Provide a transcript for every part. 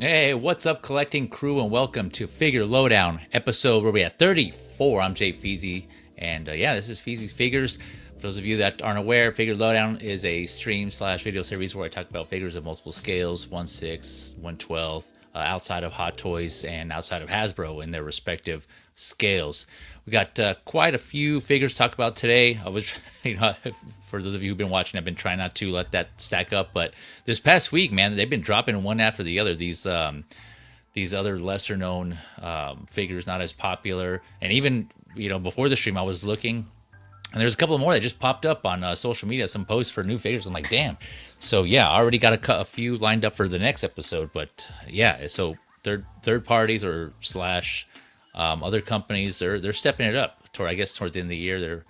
Hey, what's up, collecting crew, and welcome to Figure Lowdown, episode where we at 34. I'm Jay Feezy, and yeah, this is Feezy's Figures. For those of you that aren't aware, Figure Lowdown is a stream/video series where I talk about figures of multiple scales, 1/6, 1/12, outside of Hot Toys and outside of Hasbro in their respective scales. We got quite a few figures to talk about today. I was, for those of you who've been watching, I've been trying not to let that stack up, but this past week, man, they've been dropping one after the other. These other lesser known figures, not as popular, and even before the stream, I was looking, and there's a couple more that just popped up on social media, some posts for new figures. I'm like, damn. So yeah, I already got a few lined up for the next episode, but yeah, so third parties or slash other companies, they're stepping it up. I guess towards the end of the year, they're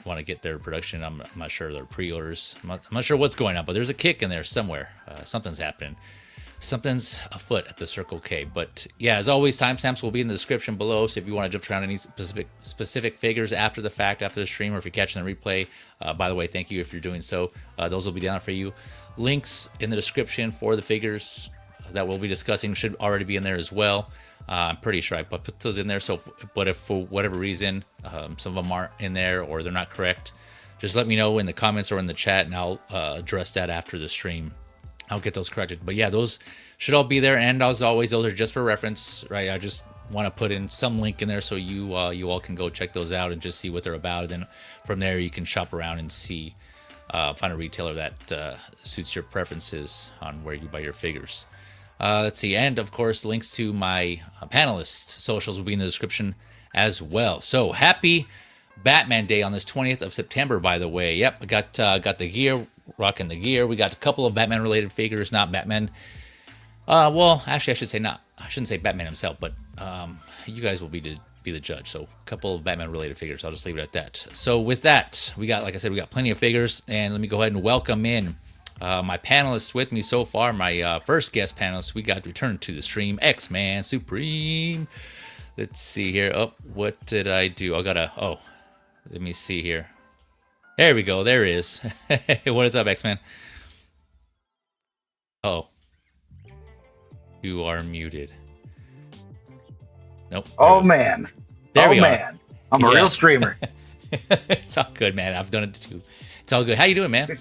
want to get their production. I'm not sure their pre-orders. I'm not sure what's going on, but there's a kick in there somewhere. Something's happening. Something's afoot at the Circle K. But yeah, as always, timestamps will be in the description below. So if you want to jump around any specific figures after the fact, after the stream, or if you're catching the replay, by the way, thank you if you're doing so. Those will be down for you. Links in the description for the figures that we'll be discussing should already be in there as well. I'm pretty sure I put those in there. So, but if for whatever reason some of them aren't in there or they're not correct, just let me know in the comments or in the chat, and I'll address that after the stream. I'll get those corrected. But yeah, those should all be there. And as always, those are just for reference, right? I just want to put in some link in there so you all can go check those out and just see what they're about. And then from there, you can shop around and see, find a retailer that suits your preferences on where you buy your figures. Let's see, and of course, links to my panelists' socials will be in the description as well. So happy Batman Day on this 20th of September, by the way. Yep, I got the gear, rocking the gear. We got a couple of Batman-related figures, not Batman. Well, actually, I shouldn't say Batman himself, but you guys will be the judge. So a couple of Batman-related figures. I'll just leave it at that. So with that, we got, like I said, we got plenty of figures, and let me go ahead and welcome in my panelists with me so far. My first guest panelist, we got returned to the stream, X-Man Supreme. Let's see here. Oh, what did I do? Let me see here. There we go. There it is. What is up, X-Man? Oh, you are muted. Nope. Oh man. There we man. are. I'm a real streamer. It's all good, man. I've done it too. It's all good. How you doing, man?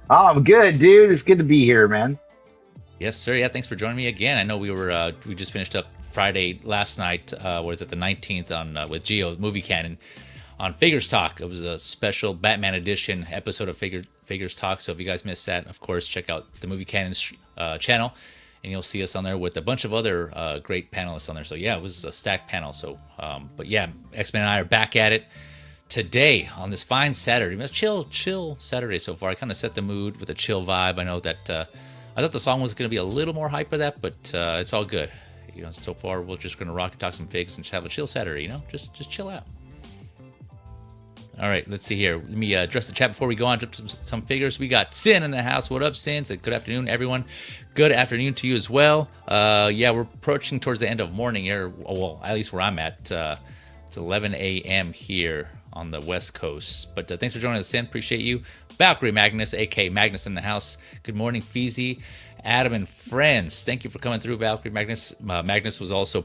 Oh, I'm good, dude. It's good to be here, man. Yes, sir. Yeah, thanks for joining me again. I know we just finished up Friday last night. Was it the 19th on with Geo Movie Canon on Figures Talk? It was a special Batman edition episode of Figures Talk. So if you guys missed that, of course, check out the Movie Canon channel, and you'll see us on there with a bunch of other great panelists on there. So yeah, it was a stacked panel. So, but yeah, X-Men and I are back at it today on this fine Saturday. It's chill Saturday so far. I kind of set the mood with a chill vibe. I know that I thought the song was going to be a little more hype for that, but it's all good. So far we're just going to rock and talk some figs and just have a chill Saturday. Just chill out. All right, let's see here. Let me address the chat before we go on to some figures. We got Sin in the house. What up, Sin? Good afternoon, everyone. Good afternoon to you as well. Yeah, we're approaching towards the end of morning here. Well, at least where I'm at. It's 11 a.m. here on the West Coast. But thanks for joining us, Sin. Appreciate you. Valkyrie Magnus, a.k.a. Magnus in the house. Good morning, Feezy, Adam, and friends. Thank you for coming through, Valkyrie Magnus. Magnus was also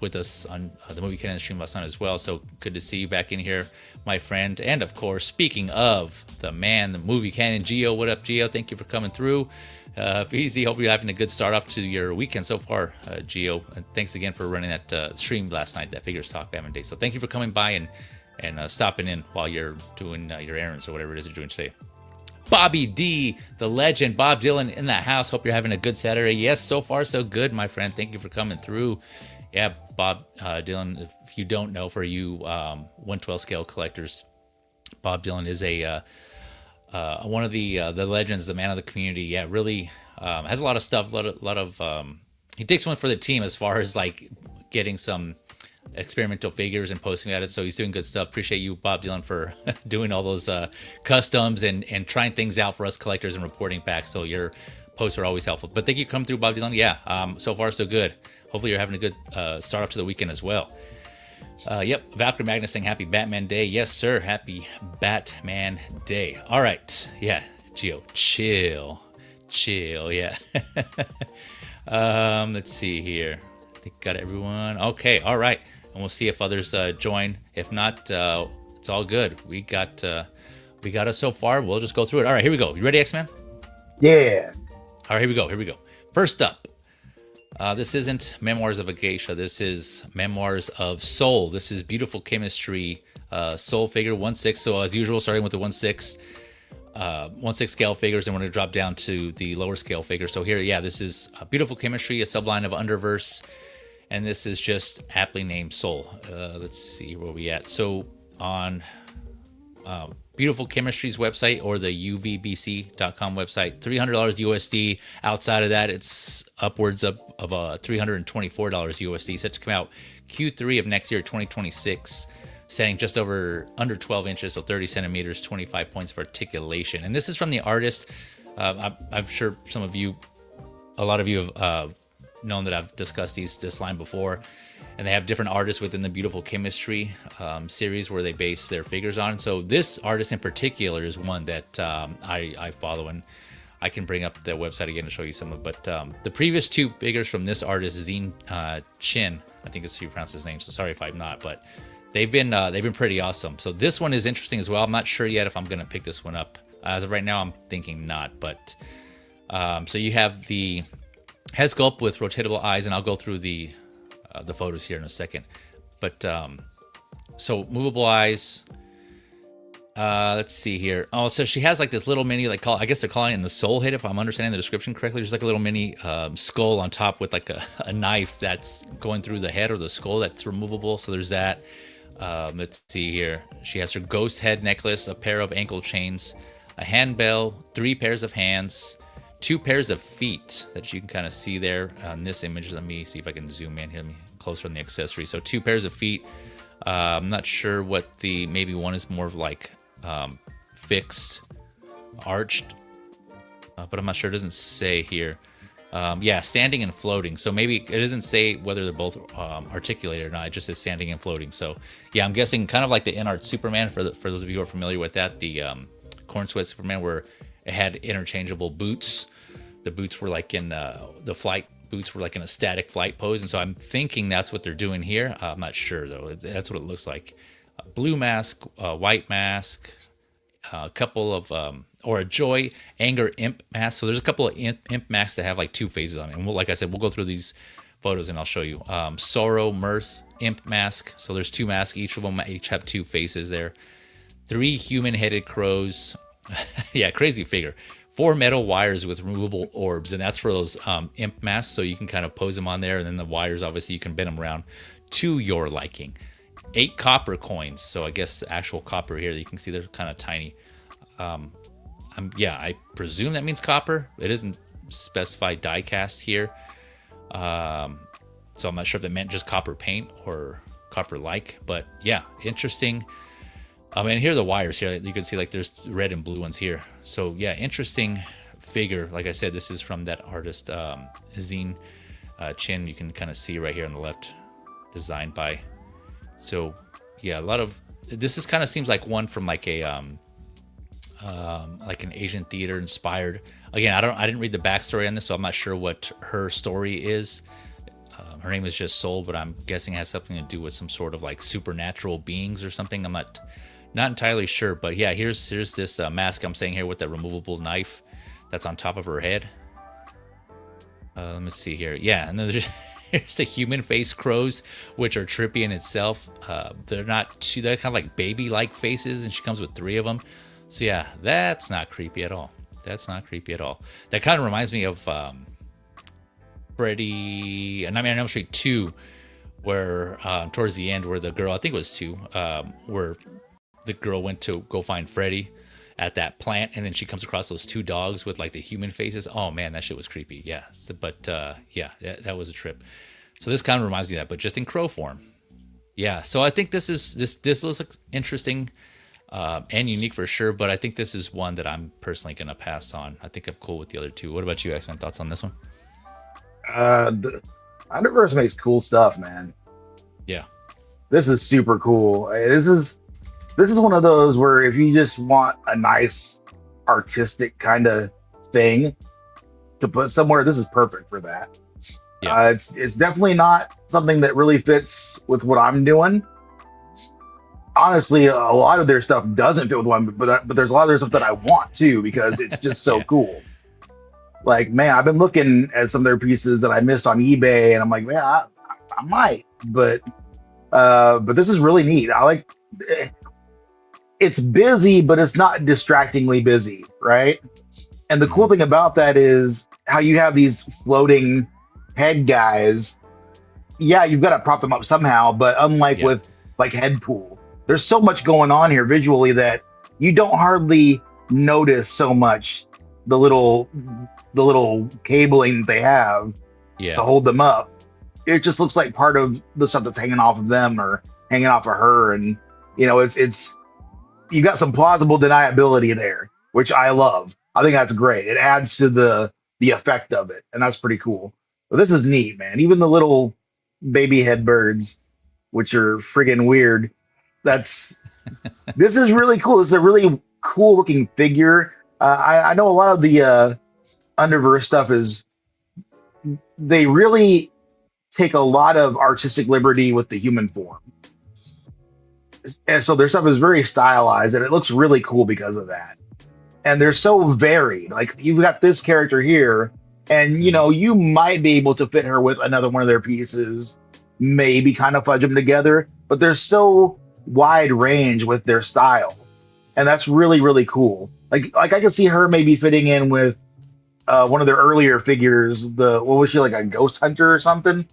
with us on the Movie Canon stream last night as well. So good to see you back in here, my friend. And of course, speaking of the man, the Movie Canon, Geo. What up, Geo? Thank you for coming through. Feezy, hope you're having a good start off to your weekend so far, Geo. And thanks again for running that stream last night, that Figures Talk Batman Day. So thank you for coming by and stopping in while you're doing your errands or whatever it is you're doing today. Bobby D, the legend, Bob Dylan in the house. Hope you're having a good Saturday. Yes, so far so good, my friend. Thank you for coming through. Yeah, Bob Dylan, if you don't know, for you 112 scale collectors, Bob Dylan is one of the legends, the man of the community. Yeah, really has a lot of stuff. A lot of he takes one for the team as far as like getting some experimental figures and posting at it, so he's doing good stuff. Appreciate you, Bob Dylan, for doing all those customs and trying things out for us collectors and reporting back. So your posts are always helpful. But thank you for coming through, Bob Dylan. Yeah, so far so good. Hopefully you're having a good start off to the weekend as well. Yep, Valkyrie Magnus saying happy Batman Day. Yes, sir, happy Batman Day. All right, yeah, Geo, chill, yeah. Let's see here. I think got everyone. Okay, all right. And we'll see if others join. If not, it's all good. We got us so far. We'll just go through it. All right, here we go. You ready, X-Man? Yeah. All right, here we go. First up, this isn't Memoirs of a Geisha. This is Memoirs of Soul. This is Beautiful Chemistry Soul figure 1/6. So as usual, starting with the 1/6 scale figures, and we're going to drop down to the lower scale figures. So here, yeah, this is Beautiful Chemistry, a subline of Underverse. And this is just aptly named Soul. Let's see where we at. So on Beautiful Chemistry's website or the uvbc.com website, $300 USD. Outside of that, it's upwards of $324 USD. Set to come out Q3 of next year, 2026. Standing just under 12 inches, so 30 centimeters, 25 points of articulation. And this is from the artist. I'm sure a lot of you have known that I've discussed this line before, and they have different artists within the Beautiful Chemistry series where they base their figures on. So this artist in particular is one that I follow, and I can bring up their website again to show you some of. But the previous two figures from this artist, Zine Chin, I think is how you pronounce his name. So sorry if I'm not, but they've been pretty awesome. So this one is interesting as well. I'm not sure yet if I'm gonna pick this one up. As of right now, I'm thinking not. But so you have the head sculpt with rotatable eyes, and I'll go through the photos here in a second. But so movable eyes. Let's see here. Oh, so she has like this little mini, I guess they're calling it in the soul hit, if I'm understanding the description correctly. There's like a little mini skull on top with like a knife that's going through the head or the skull that's removable. So there's that. Let's see here. She has her ghost head necklace, a pair of ankle chains, a handbell, 3 pairs of hands, 2 pairs of feet that you can kind of see there on this image. Let me see if I can zoom in here. Let me closer on the accessory. So 2 pairs of feet. I'm not sure what maybe one is more of like fixed, arched, but I'm not sure. It doesn't say here. Yeah, standing and floating. So maybe it doesn't say whether they're both articulated or not. It just says standing and floating. So yeah, I'm guessing kind of like the In-Art Superman, for those of you who are familiar with that, the Corn Sweat Superman, where it had interchangeable boots. The boots were like in the flight boots were like in a static flight pose, and so I'm thinking that's what they're doing here. I'm not sure though. That's what it looks like. Blue mask, white mask, a couple of or a joy, anger, imp mask. So there's a couple of imp masks that have like 2 faces on it. And like I said, we'll go through these photos and I'll show you. Sorrow, mirth, imp mask. So there's 2 masks. Each of them each have 2 faces there. 3 human-headed crows. Yeah, crazy figure. 4 metal wires with removable orbs, and that's for those imp masks, so you can kind of pose them on there, and then the wires, obviously, you can bend them around to your liking. 8 copper coins, so I guess the actual copper here, you can see they're kind of tiny. Yeah, I presume that means copper. It isn't specified die cast here, so I'm not sure if that meant just copper paint or copper-like, but yeah, interesting. And here are the wires here. You can see like there's red and blue ones here. So yeah, interesting figure. Like I said, this is from that artist Zine Chin. You can kind of see right here on the left, designed by. So yeah, a lot of this is kind of seems like one from like a like an Asian theater inspired. Again, I didn't read the backstory on this, so I'm not sure what her story is. Her name is just Soul, but I'm guessing it has something to do with some sort of like supernatural beings or something. I'm not entirely sure, but yeah, here's this mask I'm saying here with that removable knife that's on top of her head. Let me see here. Yeah, and then here's the human face crows, which are trippy in itself. They're kind of like baby-like faces, and she comes with 3 of them. So yeah, that's not creepy at all. That's not creepy at all. That kind of reminds me of Freddy, and I mean, Elm Street 2, where towards the end, where the girl, I think it was 2, where the girl went to go find Freddy at that plant, and then she comes across those 2 dogs with like the human faces. Oh man, that shit was creepy. Yeah, but yeah, that was a trip. So this kind of reminds me of that, but just in crow form. Yeah, so I think this looks interesting and unique for sure, but I think this is one that I'm personally gonna pass on. I think I'm cool with the other 2. What about you, X-Men? Thoughts on this one? The Underverse makes cool stuff, man. Yeah, This is super cool. This is one of those where if you just want a nice artistic kind of thing to put somewhere, this is perfect for that. Yeah. It's definitely not something that really fits with what I'm doing. Honestly, a lot of their stuff doesn't fit with one, but there's a lot of their stuff that I want too because it's just so Yeah. cool. Like, man, I've been looking at some of their pieces that I missed on eBay, and I'm like, man, I might, but this is really neat. I like. It's busy, but it's not distractingly busy, right? And the cool thing about that is how you have these floating head guys. Yeah, you've got to prop them up somehow, but unlike with like Headpool, there's so much going on here visually that you don't hardly notice so much the little cabling they have to hold them up. It just looks like part of the stuff that's hanging off of them or hanging off of her, and you know, it's you got some plausible deniability there, which I love. I think that's great. It adds to the effect of it, and that's pretty cool. But this is neat, man. Even the little baby head birds, which are friggin' weird. This is really cool. It's a really cool looking figure. I know a lot of the Underverse stuff is they really take a lot of artistic liberty with the human form. And so their stuff is very stylized and it looks really cool because of that. And they're so varied. Like you've got this character here, and you know, you might be able to fit her with another one of their pieces, maybe kind of fudge them together, but they're so wide range with their style. And that's really, really cool. Like I could see her maybe fitting in with one of their earlier figures. What was she, like a ghost hunter or something?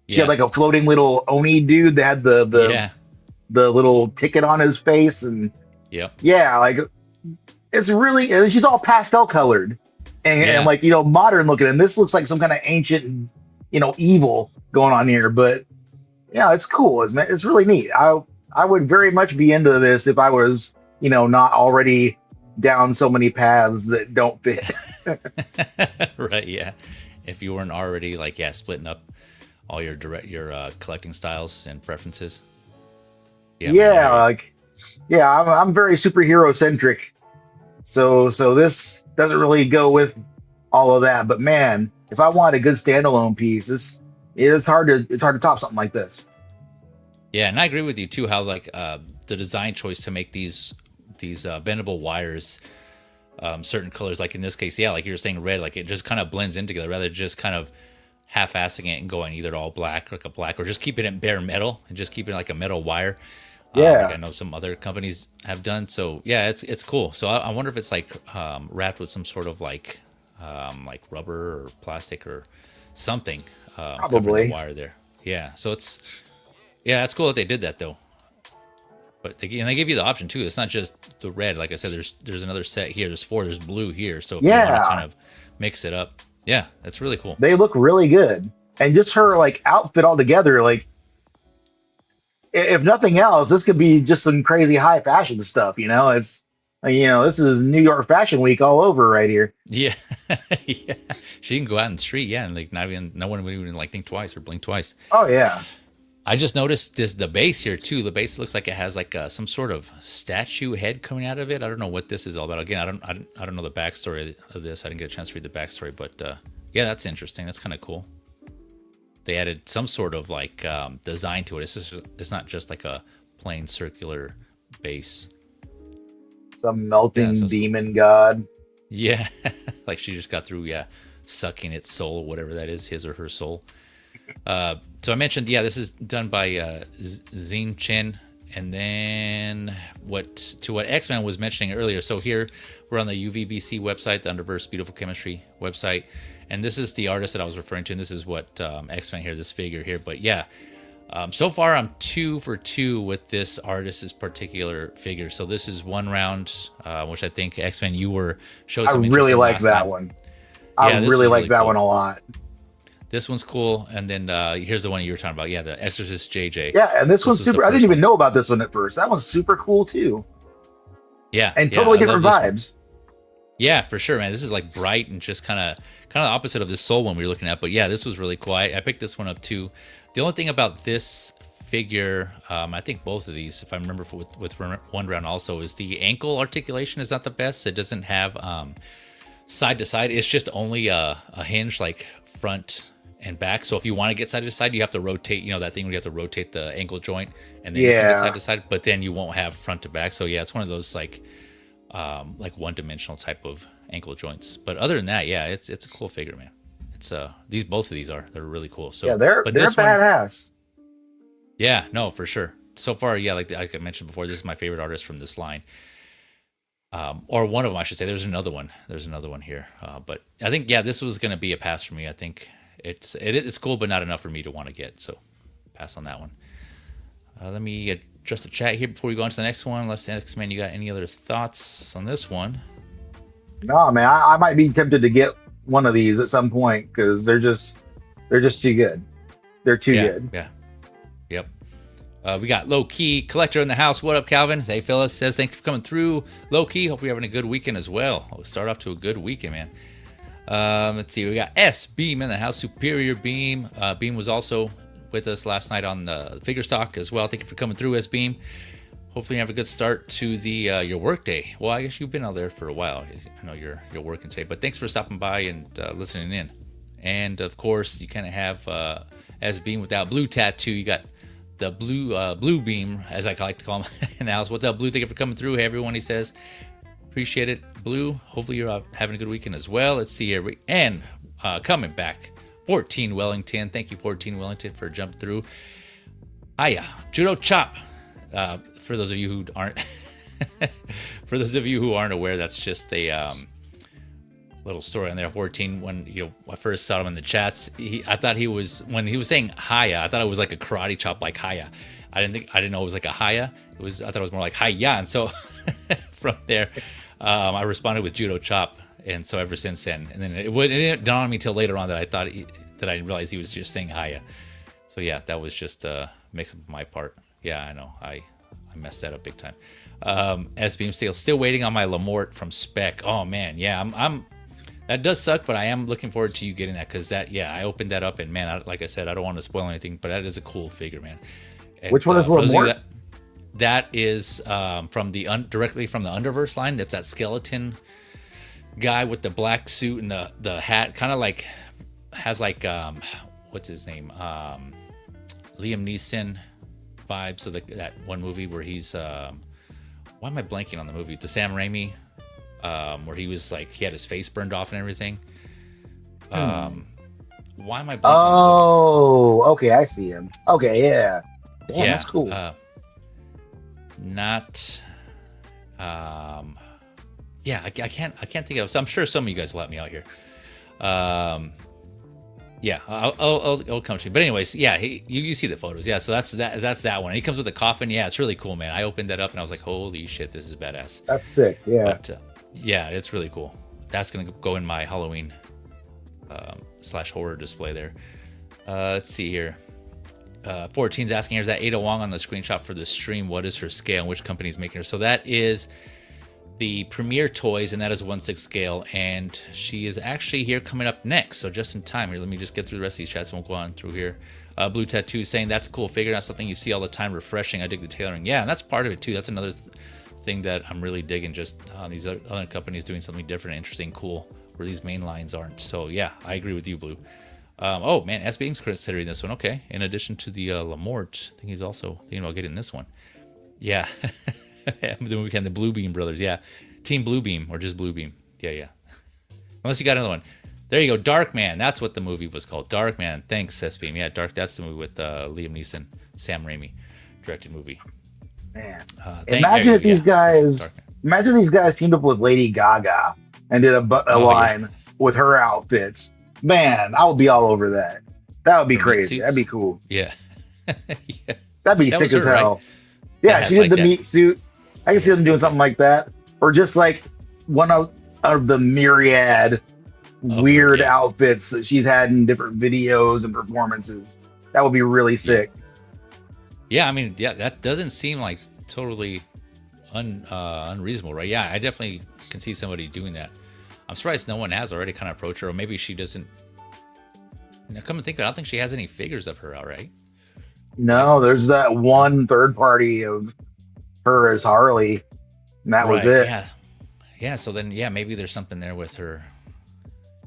She had like a floating little Oni dude that had the little ticket on his face, and like it's really, and she's all pastel colored and like, you know, modern looking, and this looks like some kind of ancient, you know, evil going on here. But yeah, it's cool. It's really neat. I would very much be into this if I was, you know, not already down so many paths that don't fit. Right. Yeah. If you weren't already like, splitting up all your collecting styles and preferences. I'm very superhero centric. So this doesn't really go with all of that. But man, if I want a good standalone piece, it's hard to top something like this. Yeah, and I agree with you too. How like the design choice to make these bendable wires, certain colors, like in this case, like you were saying, red, like it just kind of blends in together rather than just kind of half-assing it and going either all black, like a black, or just keeping it bare metal and just keeping it like a metal wire. Like I know some other companies have done. So yeah, it's cool. So I wonder if it's like wrapped with some sort of like rubber or plastic or something. Probably the wire there. Yeah. So it's cool that they did that though. But they give you the option too. It's not just the red. Like I said, there's another set here. There's 4. There's blue here. So if you want to kind of mix it up, that's really cool. They look really good, and just her like outfit altogether, like if nothing else, this could be just some crazy high fashion stuff. It's this is New York Fashion Week all over right here. Yeah, yeah. She can go out in the street, yeah, and like no one would even like think twice or blink twice. Oh yeah. I just noticed the base here too. The base looks like it has like some sort of statue head coming out of it. I don't know what this is all about. Again, I don't know the backstory of this. I didn't get a chance to read the backstory, but yeah, that's interesting. That's kind of cool. They added some sort of like design to it. It's not just like a plain circular base. Some melting demon god. Yeah, like she just got through, sucking its soul, whatever that is, his or her soul. So I mentioned, this is done by Zine Chen, and then what X-Men was mentioning earlier. So here we're on the UVBC website, the Underverse Beautiful Chemistry website, and this is the artist that I was referring to, and this is what X-Men here, this figure here. But yeah, so far I'm 2 for 2 with this artist's particular figure. So this is one round, which I think X-Men you showed some interest in. I really like that one. I really like that one a lot. This one's cool, and then here's the one you were talking about. Yeah, the Exorcist JJ. Yeah, and this one's super. I didn't even know about this one at first. That one's super cool too. Yeah, and totally different vibes. Yeah, for sure, man. This is like bright and just kind of the opposite of this Soul one we were looking at. But yeah, this was really cool. I picked this one up too. The only thing about this figure, I think both of these, if I remember with one round also, is the ankle articulation is not the best. It doesn't have side to side. It's just only a hinge, like front and back. So if you want to get side to side, you have to rotate, that thing where you have to rotate the ankle joint, and then you can get side to side, but then you won't have front to back. So yeah, it's one of those like one-dimensional type of ankle joints. But other than that, yeah, it's a cool figure, man. It's both of these they're really cool. So yeah, they're badass. Yeah, no, for sure. So far, yeah, like I mentioned before, this is my favorite artist from this line. Or one of them, I should say. There's another one here. But I think, this was going to be a pass for me. I think it's cool, but not enough for me to want to get. So pass on that one. Let me adjust the chat here before we go on to the next one. Unless X-Men, you got any other thoughts on this one? No, man, I might be tempted to get one of these at some point because they're just too good. They're too good. Yeah. Yep. We got Low Key Collector in the house. What up, Calvin? Hey, Phyllis says thanks for coming through. Low Key, hope you're having a good weekend as well. We'll start off to a good weekend, man. Let's see. We got S Beam in the house. Superior Beam. Beam was also with us last night on the Figure Stock as well. Thank you for coming through, S Beam. Hopefully you have a good start to the your work day. Well, I guess you've been out there for a while. I know you're working today, but thanks for stopping by and listening in. And of course, you kind of have S Beam without blue tattoo. You got the blue beam, as I like to call him in the house. What's up, Blue? Thank you for coming through. Hey, everyone, he says. Appreciate it, Blue. Hopefully you're having a good weekend as well. Let's see here. And coming back, 14 Wellington. Thank you, 14 Wellington, for jumping through. Hiya, Judo Chop. For those of you who aren't aware, that's just a little story on there. 14. When I first saw him in the chats, I thought when he was saying hiya, I thought it was like a karate chop, like hiya. I didn't know it was like a hiya. I thought it was more like hiya. And so from there, I responded with Judo Chop, and so ever since then, and then it didn't dawn on me till later on that I realized he was just saying hiya. So yeah, that was just a mix up on my part. Yeah, I know. I messed that up big time. S-Beam still waiting on my Lamort from Spec. Oh man, yeah, I'm that does suck, but I am looking forward to you getting that because I opened that up and man, like I said, I don't want to spoil anything, but that is a cool figure, man. And, which one is Lamort? That is directly from the Underverse line. That's that skeleton guy with the black suit and the hat, kind of like has like what's his name? Liam Neeson vibes of that one movie where he's why am I blanking on the movie? The Sam Raimi, where he was like he had his face burned off and everything. Why am I blanking? Oh, okay, I see him. Okay, yeah. Damn, that's cool. I can't think of. So I'm sure some of you guys will help me out here. Yeah, I'll come to you. But anyways, yeah, you see the photos. Yeah, so that's that one. And he comes with a coffin. Yeah, it's really cool, man. I opened that up and I was like, holy shit, this is badass. That's sick. Yeah. But, yeah, it's really cool. That's gonna go in my Halloween / horror display there. Let's see here. 14's asking, here's that Ada Wong on the screenshot for the stream. What is her scale and which company is making her? So that is the Premier Toys, and that is 1/6 scale. And she is actually here coming up next. So just in time here, let me just get through the rest of these chats and we'll go on through here. Blue Tattoo saying, that's a cool figure. That's something you see all the time. Refreshing. I dig the tailoring. Yeah, and that's part of it too. That's another thing that I'm really digging. Just these other companies doing something different, interesting, cool, where these main lines aren't. So yeah, I agree with you, Blue. Oh man, S Beam's considering this one. Okay, in addition to the Lamort, I think he's also thinking about getting this one. Yeah, the Blue Beam brothers. Yeah, Team Blue Beam or just Blue Beam. Yeah. Unless you got another one. There you go, Dark Man. That's what the movie was called. Dark Man. Thanks, S Beam. Yeah, Dark. That's the movie with Liam Neeson, Sam Raimi directed movie. Man, imagine if these guys teamed up with Lady Gaga and did a line with her outfits. Man, I would be all over that. That would be crazy. That'd be cool. Yeah. That'd be sick as hell. Right? Yeah, she did the meat suit. I can see them doing something like that, or just like one of the myriad weird outfits that she's had in different videos and performances. That would be really sick. Yeah, I mean, that doesn't seem like totally unreasonable, right? Yeah, I definitely can see somebody doing that. I'm surprised no one has already kind of approached her, or maybe she doesn't. Now, come and think of it, I don't think she has any figures of her out, right? No, there's that one third party of her as Harley, and that was it. Yeah. So then, maybe there's something there with her.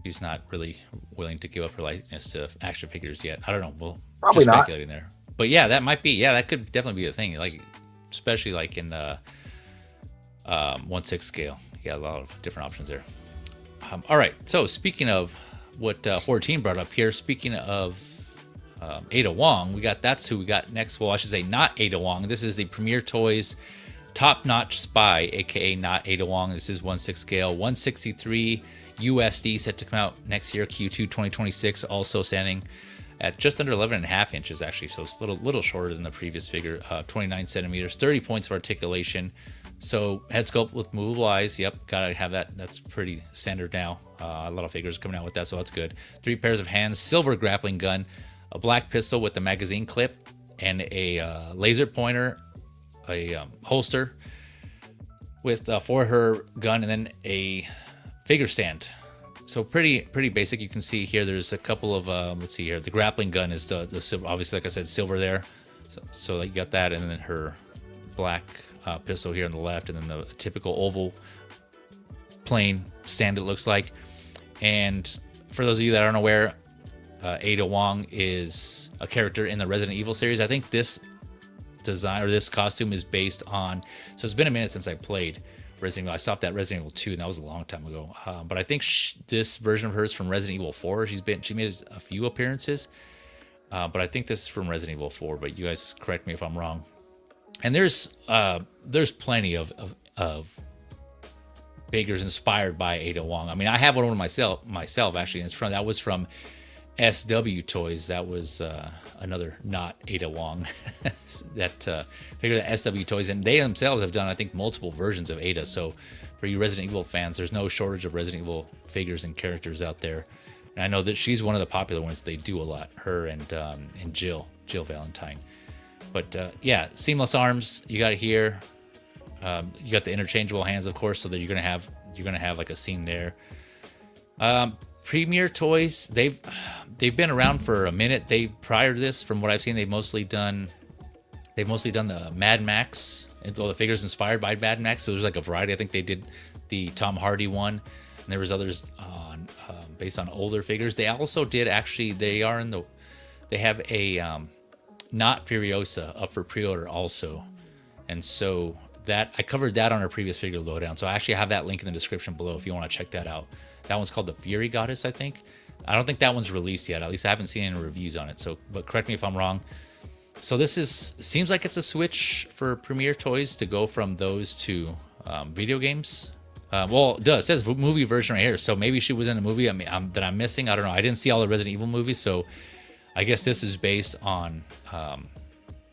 She's not really willing to give up her likeness to action figures yet. I don't know. Well, probably not speculating there, but yeah, that might be. Yeah, that could definitely be a thing. Like, especially like in 1/6 scale, you got a lot of different options there. All right. So speaking of what 14 brought up here, speaking of Ada Wong, that's who we got next. Well, I should say not Ada Wong. This is the Premier Toys Topnotch Spy, aka not Ada Wong. This is 1/6 scale, 163 USD, set to come out next year, Q2 2026. Also standing at just under 11.5 inches, actually. So it's a little shorter than the previous figure. 29 centimeters, 30 points of articulation. So head sculpt with movable eyes. Yep, gotta have that. That's pretty standard now. A lot of figures coming out with that, so that's good. 3 pairs of hands, silver grappling gun, a black pistol with a magazine clip, and a laser pointer, a holster with for her gun, and then a figure stand. So pretty basic. You can see here there's a couple of let's see here. The grappling gun is the silver, obviously, like I said, silver there. So you got that, and then her black pistol here on the left, and then the typical oval plain stand, it looks like. And for those of you that aren't aware, Ada Wong is a character in the Resident Evil series. I think this design or this costume is based on, so it's been a minute since I played Resident Evil. I stopped at Resident Evil 2, and that was a long time ago. But I think this version of hers from Resident Evil 4. She made a few appearances, but I think this is from Resident Evil 4. But you guys correct me if I'm wrong. And there's plenty of figures inspired by Ada Wong. I mean, I have one of myself actually, and that was from SW Toys. That was another not Ada Wong that figure, that SW Toys, and they themselves have done, I think, multiple versions of Ada. So for you Resident Evil fans, there's no shortage of Resident Evil figures and characters out there. And I know that she's one of the popular ones. They do a lot. Her and Jill Valentine. But yeah, seamless arms. You got it here. You got the interchangeable hands, of course, so that you're gonna have like a scene there. Premier Toys, they've been around for a minute. Prior to this, from what I've seen, they've mostly done the Mad Max, and all the figures inspired by Mad Max. So there's like a variety. I think they did the Tom Hardy one, and there was others on based on older figures. They also did they have a not Furiosa up for pre-order also, and so that I covered that on our previous figure lowdown. So I actually have that link in the description below if you want to check that out. That one's called the Fury Goddess, I think. I don't think that one's released yet. At least I haven't seen any reviews on it. So, but correct me if I'm wrong. So this seems like it's a switch for Premier Toys to go from those to video games. Well, it does. It says movie version right here. So maybe she was in a movie that I'm missing. I don't know. I didn't see all the Resident Evil movies, so I guess this is based on,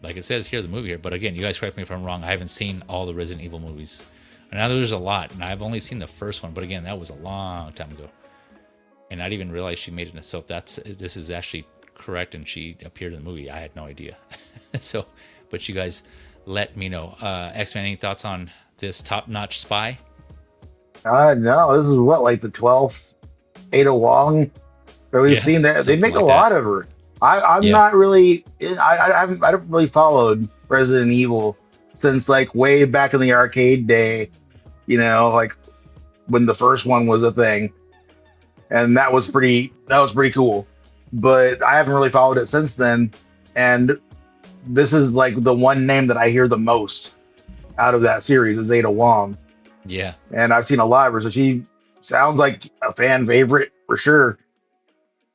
like it says here, the movie here. But again, you guys correct me if I'm wrong. I haven't seen all the Resident Evil movies. And now there's a lot, and I've only seen the first one. But again, that was a long time ago, and I didn't even realize she made it. So this is actually correct and she appeared in the movie. I had no idea. So, but you guys let me know. X-Men, any thoughts on this top-notch spy? No, this is what, like the 12th Ada Wong that we've seen. That they make like a lot of her. I'm not really. I haven't really followed Resident Evil since like way back in the arcade day. You know, like when the first one was a thing, and that was pretty cool. But I haven't really followed it since then. And this is like the one name that I hear the most out of that series is Ada Wong. Yeah. And I've seen a lot of her, so she sounds like a fan favorite for sure.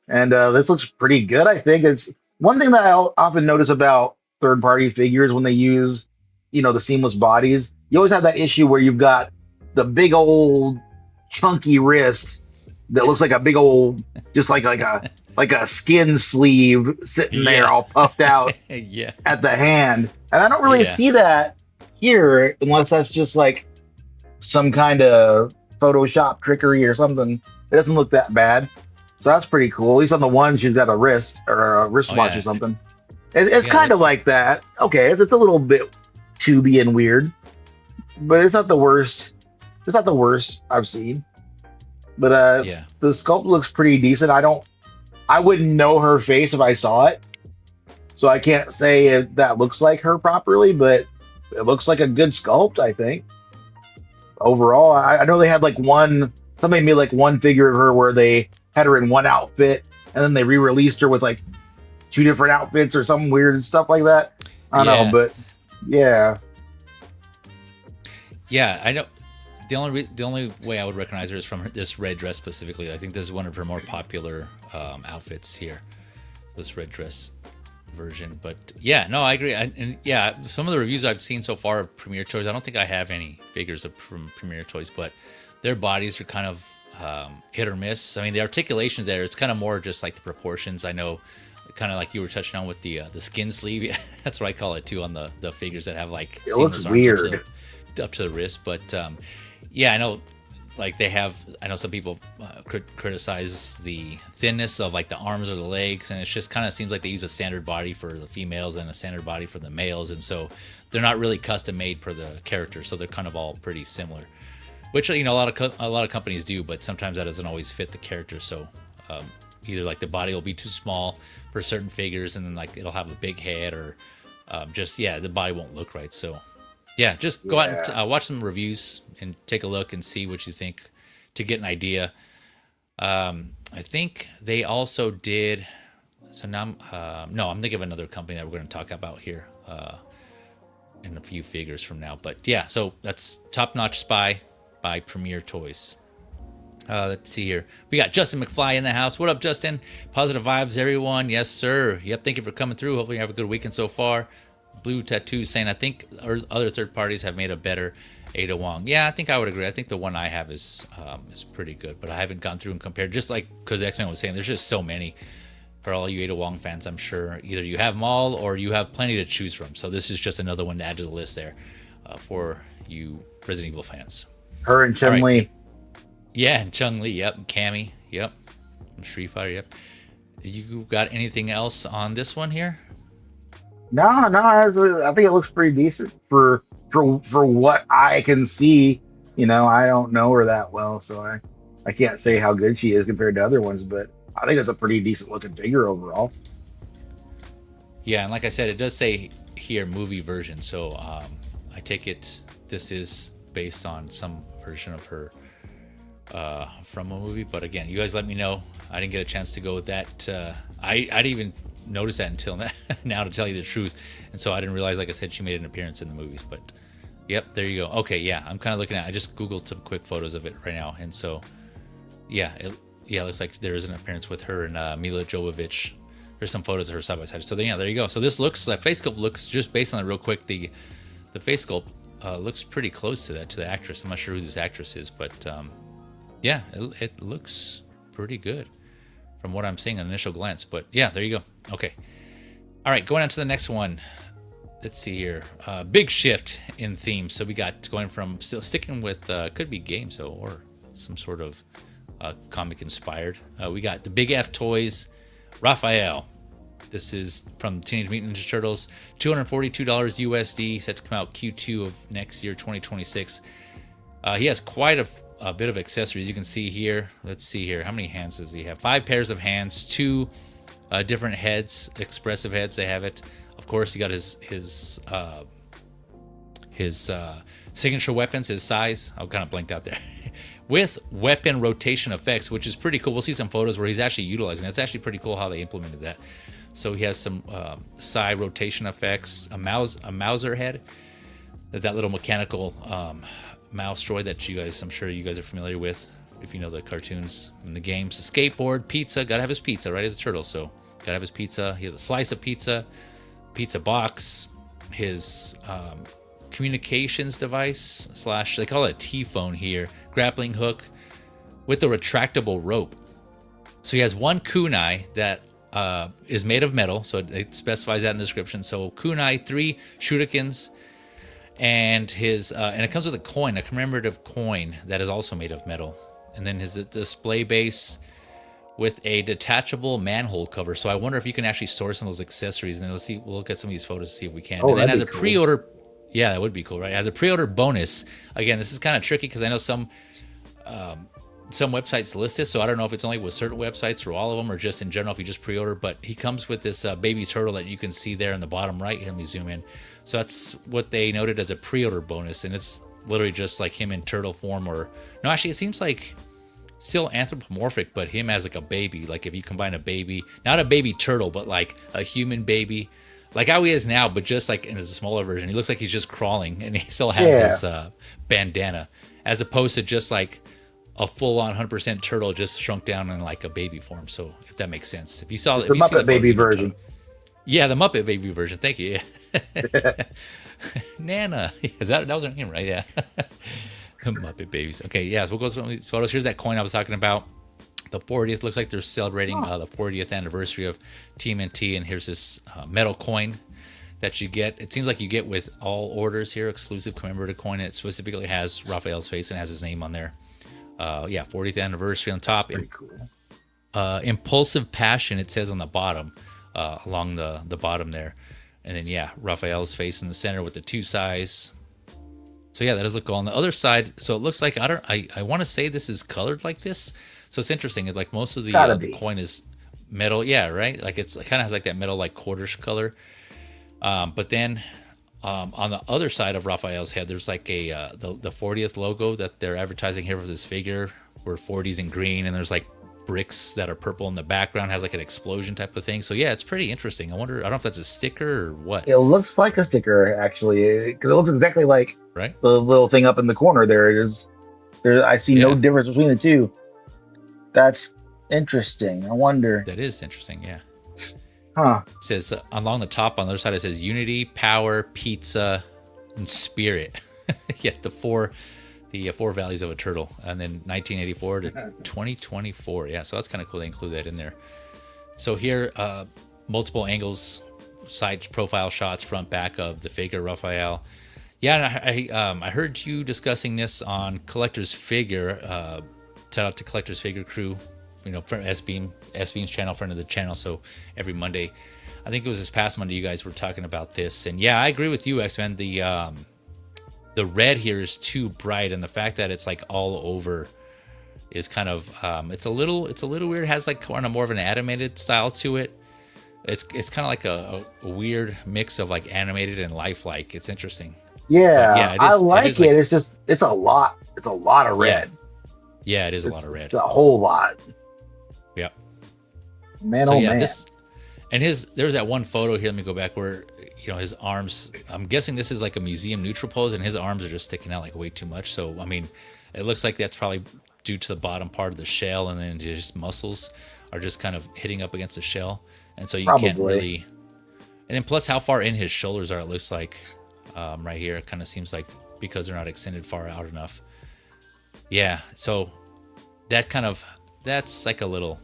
And this looks pretty good, I think. It's one thing that I often notice about third-party figures when they use, the seamless bodies. You always have that issue where you've got the big old chunky wrist that looks like a big old, just like a skin sleeve sitting there all puffed out at the hand. And I don't really see that here unless that's just like some kind of Photoshop trickery or something. It doesn't look that bad. So that's pretty cool. At least on the one, she's got a wrist or a wristwatch or something. It's kind of like that. Okay, it's a little bit tubey and weird, but it's not the worst. It's not the worst I've seen. But the sculpt looks pretty decent. I wouldn't know her face if I saw it, so I can't say if that looks like her properly. But it looks like a good sculpt, I think. Overall, I know they had somebody made like one figure of her where they had her in one outfit and then they re-released her with like 2 different outfits or some weird stuff like that. I don't know, but yeah. Yeah, I know. The only way I would recognize her is from this red dress specifically. I think this is one of her more popular outfits here, this red dress version. But yeah, no, I agree. Some of the reviews I've seen so far of Premier Toys, I don't think I have any figures from Premier Toys, but their bodies are kind of hit or miss. I mean, the articulations there, it's kind of more just like the proportions. I know, kind of like you were touching on with the skin sleeve. That's what I call it too on the figures that have like it looks weird up to the wrist. But yeah, I know. Like I know some people criticize the thinness of like the arms or the legs, and it just kind of seems like they use a standard body for the females and a standard body for the males, and so they're not really custom made for the character, so they're kind of all pretty similar. Which a lot of companies do, but sometimes that doesn't always fit the character. So either like the body will be too small for certain figures, and then like it'll have a big head, or the body won't look right. So. Yeah, just go out and watch some reviews and take a look and see what you think to get an idea. I think they also did. So now, I'm thinking of another company that we're going to talk about here in a few figures from now. But yeah, so that's Top-Notch Spy by Premier Toys. Let's see here. We got Justin McFly in the house. What up, Justin? Positive vibes, everyone. Yes, sir. Yep, thank you for coming through. Hopefully you have a good weekend so far. Blue Tattoo saying, I think other third parties have made a better Ada Wong. Yeah, I think I would agree. I think the one I have is pretty good, but I haven't gone through and compared. Just like because X-Men was saying, there's just so many. For all you Ada Wong fans, I'm sure either you have them all or you have plenty to choose from. So this is just another one to add to the list there for you Resident Evil fans. Her and Chun-Li. Right. Yeah, and Chun-Li. Yep, and Cammy. Yep, from Street Fighter. Yep. You got anything else on this one here? No, I think it looks pretty decent for what I can see. I don't know her that well, so I can't say how good she is compared to other ones, but I think it's a pretty decent looking figure overall. Yeah, and like I said, it does say here movie version, so I take it this is based on some version of her from a movie. But again, you guys let me know. I didn't get a chance to go with that. I didn't even notice that until now, to tell you the truth, and so I didn't realize, like I said, she made an appearance in the movies. But yep, there you go. Okay, yeah, I'm kind of looking at. I just googled some quick photos of it right now, and so it looks like there is an appearance with her and Mila Jovovich. There's some photos of her side by side. So then, there you go. So this face sculpt looks, just based on it real quick, the face sculpt looks pretty close to the actress. I'm not sure who this actress is, but it looks pretty good from what I'm seeing on initial glance. But yeah, there you go. Okay. All right, going on to the next one. Let's see here. Big shift in theme. So we got going from still sticking with could be games though, or some sort of comic inspired. We got the BigFToys Raphael. This is from Teenage Mutant Ninja Turtles, $242 USD, set to come out Q2 of next year, 2026. He has quite a bit of accessories. You can see here. Let's see here. How many hands does he have? 5 pairs of hands, 2 different heads, expressive heads. They have it. Of course, he got his signature weapons, his size. I kind of blanked out there. With weapon rotation effects, which is pretty cool. We'll see some photos where he's actually utilizing it. It's actually pretty cool how they implemented that. So he has some side rotation effects, a Mauser head. There's that little mechanical mouse droid that I'm sure you guys are familiar with if you know the cartoons and the games. A skateboard, pizza. Gotta have his pizza, right? As a turtle, so gotta have his pizza. He has a slice of pizza, pizza box, his communications device / they call it a T-phone here, grappling hook with a retractable rope. So he has one kunai that is made of metal, so it specifies that in the description. So kunai, 3 shurikens, and his and it comes with a coin, a commemorative coin that is also made of metal. And then his display base with a detachable manhole cover. So I wonder if you can actually store some of those accessories. And we'll look at some of these photos to see if we can. And then as a pre-order, yeah, that would be cool, right? As a pre-order bonus, again, this is kind of tricky because I know some websites list this, so I don't know if it's only with certain websites or all of them or just in general if you just pre-order. But he comes with this baby turtle that you can see there in the bottom right. Let me zoom in. So that's what they noted as a pre-order bonus, and it's literally just like him in turtle form, or no, actually it seems like still anthropomorphic, but him as like a baby. Like if you combine a baby, not a baby turtle, but like a human baby, like how he is now, but just like in a smaller version. He looks like he's just crawling, and he still has his bandana, as opposed to just like a full-on 100% turtle just shrunk down in like a baby form. So if that makes sense, if you saw the Muppet Baby version, yeah, the Muppet Baby version. Thank you. Yeah. Nana, that was her name, right? Yeah. Muppet Babies. Okay, yeah. So we'll go through these photos. Here's that coin I was talking about. The 40th looks like they're celebrating the 40th anniversary of TMNT, and here's this metal coin that you get. It seems like you get with all orders here, exclusive commemorative coin. It specifically has Raphael's face and has his name on there. 40th anniversary on top. That's pretty cool. Impulsive passion, it says on the bottom, along the bottom there. And then Raphael's face in the center with the 2 size. So yeah, that does look cool. On the other side, so it looks like I want to say this is colored like this. So it's interesting. It's like most of the coin is metal. Yeah, right. Like it kind of has like that metal like quarters color. But then on the other side of Raphael's head, there's like the 40th logo that they're advertising here with this figure, where 40's in green, and there's like bricks that are purple in the background, has like an explosion type of thing. So yeah, it's pretty interesting. I don't know if that's a sticker or what. It looks like a sticker actually, because it looks exactly like the little thing up in the corner there. I see no difference between the two. That's interesting. I wonder. That is interesting. Yeah. Huh. It says along the top on the other side, it says unity, power, pizza, and spirit. The four values of a turtle, and then 1984 to 2024. Yeah, so that's kind of cool. They include that in there. So here, multiple angles, side profile shots, front, back of the figure Raphael. Yeah, and I heard you discussing this on Collector's Figure. Shout out to Collector's Figure crew, from S-Beam's channel, friend of the channel. So every Monday, I think it was this past Monday, you guys were talking about this, and yeah, I agree with you, X-Men. The red here is too bright, and the fact that it's like all over is kind of it's a little weird. It has like kind of more of an animated style to it. It's kind of like a weird mix of like animated and lifelike. It's interesting. Yeah, I like it. It's just it's a lot of red. Yeah, it is a lot of red. It's a whole lot. Yeah. Man, oh man. There's that one photo here. Let me go back where his arms. I'm guessing this is like a museum neutral pose, and his arms are just sticking out like way too much. So I mean, it looks like that's probably due to the bottom part of the shell, and then his muscles are just kind of hitting up against the shell, and so you can't really. And then plus how far in his shoulders are, it looks like right here. It kind of seems like because they're not extended far out enough. Yeah, so that's like a little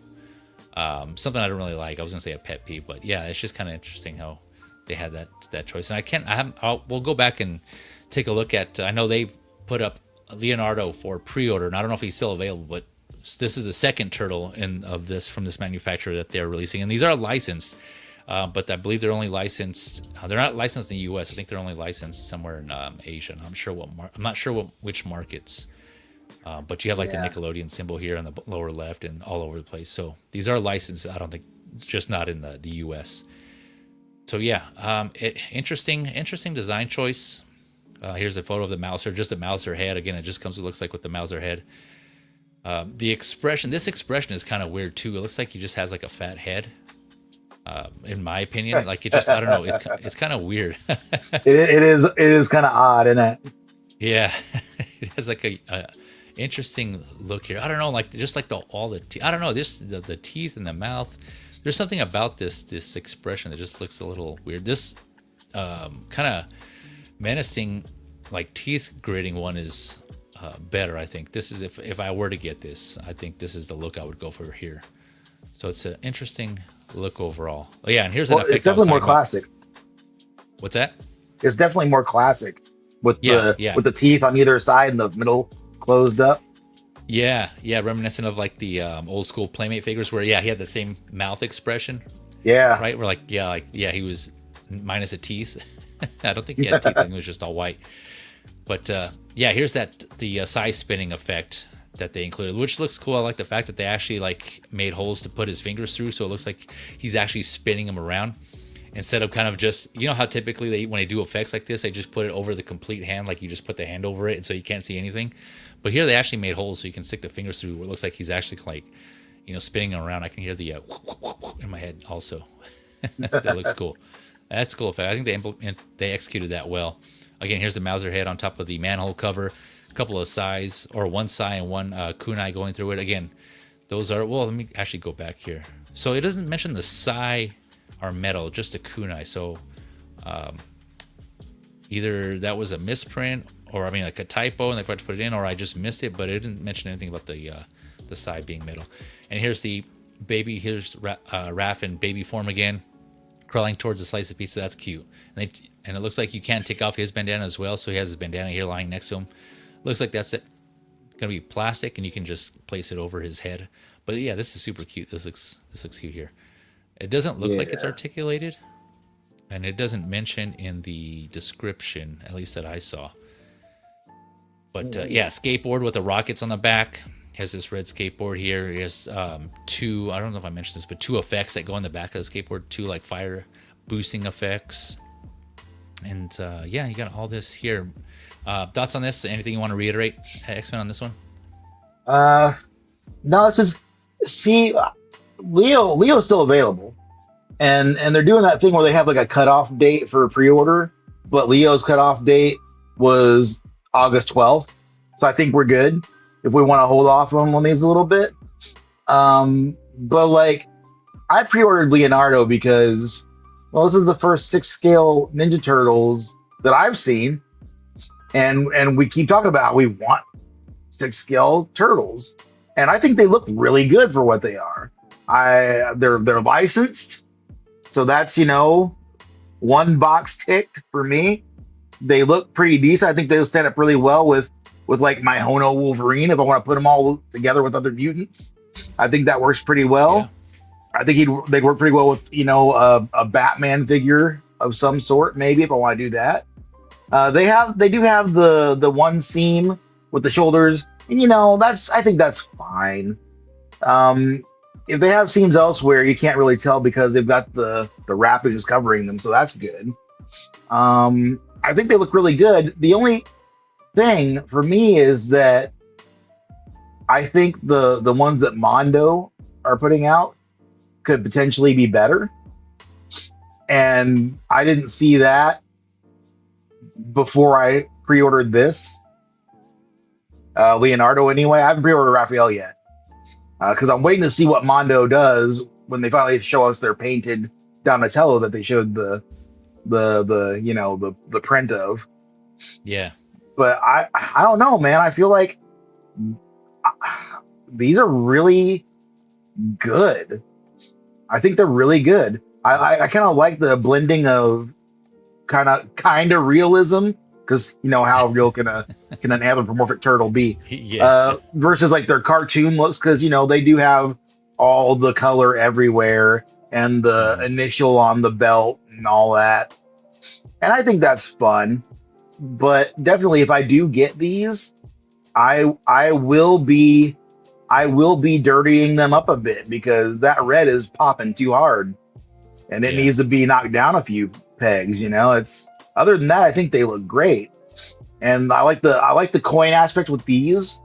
something I don't really like. I was gonna say a pet peeve, but yeah, it's just kind of interesting how they had that choice. And we'll go back and take a look at. I know they've put up Leonardo for pre-order, and I don't know if he's still available, but this is the second turtle from this manufacturer that they're releasing, and these are licensed. But I believe they're only licensed. They're not licensed in the U.S. I think they're only licensed somewhere in Asia. I'm not sure which markets. But you have like the Nickelodeon symbol here on the lower left and all over the place. So these are licensed. I don't think just not in the U.S. So yeah, interesting design choice. Here's a photo of the Mouser, just the Mouser head. Again, it just looks like with the Mouser head. This expression is kind of weird too. It looks like he just has like a fat head. In my opinion, like it just, I don't know. It's kind of weird. it is kind of odd, isn't it? Yeah. It has like a interesting look here. I don't know, like just like all the teeth. I don't know, this the teeth in the mouth. There's something about this expression that just looks a little weird. This kind of menacing, like teeth gritting one is better. I think this is if I were to get this, I think this is the look I would go for here. So it's an interesting look overall. Oh yeah, and here's an effect. It's definitely more classic. What's that? It's definitely more classic with the teeth on either side and the middle closed up. Yeah, reminiscent of like the old school Playmate figures where he had the same mouth expression. Yeah. Right? Where he was minus a teeth. I don't think he had teeth, I think it was just all white. But here's the size spinning effect that they included, which looks cool. I like the fact that they actually like made holes to put his fingers through, so it looks like he's actually spinning them around instead of kind of just, you know how typically when they do effects like this, they just put it over the complete hand, like you just put the hand over it and so you can't see anything. But here they actually made holes so you can stick the fingers through where it looks like he's actually like, spinning them around. I can hear the in my head also. That looks cool. That's cool effect. I think they executed that well. Again, here's the Mouser head on top of the manhole cover. A couple of sais, or one sai and one kunai going through it. Again, those are, well, let me actually go back here. So it doesn't mention the sai are metal, just a kunai. So either that was a misprint, or like a typo and they forgot to put it in, or I just missed it, but it didn't mention anything about the sai being metal. And here's the baby, here's Raph in baby form again, crawling towards a slice of pizza. That's cute. And it looks like you can take off his bandana as well. So he has his bandana here lying next to him. Looks like that's it. Gonna be plastic, and you can just place it over his head. But yeah, this is super cute. This looks cute here. It doesn't look like it's articulated, and it doesn't mention in the description, at least that I saw. But skateboard with the rockets on the back. Has this red skateboard here. He has two, I don't know if I mentioned this, but two effects that go on the back of the skateboard. Two like fire boosting effects. And you got all this here. Thoughts on this? Anything you want to reiterate, X-Men, on this one? No, it's just, see, Leo's still available. And they're doing that thing where they have like a cutoff date for pre-order, but Leo's cutoff date was August 12th. So I think we're good if we want to hold off on these a little bit. But like, I pre-ordered Leonardo because, well, this is the first 6-scale Ninja Turtles that I've seen. And we keep talking about we want 6-scale turtles. And I think they look really good for what they are. They're licensed. So that's, one box ticked for me. They look pretty decent. I think they'll stand up really well with like my Hono Wolverine if I want to put them all together with other mutants. I think that works pretty well. Yeah. I think they'd work pretty well with, a Batman figure of some sort, maybe, if I want to do that. They do have the one seam with the shoulders, and I think that's fine. If they have seams elsewhere, you can't really tell because they've got the wrapping just covering them, so that's good. I think they look really good. The only thing for me is that I think the ones that Mondo are putting out could potentially be better. And I didn't see that before I pre-ordered this. Leonardo anyway. I haven't pre-ordered Raphael yet. Because I'm waiting to see what Mondo does when they finally show us their painted Donatello that they showed the print of. Yeah. But I don't know, man. I feel like these are really good. I think they're really good. I kind of like the blending of kind of realism, because how real can an anthropomorphic turtle be? Yeah. Versus like their cartoon looks, because they do have all the color everywhere, and the initial on the belt and all that. And I think that's fun. But definitely, if I do get these, I will be dirtying them up a bit because that red is popping too hard, and it needs to be knocked down a few pegs. It's other than that, I think they look great, and I like the coin aspect with these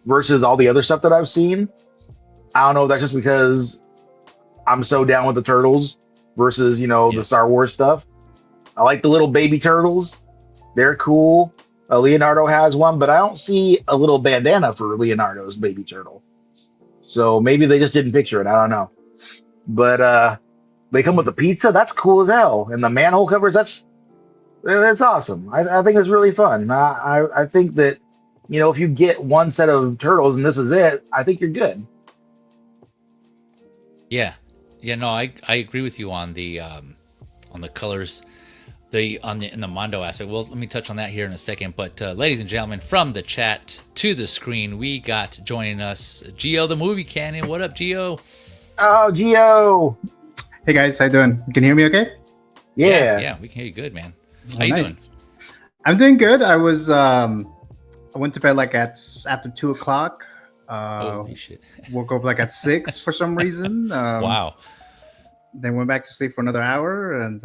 versus all the other stuff that I've seen. I don't know if that's just because I'm so down with the turtles versus the Star Wars stuff. I like the little baby turtles. They're cool. Leonardo has one, but I don't see a little bandana for Leonardo's baby turtle. So maybe they just didn't picture it. I don't know. But they come with the pizza. That's cool as hell. And the manhole covers, that's awesome. I think it's really fun. I think that, if you get one set of turtles and this is it, I think you're good. Yeah. No, I agree with you on the colors. In the Mondo aspect. Well, let me touch on that here in a second. But ladies and gentlemen, from the chat to the screen, we got joining us Gio the Movie Cannon. What up, Gio? Oh, Gio. Hey guys, how you doing? Can you hear me okay? Yeah, we can hear you good, man. How you doing? I'm doing good. I went to bed after 2 o'clock. Holy shit. Woke up at 6 for some reason. Wow. Then went back to sleep for another hour and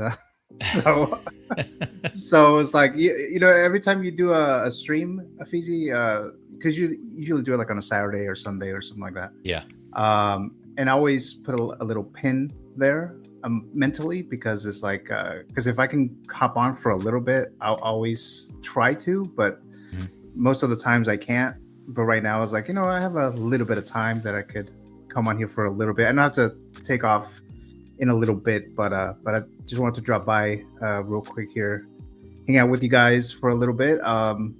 so it's like every time you do a stream, Fizi, because you usually do it on a Saturday or Sunday or something like that. Yeah. And I always put a little pin there mentally because it's because if I can hop on for a little bit, I'll always try to, but most of the times I can't. But right now, I was I have a little bit of time that I could come on here for a little bit. I don't have to take off in a little bit, but I just wanted to drop by real quick here, hang out with you guys for a little bit. I'm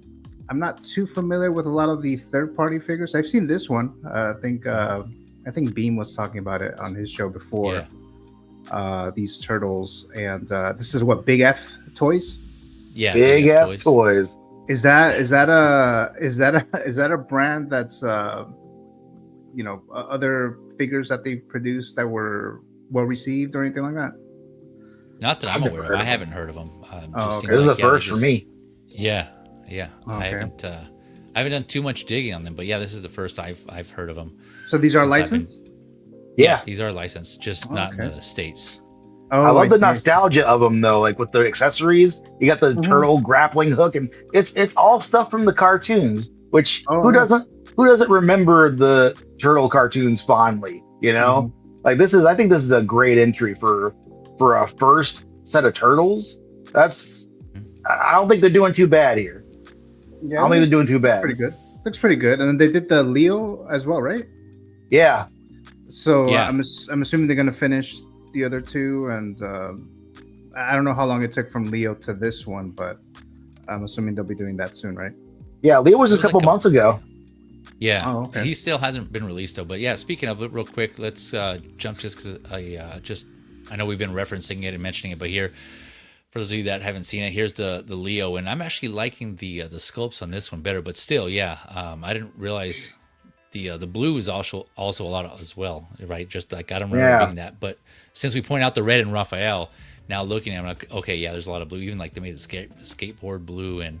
not too familiar with a lot of the third-party figures. I've seen this one. I think Beam was talking about it on his show before. Yeah. These turtles, and this is what Big F Toys. Yeah, Big F Toys. Is that a brand that's other figures that they produced that were well received or anything like that? Not that I'm aware of. I haven't heard of them. Okay. This is a first for me. Yeah. Okay. I haven't done too much digging on them, but yeah, this is the first I've heard of them. So these are licensed? Yeah, these are licensed, just not in the States. Oh, I love the nostalgia of them though, with the accessories. You got the turtle grappling hook, and it's all stuff from the cartoons. Which who doesn't remember the turtle cartoons fondly? I think this is a great entry for a first set of turtles. I don't think they're doing too bad here. Yeah, I don't think they're doing too bad. Pretty good. Looks pretty good. And they did the Leo as well, right? Yeah. So I'm assuming they're gonna finish the other two, and I don't know how long it took from Leo to this one, but I'm assuming they'll be doing that soon, right? Yeah, Leo was just a couple months ago. Yeah. Oh, okay. He still hasn't been released though. But yeah, speaking of it, real quick, let's jump just because I know we've been referencing it and mentioning it, but here, for those of you that haven't seen it, here's the Leo, and I'm actually liking the sculpts on this one better. But still, I didn't realize the blue is also a lot as well, right? Just I don't remember reading that, but since we point out the red in Raphael, now looking at him, I'm like, okay, yeah, there's a lot of blue. Even they made the skateboard blue, and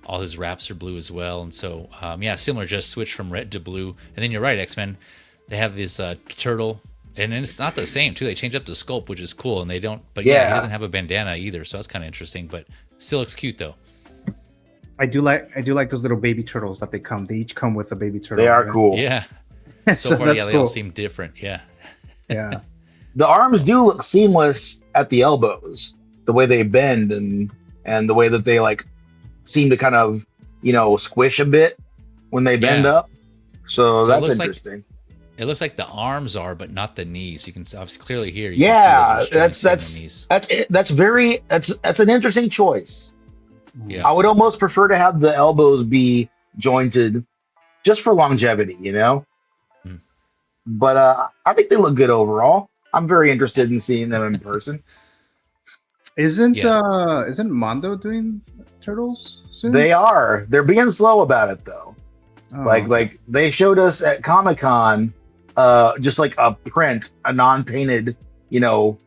all his wraps are blue as well. And so, similar, just switch from red to blue. And then you're right, X-Men, they have this turtle, and then it's not the same too. They change up the sculpt, which is cool, and they don't. But he doesn't have a bandana either, so that's kind of interesting. But still looks cute though. I do like those little baby turtles that they come. They each come with a baby turtle. They are cool. Yeah. So far, they all seem different. Yeah. Yeah. The arms do look seamless at the elbows, the way they bend and the way that they seem to kind of squish a bit when they bend up. So that's interesting. It looks like the arms are, but not the knees. You can obviously clearly hear. That's an interesting choice. Yeah. I would almost prefer to have the elbows be jointed just for longevity, But I think they look good overall. I'm very interested in seeing them in person. Isn't Mondo doing turtles soon? They are. They're being slow about it though. Oh, like they showed us at Comic-Con just a print, a non-painted you know,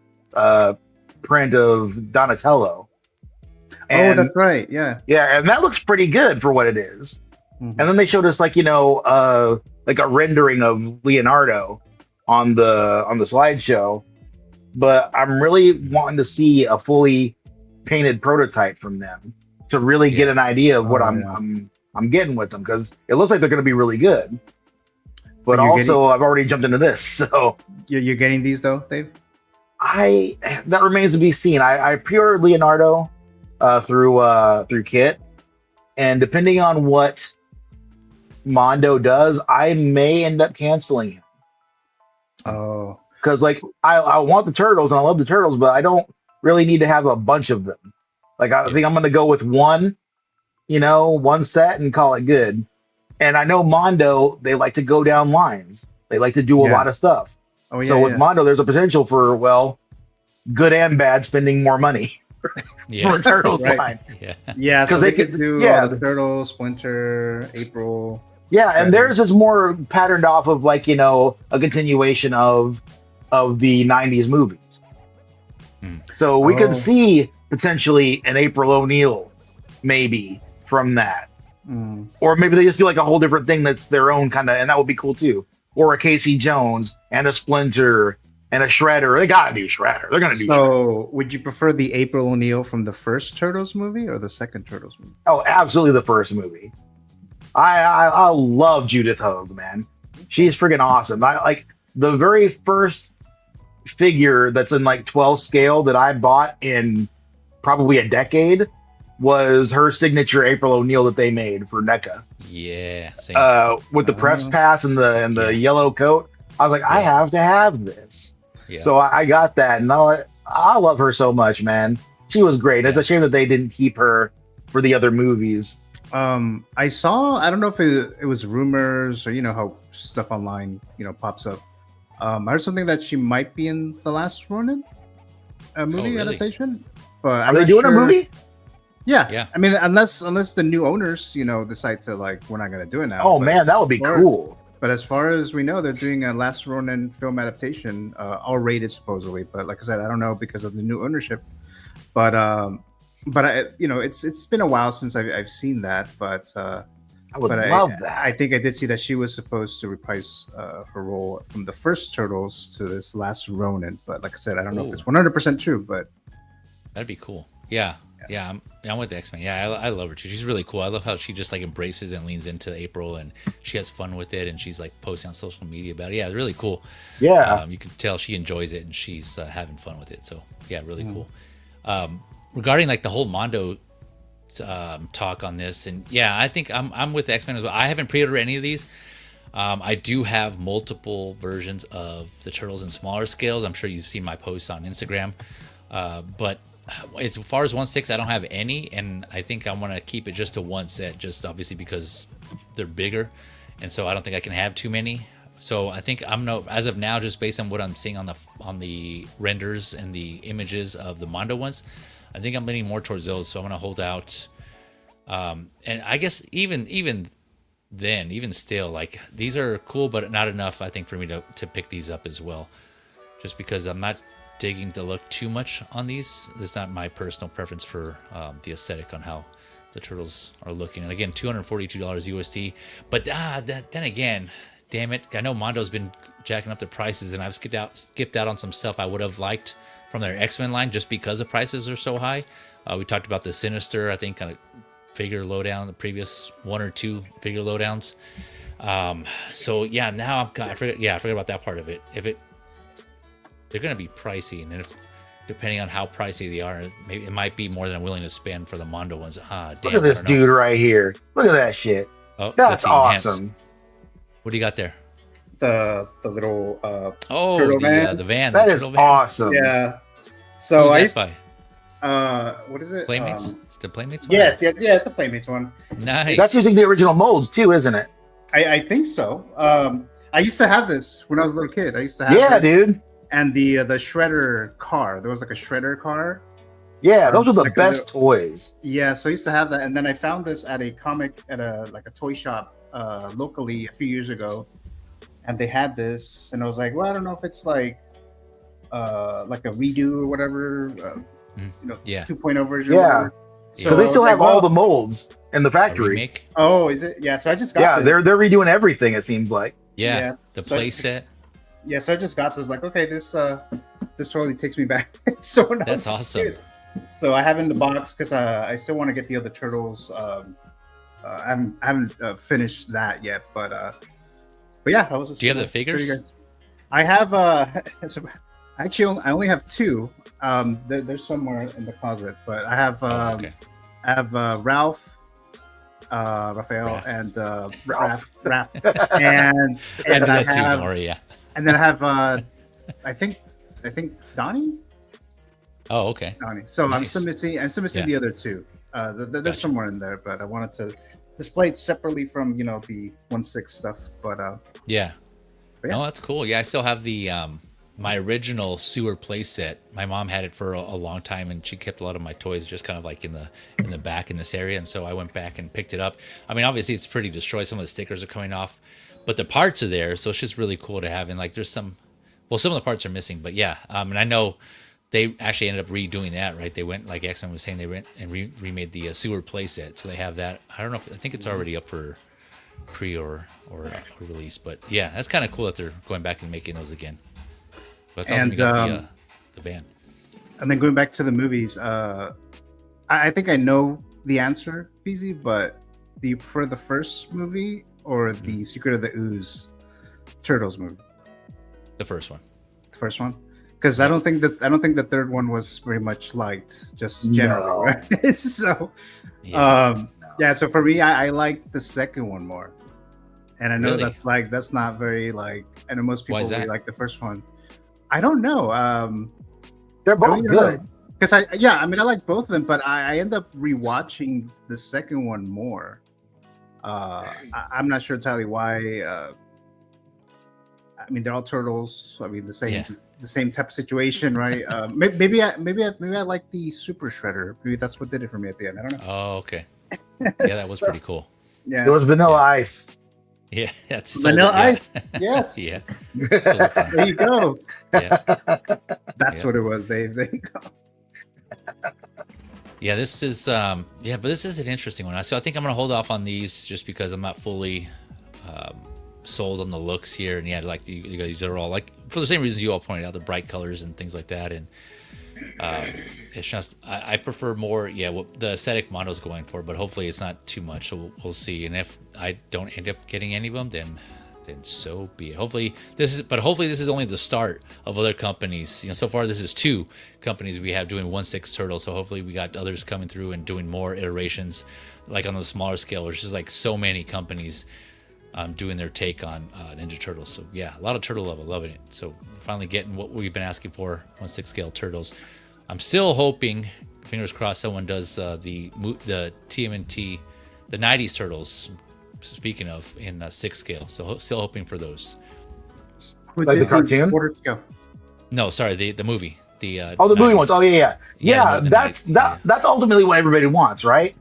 print of Donatello. Oh, And that's right. Yeah. yeah, and that looks pretty good for what it is. Mhm. And then they showed us like like a rendering of Leonardo on the slideshow. But I'm really wanting to see a fully painted prototype from them to really get an idea of what Oh, yeah. I'm getting with them, because it looks like they're going to be really good. But you're also, I've already jumped into this, so You're getting these though, Dave? that remains to be seen. I pre-ordered Leonardo through Kit, and depending on what Mondo does, I may end up canceling him. Oh, Because like I want the turtles and I love the turtles, but I don't really need to have a bunch of them. Like I think I'm gonna go with one set and call it good. And I know Mondo, they like to go down lines. They like to do a lot of stuff. oh yeah. So with Mondo, there's a potential for, well, good and bad, spending more money for a turtles Right. line. Yeah. Yeah, so 'Cause they they could could- do yeah. the Turtles, Splinter, April. Yeah, and Shredder. theirs is more patterned off of like, a continuation of the 90s movies. So we could see potentially an April O'Neil maybe from that. Mm. Or maybe they just do like a whole different thing that's their own kind of, and that would be cool too. Or a Casey Jones and a Splinter and a Shredder. They gotta do Shredder. They're gonna do Shredder. So, would you prefer the April O'Neil from the first Turtles movie or the second Turtles movie? Oh, absolutely the first movie. I love Judith Hogue, man. She's freaking awesome. I like the very first figure that's in like 12 scale that I bought in probably a decade was her signature April O'Neil that they made for NECA. Yeah. Same. With the press pass and the yellow coat. I was like, I have to have this. Yeah. So I got that, and I love her so much, man. She was great. It's a shame that they didn't keep her for the other movies. I saw, I don't know if it was rumors or how stuff online pops up. I heard something that she might be in the last Ronin movie really? adaptation. But Are they doing a movie? Yeah. Yeah. I mean, unless the new owners decide to like, we're not gonna do it now. Oh But man, that would be cool. But as far as we know, they're doing a Last Ronin film adaptation, R-rated supposedly. But like I said, I don't know because of the new ownership. But it's been a while since I've seen that. But I would love that. I think I did see that she was supposed to reprise her role from the first Turtles to this Last Ronin. But like I said, I don't know if it's 100% true. But That'd be cool. Yeah. I'm with the X-Men. Yeah, I love her too. She's really cool. I love how she just like embraces and leans into April, and she has fun with it, and she's like posting on social media about it. Yeah, it's really cool. Yeah. You can tell she enjoys it, and she's having fun with it. So yeah, really cool. Regarding like the whole Mondo talk on this, and yeah, I think I'm with the X-Men as well. I haven't pre-ordered any of these. I do have multiple versions of the Turtles in smaller scales. I'm sure you've seen my posts on Instagram, but as far as 1/6, I don't have any, and I think I want to keep it just to one set, just obviously because they're bigger, and so I don't think I can have too many. So I think as of now, just based on what I'm seeing on the renders and the images of the Mondo ones, I think I'm leaning more towards those. So I'm gonna hold out, and I guess even still, like these are cool, but not enough, I think, for me to pick these up as well, just because I'm not digging to look too much on these. It's not my personal preference for the aesthetic on how the turtles are looking. And again, $242 USD. But then again, damn it, I know Mondo's been jacking up the prices, and I've skipped out on some stuff I would have liked from their X-Men line just because the prices are so high. We talked about the Sinister, I think, on a figure lowdown, the previous one or two figure lowdowns. So yeah, now I forget about that part of it. They're going to be pricey, and depending on how pricey they are, maybe it might be more than I'm willing to spend for the Mondo ones. Damn, Look at this dude right here. Look at that shit. Oh, That's Enhance. awesome. What do you got there? the little turtle van. the van. That the is turtle van. awesome. Yeah. So Who's that by? what is it? Playmates? It's the Playmates one? Yes, it's the Playmates one. Nice. That's using the original molds too, isn't it? I think so. I used to have this when I was a little kid. I used to have Yeah, it. dude. And the Shredder car. There was like a Shredder car. Yeah, those are the Like a best toys. Yeah, so I used to have that, and then I found this at a toy shop locally a few years ago, and they had this, and I was like, well, I don't know if it's like like a redo or whatever, Yeah. 2.0 version. Yeah. Or whatever. Because they still have all the molds in the A factory. remake. Oh, is it? Yeah. So I just got. Yeah, this. they're redoing everything. It seems like. Yeah. Yeah, The so play it's- set. Yeah, so I just got this. Like, okay, this totally takes me back. So when I That's was a awesome. kid. So I have it in the box because I still want to get the other turtles. I haven't finished that yet, but yeah, I was. Just Do you have the pretty figures? good. I have so actually I only have two. There's somewhere in the closet, but I have Oh, okay. I have Ralph, Raphael, Raph. and Ralph. Raph, and I do I that too, have don't worry, yeah. and then I have I think Donnie. Oh, okay. Donnie. So Nice. I'm still missing Yeah. the other two. There's Gotcha. somewhere in there, but I wanted to display it separately from the 1/6 stuff. But Yeah. But yeah. No, that's cool. Yeah, I still have the my original sewer play set. My mom had it for a long time, and she kept a lot of my toys just kind of like in the back in this area. And so I went back and picked it up. I mean, obviously it's pretty destroyed. Some of the stickers are coming off, but the parts are there, so it's just really cool to have. And like, there's some of the parts are missing, but yeah. And I know they actually ended up redoing that, right? They went, like X-Men was saying, they went and remade the sewer play set, so they have that. I don't know I think it's already up for pre or release, but yeah, that's kind of cool that they're going back and making those again. But it's awesome And, you got the van. and then going back to the movies, I think I know the answer, PZ, but do you prefer the first movie or the Secret of the Ooze Turtles movie? The first one. The first one, because I don't think the third one was very much liked, just generally, No. right? So, Yeah. yeah. So for me, I like the second one more, and I know Really? that's not very like. I know most Why people is that? really like the first one. I don't know. They're both good. Because I like both of them, but I end up rewatching the second one more. I'm not sure entirely why. I mean, they're all turtles. So, I mean, the same type of situation, right? Maybe I like the Super Shredder. Maybe that's what did it for me at the end. I don't know. Oh, okay. Yeah, that was pretty cool. Yeah, There was Vanilla Ice. Yeah, that's Vanilla yeah. Ice. Yes. Yeah. So fun. There you go. Yeah. That's Yeah. what it was, Dave. There you go. Yeah, this is but this is an interesting one. So I think I'm gonna hold off on these just because I'm not fully sold on the looks here. And yeah, like you guys are all like, for the same reasons you all pointed out, the bright colors and things like that. And it's just I prefer more what the aesthetic Mondo's going for, but hopefully it's not too much. So we'll see. And if I don't end up getting any of them, then so be it. Hopefully this is only the start of other companies. So far this is 2 companies we have doing 1/6 turtles. So hopefully we got others coming through and doing more iterations, like on the smaller scale. There's just like so many companies doing their take on Ninja Turtles. So yeah, a lot of turtle love, loving it. So finally getting what we've been asking for, 1/6 scale turtles. I'm still hoping, fingers crossed, someone does the TMNT, the 90s turtles. Speaking of, in 6 scale, so still hoping for those. Like the cartoon? Quarter scale. No, sorry, the movie. The Oh, the movie 90s. ones. Oh, yeah. the That's 90s. that's ultimately what everybody wants, right?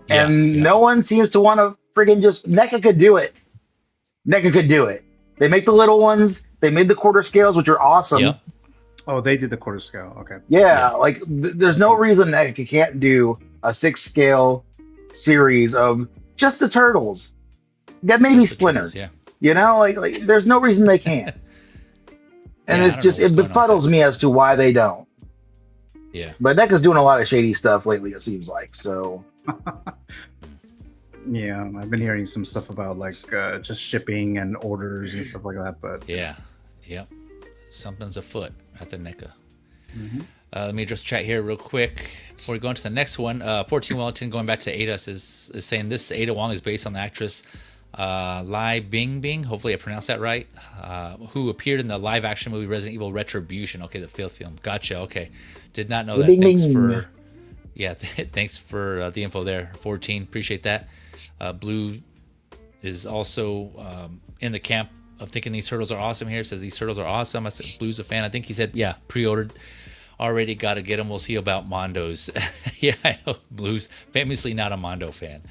Yeah, And yeah. no one seems to want to friggin' just. NECA could do it. NECA could do it. They make the little ones. They made the quarter scales, which are awesome. Yep. Oh, they did the quarter scale. Okay. Yeah, like there's no reason NECA can't do a 6 scale series of just the turtles. That may be Just the Splinter. turtles, yeah. Like there's no reason they can't. And Yeah, I it's don't just know it what's going on befuddles me as to why they don't. Yeah. But NECA's doing a lot of shady stuff lately, it seems like. So Yeah, I've been hearing some stuff about like just shipping and orders and stuff like that. But Yeah. Yep. Something's afoot at the NECA. Mhm. Let me just chat here real quick before we go on to the next one. 14 Wellington, going back to Ada, is saying this Ada Wong is based on the actress Lai Bingbing, hopefully I pronounced that right, who appeared in the live action movie Resident Evil Retribution. Okay, the 5th film. Gotcha. Okay. Did not know that. Bing, Thanks bing. for thanks for the info there. 14. Appreciate that. Blue is also in the camp of thinking these turtles are awesome here. Says these turtles are awesome. I said Blue's a fan. I think he said, yeah, pre-ordered. Already got to get them. We'll see about Mondos. Yeah, I know. Blue's famously not a Mondo fan.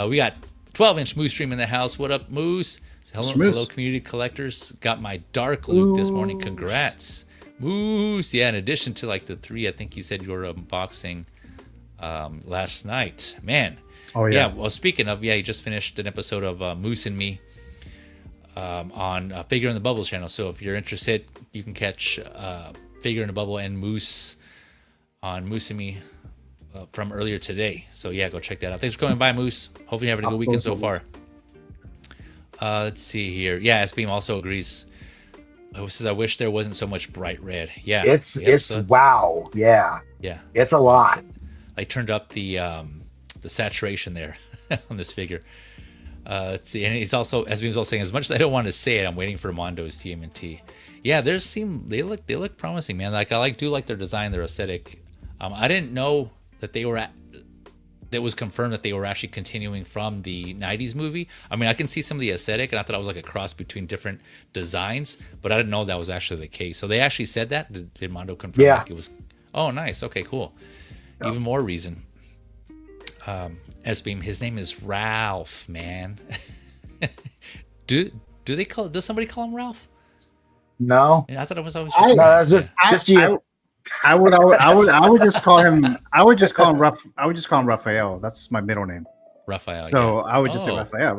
We got 12-inch Moose Stream in the house. What up, Moose? Hello, Moose. hello, community collectors. Got my dark loot this morning. Congrats. Moose. Yeah, in addition to like the 3, I think you said you were unboxing last night. Man. Oh Yeah. yeah. Well, speaking of, you just finished an episode of Moose and Me on Figure in the Bubble channel. So if you're interested, you can catch Figure in the Bubble and Moose on Moose and Me from earlier today. So yeah, go check that out. Thanks for coming by, Moose. Hopefully you're having a good weekend so far. Let's see here. Yeah, S-Beam also agrees. Says, I wish there wasn't so much bright red. Yeah. It's wow. Yeah. Yeah. It's a lot. I turned up the saturation there on this figure. Let's see. And he's also, S-Beam's also saying, as much as I don't want to say it, I'm waiting for Mondo's TMNT. Yeah, they look promising, man. Like I do like their design, their aesthetic. I didn't know that that was confirmed that they were actually continuing from the 90s movie. I mean, I can see some of the aesthetic, and I thought it was like a cross between different designs, but I didn't know that was actually the case. So they actually said that? Did Mondo confirm? Yeah. Like it was? Oh, nice. Okay, cool. Yeah. Even more reason. S-Beam, his name is Ralph, man. Does somebody call him Ralph? No. I thought it was always just that's just you. I would just call him Raphael. That's my middle name. Raphael. So I would just say Raphael.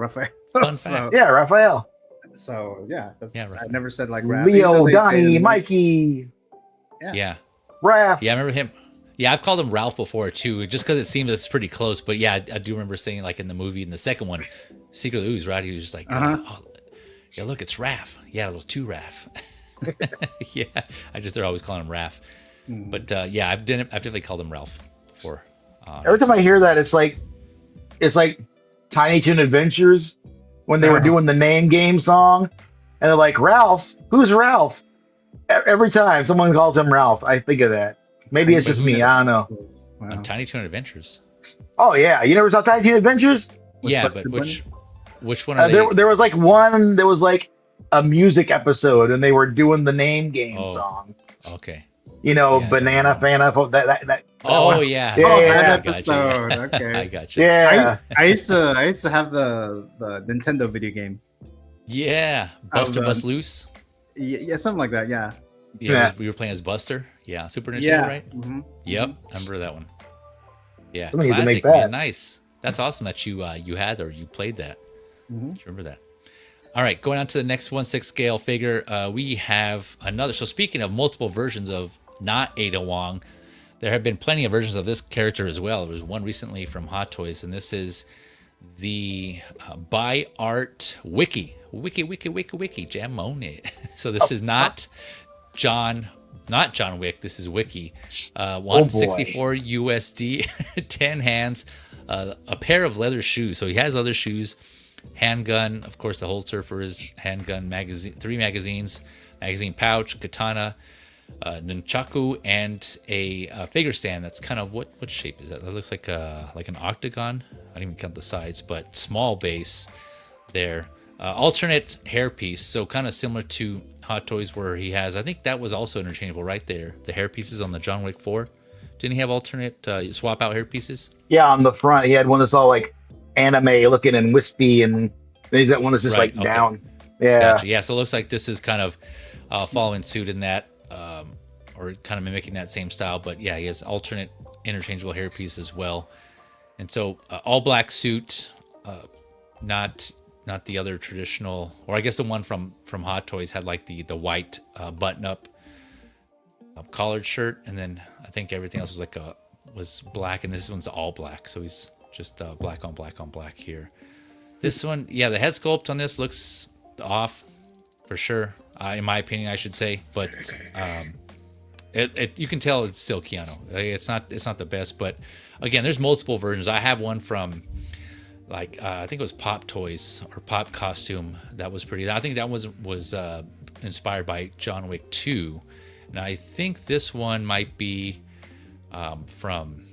Fun so, fact. Yeah, Raphael. So yeah, Raphael. I never said like Raph. Leo, Donnie, Mikey. Yeah. Raph. Yeah, I remember him. Yeah, I've called him Ralph before too, just because it seems it's pretty close. But yeah, I do remember saying like in the movie, in the second one, Secret Ooze, right? He was just like, yeah, look, it's Raph. Yeah, a little too Raph. Yeah, they're always calling him Raph. But yeah, I've definitely called him Ralph before. Every time I hear that, it's like Tiny Toon Adventures when they were doing the name game song, and they're like, Ralph, who's Ralph? Every time someone calls him Ralph, I think of that. Maybe it's just me. I don't know. Wow. On Tiny Toon Adventures. Oh yeah, you never saw Tiny Toon Adventures? Yeah, but which one? Are there was like one. There was like a music episode, and they were doing the name game song. Okay. You know, Banana Fana. That oh yeah. Yeah. I got you. Okay. I got you. Yeah. I used to have the Nintendo video game. Yeah. Buster Bust Loose. Yeah, something like that. Yeah. Yeah. We were playing as Buster. Yeah. Super Nintendo, right? Mm-hmm. Yep. I remember that one. Yeah. Somebody Classic, to make that. man. Nice. That's awesome that you had or you played that. Mm-hmm. Remember that. All right, going on to the next 1/6 scale figure, we have another. So speaking of multiple versions of not Ada Wong, there have been plenty of versions of this character as well. There was one recently from Hot Toys, and this is the By Art Wicky. Wicky, jam on it. So this is not John Wick. This is Wicky. 164 USD, 10 hands, a pair of leather shoes. So he has leather shoes. Handgun, of course, the holster for his handgun magazine, 3 magazines, magazine pouch, katana, nunchaku, and a figure stand. That's kind of what shape is that? That looks like an octagon. I don't even count the sides, but small base there. Alternate hairpiece, so kind of similar to Hot Toys, where he has. I think that was also interchangeable right there. The hairpieces on the John Wick 4. Didn't he have alternate swap out hairpieces? Yeah, on the front he had one that's all like anime looking and wispy, and then he's got one that's just down. Yeah. Gotcha. Yeah, so it looks like this is kind of following suit in that, or kind of mimicking that same style. But yeah, he has alternate interchangeable hairpiece as well. And so all black suit, not the other traditional, or I guess the one from Hot Toys had like the white button up collared shirt, and then I think everything else was black, and this one's all black. So he's just black on black on black here. This one, yeah, the head sculpt on this looks off for sure, in my opinion, I should say. But you can tell it's still Keanu. It's not the best, but again, there's multiple versions. I have one from like I think it was Pop Toys or Pop Costume. That was pretty. I think that was inspired by John Wick 2, and I think this one might be from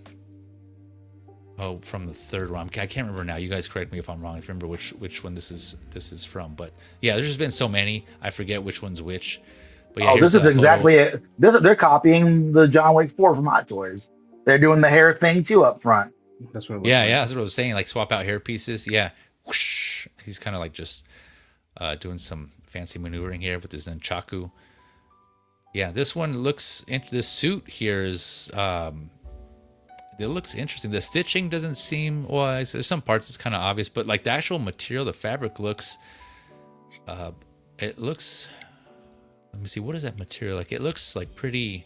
the third one. I can't remember now. You guys correct me if I'm wrong. I remember which one this is from. But yeah, there's just been so many. I forget which one's which. But yeah, this is exactly it. They're copying the John Wick 4 from Hot Toys. They're doing the hair thing too up front. That's what. Yeah, that's what I was saying. Like swap out hair pieces. Yeah, whoosh. He's kind of like just doing some fancy maneuvering here with his nunchaku. Yeah, this one looks. This suit here is. It looks interesting. The stitching doesn't seem. Well, there's some parts it's kind of obvious, but like the actual material, the fabric looks. It looks. Let me see. What is that material like? It looks like pretty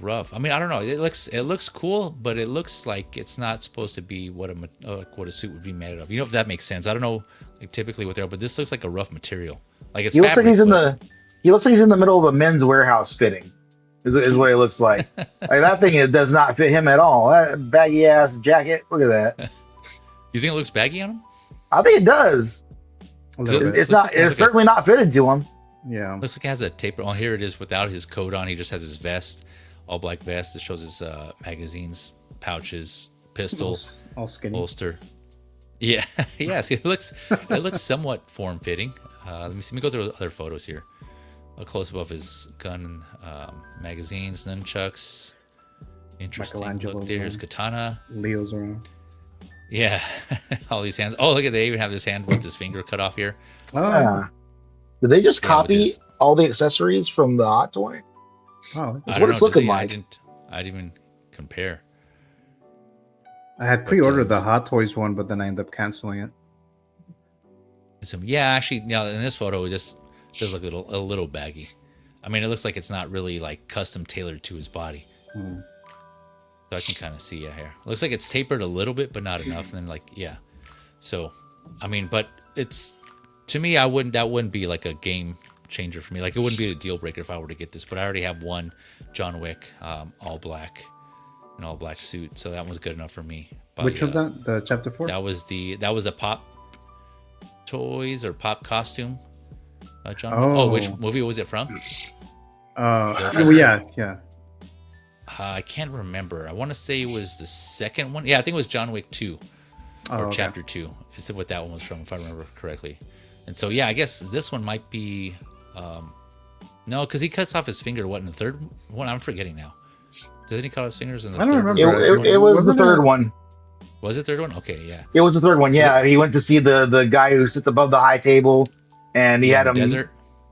rough. I mean, I don't know. It looks cool, but it looks like it's not supposed to be what a suit would be made of. You know, if that makes sense. I don't know, like typically what they're, but this looks like a rough material. Like it's. He looks fabric, like he's in the. He looks like he's in the middle of a men's warehouse fitting. Is what it looks like. Like that thing does not fit him at all. That baggy ass jacket. Look at that. You think it looks baggy on him? I think it does. It's not. Like It's certainly not fitted to him. Yeah. Looks like it has a taper. Oh, here it is without his coat on. He just has his vest, all black vest. It shows his magazines, pouches, pistol, all skinny. holster. Yeah, yes. It looks somewhat form fitting. Let me see. Let me go through other photos here. A close up of his gun, magazines, nunchucks. Interesting. Look, there's katana. Leo's around. Yeah, all these hands. Oh, look at they even have this hand with his finger cut off here. Oh. Yeah. Did they just copy all the accessories from the Hot Toy? Oh, that's what it's looking like. I didn't even compare. I had pre-ordered the Hot Toys one, but then I ended up canceling it. Yeah, actually, now in this photo, it just does look a little baggy. I mean, it looks like it's not really like custom tailored to his body. So I can kind of see here. It looks like it's tapered a little bit, but not enough. And then like, yeah. So, I mean, but it's, to me, that wouldn't be like a game changer for me. Like it wouldn't be a deal breaker if I were to get this, but I already have one John Wick, all black, an all black suit. So that was good enough for me. But, which was that? The chapter 4? That was a Pop Toys or Pop Costume. John Wick. Oh, which movie was it from? Yeah. I can't remember. I want to say it was the second one. Yeah, I think it was John Wick 2 or Chapter 2. Is what that one was from, if I remember correctly. And so, yeah, I guess this one might be. No, because he cuts off his finger. What in the third one? I'm forgetting now. Didn't he cut off his fingers in the third? I don't remember. It was the third one. Was it the third one? Okay, yeah. It was the third one. Yeah, he went to see the guy who sits above the high table, and he had him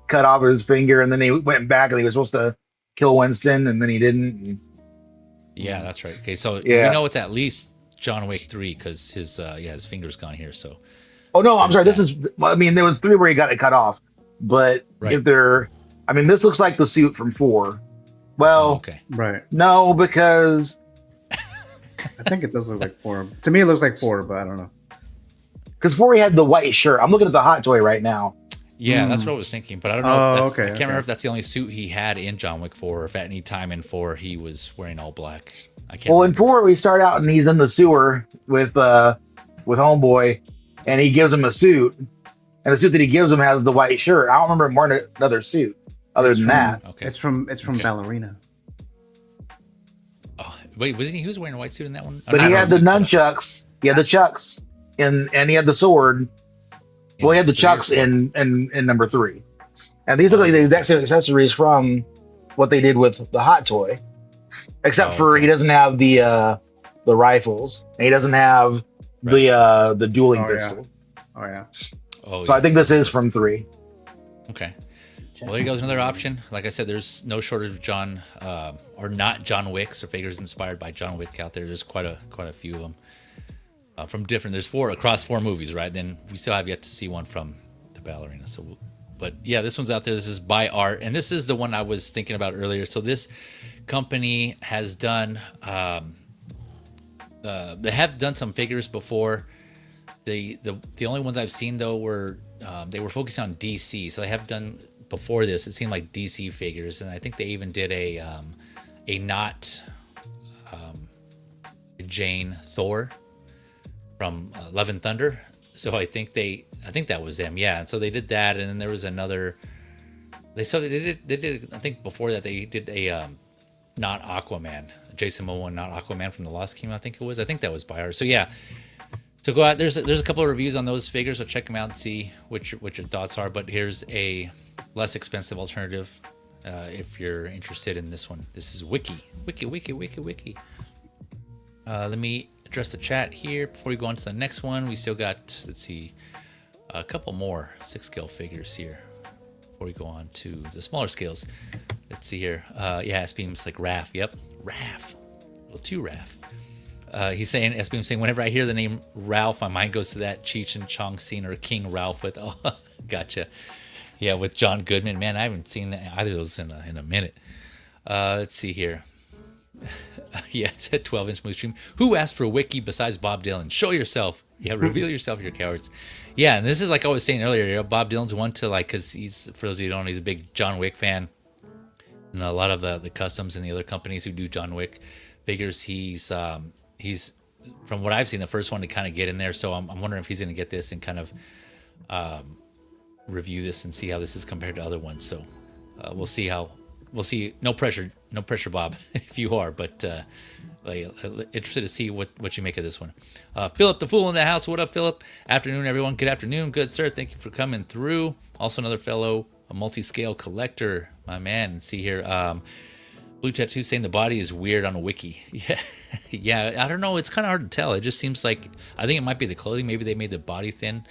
cut off his finger, and then he went back, and he was supposed to kill Winston, and then he didn't. Yeah, that's right. Okay, so you know it's at least John Wick 3 because his finger's gone here. So. Oh no, I'm sorry. This is. I mean, there was 3 where he got it cut off, but if they're, I mean, this looks like the suit from 4. Well, okay, right. No, because I think it does look like 4. To me, it looks like 4, but I don't know. Because 4 he had the white shirt. I'm looking at the Hot Toy right now. Yeah, that's what I was thinking, but I don't know. I can't remember if that's the only suit he had in John Wick 4, or if at any time in 4 he was wearing all black. I can't. Well, in 4 we start out and he's in the sewer with Homeboy, and he gives him a suit, and the suit that he gives him has the white shirt. I don't remember him wearing another suit other than that. Okay, it's from Ballerina. Oh wait, wasn't he? He was wearing a white suit in that one. But he had the nunchucks. He had the chucks, and he had the sword. Well, he had the chucks in number 3, and these look like the exact same accessories from what they did with the Hot Toy, except for he doesn't have the rifles, and he doesn't have the dueling pistol. Yeah. So I think this is from 3. Okay. Well, there goes another option. Like I said, there's no shortage of John or not John Wicks or figures inspired by John Wick out there. There's quite a few of them. From different, there's 4 across 4 movies, right? Then we still have yet to see one from the Ballerina. So, but yeah, this one's out there. This is by Art, and this is the one I was thinking about earlier. So this company has done, they have done some figures before. The only ones I've seen though were they were focused on DC. So they have done before this. It seemed like DC figures, and I think they even did a not Jane Thor from Love and Thunder. So I think that was them. Yeah. And so they did that. And then there was another, they did, I think before that they did a, not Aquaman, Jason Momoa, not Aquaman from the Lost Kingdom. I think that was by Art. So yeah. So go out. There's a couple of reviews on those figures. So check them out and see what your thoughts are. But here's a less expensive alternative. If you're interested in this one, this is Wicky. Let me address the chat here before we go on to the next one. We still got, let's see, a couple more 6 scale figures here before we go on to the smaller scales. Let's see here. Yeah, S-Beam's like Raph. Yep, Raph. A little too Raph. He's saying, S-Beam's saying, whenever I hear the name Ralph, my mind goes to that Cheech and Chong scene or King Ralph with, oh, gotcha. Yeah, with John Goodman. Man, I haven't seen either of those in a minute. Let's see here. Yeah, it's a 12-inch movie stream. Who asked for a wiki besides Bob Dylan? Show yourself. Yeah, reveal yourself, you're cowards. Yeah, and this is like I was saying earlier, you know, Bob Dylan's one to like, because he's, for those of you who don't know, he's a big John Wick fan. And a lot of the customs and the other companies who do John Wick figures, he's from what I've seen, the first one to kind of get in there. So I'm wondering if he's going to get this and kind of review this and see how this is compared to other ones. So we'll see. No pressure, Bob, if you are, but interested to see what you make of this one. Philip the Fool in the house. What up, Philip? Afternoon, everyone. Good afternoon. Good, sir. Thank you for coming through. Also another fellow, a multi-scale collector, my man. See here, Blue Tattoo saying the body is weird on a wiki. Yeah, I don't know. It's kind of hard to tell. It just seems like, I think it might be the clothing. Maybe they made the body thin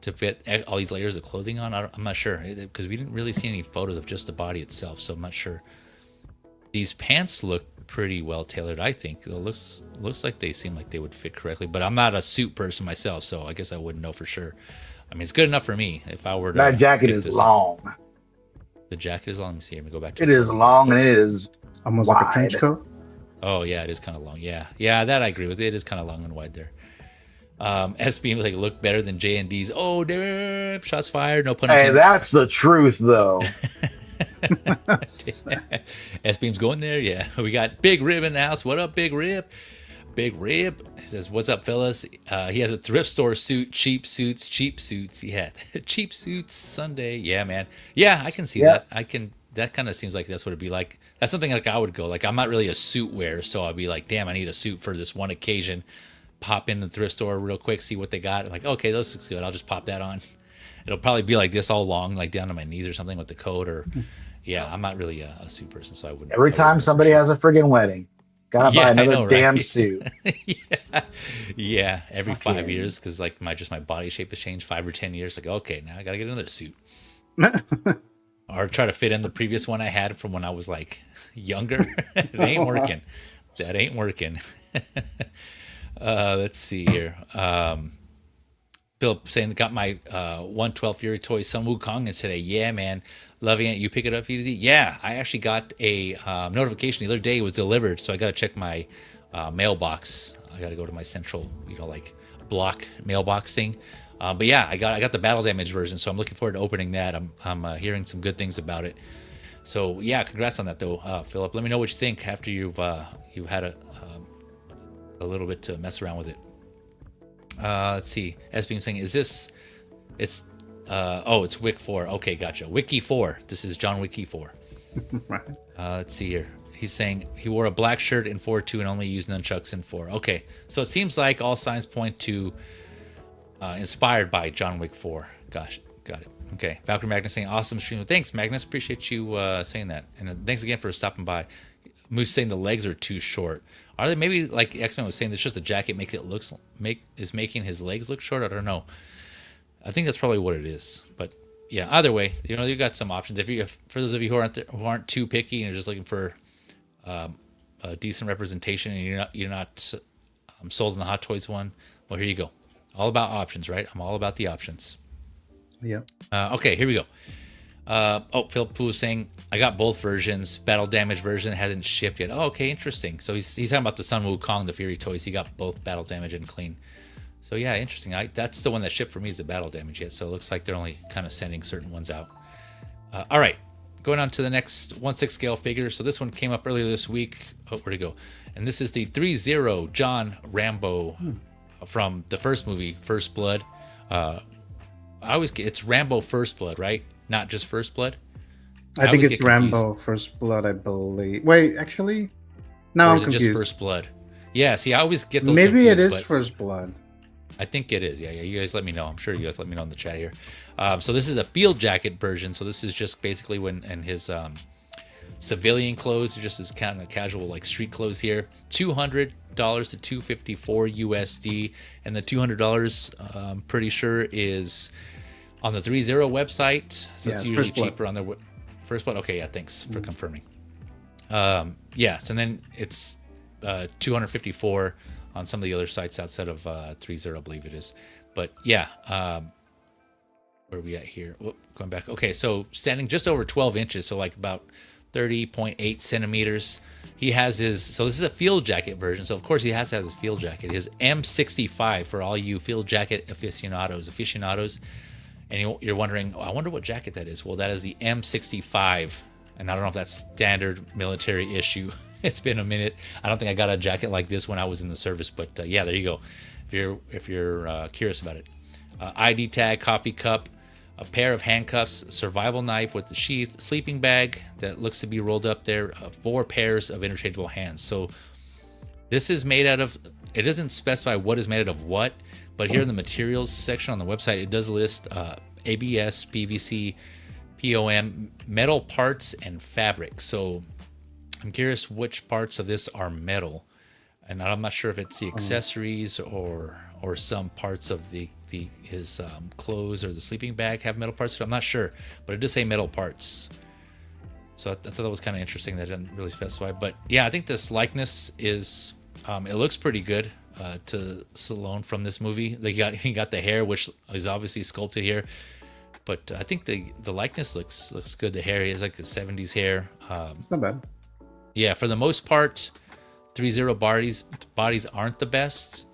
to fit all these layers of clothing on. I'm not sure, because we didn't really see any photos of just the body itself, so I'm not sure. These pants look pretty well tailored, I think. It looks like they seem like they would fit correctly, but I'm not a suit person myself, so I guess I wouldn't know for sure. I mean, it's good enough for me. If I were to, that jacket is long. The jacket is long. Let me see. Let me go back to it. Is long and it is almost wide. Like a trench coat. Oh yeah, it is kind of long. Yeah, that I agree with. It is kind of long and wide there. SB like look better than J&D's. Oh damn! Shots fired. No pun intended. Hey, that's the truth, though. S-Beam's going there. Yeah, we got Big Rib in the house. What up, Big Rib? Big Rib. He says, "What's up, fellas?" He has a thrift store suit. Cheap suits. Yeah, cheap suits Sunday. Yeah, man. Yeah, I can see that. That kind of seems like that's what it'd be like. That's something like I would go. Like I'm not really a suit wearer, so I'd be like, damn, I need a suit for this one occasion. Pop in the thrift store real quick, see what they got. I'm like, okay, this looks good. I'll just pop that on. It'll probably be like this all long, like down to my knees or something with the coat. Or yeah, I'm not really a suit person, so I wouldn't. Every time somebody has a friggin' wedding, gotta buy another damn suit. Yeah. Every 5 years, because like my body shape has changed 5 or 10 years. Like okay, now I gotta get another suit. Or try to fit in the previous one I had from when I was like younger. It ain't working. That ain't working. Let's see here. Philip saying got my 112 Fury Toy Sun Wukong today. Yeah, man. Loving it. You pick it up easy? Yeah, I actually got a notification the other day it was delivered, so I got to check my mailbox. I got to go to my central, like block mailbox thing. But yeah, I got the battle damage version, so I'm looking forward to opening that. I'm hearing some good things about it. So yeah, congrats on that though, Philip. Let me know what you think after you've had a little bit to mess around with it. Let's see. SBM saying, it's Wick 4. Okay, gotcha. Wiki 4. This is John Wiki 4. Right. Let's see here. He's saying he wore a black shirt in 4-2 and only used nunchucks in 4. Okay, so it seems like all signs point to inspired by John Wick 4. Gosh, got it. Okay, Valkyrie Magnus saying, awesome stream. Thanks, Magnus. Appreciate you saying that. And thanks again for stopping by. Moose saying the legs are too short. Are they? Maybe like X-Men was saying, it's just the jacket is making his legs look short. I don't know. I think that's probably what it is. But yeah, either way, you got some options. For those of you who aren't too picky and you're just looking for a decent representation, and you're not sold in the Hot Toys one, well, here you go. All about options, right? I'm all about the options. Yeah. Okay, here we go. Philip Pooh is saying, I got both versions. Battle damage version hasn't shipped yet. Oh, okay, interesting. So he's talking about the Sun Wukong, the Fury Toys. He got both battle damage and clean. So yeah, interesting. That's the one that shipped for me is the battle damage yet. So it looks like they're only kind of sending certain ones out. All right, going on to the next 1/6 scale figure. So this one came up earlier this week. Oh, where'd it go? And this is the Threezero John Rambo from the first movie, First Blood. It's Rambo First Blood, right? Not just First Blood? I think it's Rambo First Blood, I believe. Wait, actually? No, I'm confused. Just First Blood? Yeah, see, I always get those Maybe confused, it is First Blood. I think it is. Yeah, you guys let me know. I'm sure you guys let me know in the chat here. So this is a field jacket version. So this is just basically when in his civilian clothes, just his kind of casual like street clothes here. $200 to $254 USD, and the $200 I'm pretty sure is On the Threezero website, so Yeah, it's it's usually First Blood. cheaper on their First Blood. Okay, yeah, thanks for confirming. Yes, and then it's 254 on some of the other sites outside of Threezero, I believe it is. But yeah, where are we at here? Whoop, going back. Okay, so standing just over 12 inches, so like about 30.8 centimeters. He has his, so this is a field jacket version. So of course he has to have his field jacket. His M65 for all you field jacket aficionados. And you're wondering, oh, I wonder what jacket that is. Well, that is the M65. And I don't know if that's standard military issue. It's been a minute. I don't think I got a jacket like this when I was in the service, but yeah, there you go. If you're curious about it. ID tag, coffee cup, a pair of handcuffs, survival knife with the sheath, sleeping bag that looks to be rolled up there, 4 pairs of interchangeable hands. So this is made out of, it doesn't specify what is made out of what, but here in the materials section on the website, it does list ABS, PVC, POM, metal parts, and fabric. So I'm curious which parts of this are metal. And I'm not sure if it's the accessories or some parts of his clothes or the sleeping bag have metal parts. I'm not sure, but it does say metal parts. So I thought that was kind of interesting. That didn't really specify, but yeah, I think this likeness is. It looks pretty good to Stallone from this movie. He got the hair, which is obviously sculpted here, but I think the likeness looks good. The hair, he has like a 70s hair. It's not bad. Yeah, for the most part, Threezero bodies aren't the best.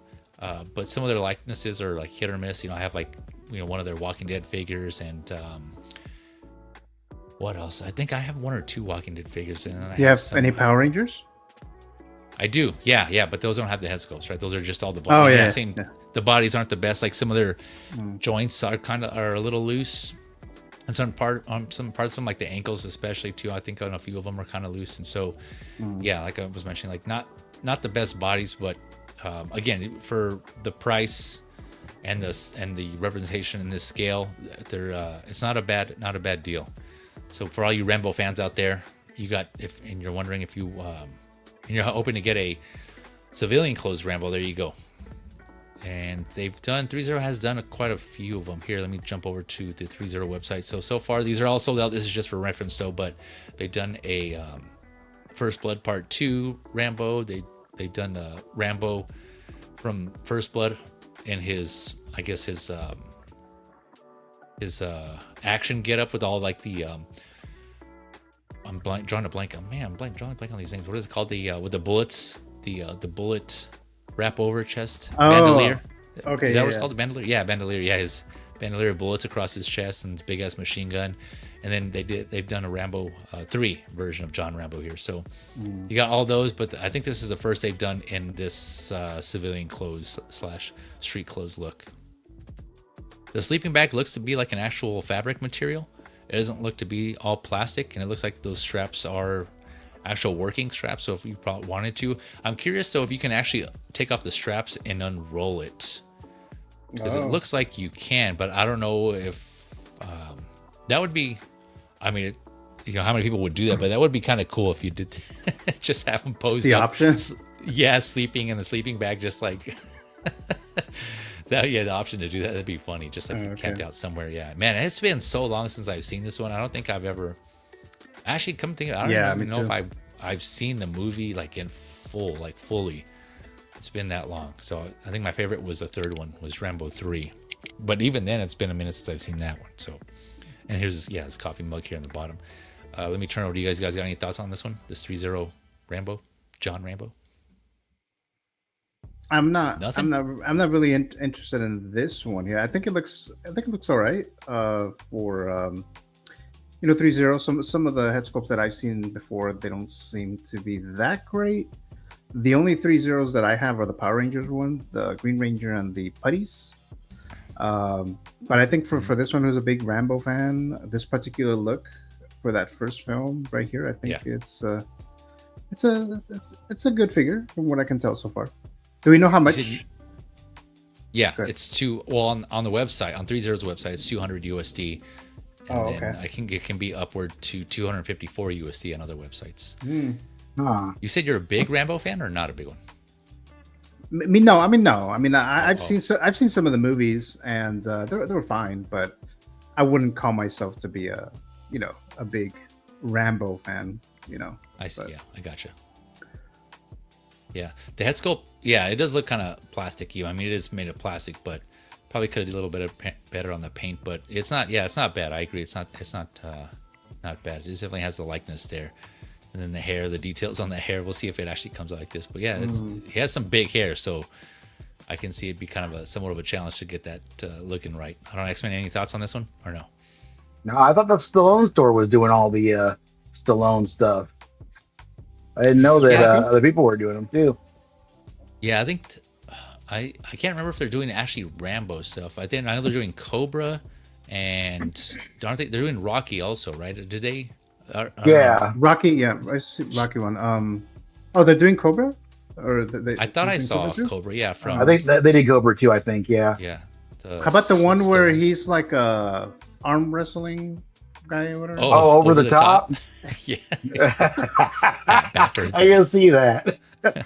But some of their likenesses are like hit or miss. I have like, one of their Walking Dead figures and what else? I think I have 1 or 2 Walking Dead figures. And Do you have any Power Rangers? I do. Yeah. But those don't have the head sculpts, right? Those are just all the bodies. Oh, yeah. Yeah. The bodies aren't the best. Like some of their joints are a little loose. And some parts of them, like the ankles especially too, I think on a few of them are kind of loose. And so, yeah, like I was mentioning, like not the best bodies, but again, for the price and the representation in this scale, it's not a bad deal. So for all you Rambo fans out there, and you're wondering if you and you're hoping to get a civilian clothes Rambo, there you go. And Threezero has done quite a few of them. Here, let me jump over to the Threezero website. So far, these are all sold out. This is just for reference, though. But they've done a First Blood Part 2 Rambo. They've done a Rambo from First Blood in his action getup with all like the I'm drawing a blank. Oh man, I'm drawing a blank on these things. What is it called? With the bullets, the bullet wrap over chest, bandolier. Okay, is that what it's called? The bandolier? Yeah, bandolier. Yeah, his bandolier bullets across his chest and his big ass machine gun. And then they've done a Rambo 3 version of John Rambo here. So you got all those, but I think this is the first they've done in this civilian clothes / street clothes look. The sleeping bag looks to be like an actual fabric material. It doesn't look to be all plastic, and it looks like those straps are actual working straps. So if you probably wanted to, I'm curious though if you can actually take off the straps and unroll it, because it looks like you can, but I don't know if that would be. I mean, how many people would do that? But that would be kind of cool if you did just have them posed the up. options. Yeah, sleeping in the sleeping bag, just like that. Yeah, the option to do that. That'd be funny. Just like camped out somewhere. Yeah, man, it's been so long since I've seen this one. I don't think I've ever actually come think. I don't even know if I've seen the movie like in full, like fully. It's been that long. So I think my favorite was the third one, was Rambo 3. But even then, it's been a minute since I've seen that one. So. And here's his coffee mug here on the bottom. Let me turn over to you guys. You guys got any thoughts on this one? This Threezero Rambo, John Rambo. I'm not. Nothing? I'm not really interested in this one here. I think it looks all right. For Threezero. Some of the head sculpts that I've seen before, they don't seem to be that great. The only Threezeros that I have are the Power Rangers one, the Green Ranger, and the Putties. But I think for this one who's a big Rambo fan, this particular look for that first film right here, I think it's a good figure from what I can tell so far. Do we know how much? It's on the website, on Threezero's website, it's 200 USD. And then I think it can be upward to 254 USD on other websites. You said you're a big Rambo fan or not a big one? No. I've seen some of the movies and they were fine, but I wouldn't call myself to be a a big Rambo fan. I see. But- Yeah, I gotcha. Yeah, the head sculpt. Yeah, it does look kind of plasticky. I mean, it is made of plastic, but probably could have did a little bit better on the paint. But it's not. Yeah, it's not bad. I agree. It's not bad. It definitely has the likeness there. And then the hair, the details on the hair. We'll see if it actually comes out like this. But yeah, he has some big hair, so I can see it be kind of somewhat of a challenge to get that looking right. I don't know, X-Men. Any thoughts on this one or no? No, I thought the Stallone store was doing all the Stallone stuff. I didn't know that other people were doing them too. Yeah, I think I can't remember if they're doing actually Rambo stuff. I know they're doing Cobra, and aren't they? They're doing Rocky also, right? Did they? Yeah, Rocky. Yeah, I see Rocky one. Oh, they're doing Cobra, or I thought I saw Cobra too? Cobra. Yeah, from I think they did Cobra too. I think. Yeah. yeah. How about the one where Stallone. he's like a arm wrestling guy or whatever? Oh, over the top? Yeah. I Backwards. can see that.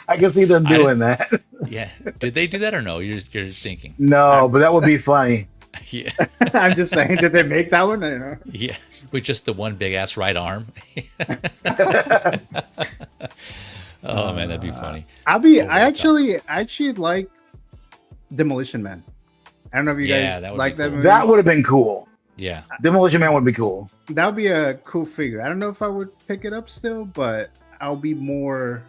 I can see them doing that. Yeah. Did they do that or no? You're thinking. No, but that would be funny. Yeah. I'm just saying, did they make that one? I don't know. Yeah. With just the one big ass right arm. Oh man, that'd be funny. I actually like Demolition Man. I don't know if you Yeah, guys that would like be that cool. movie. That would have been cool. Yeah. Demolition Man would be cool. That would be a cool figure. I don't know if I would pick it up still, but I'll be more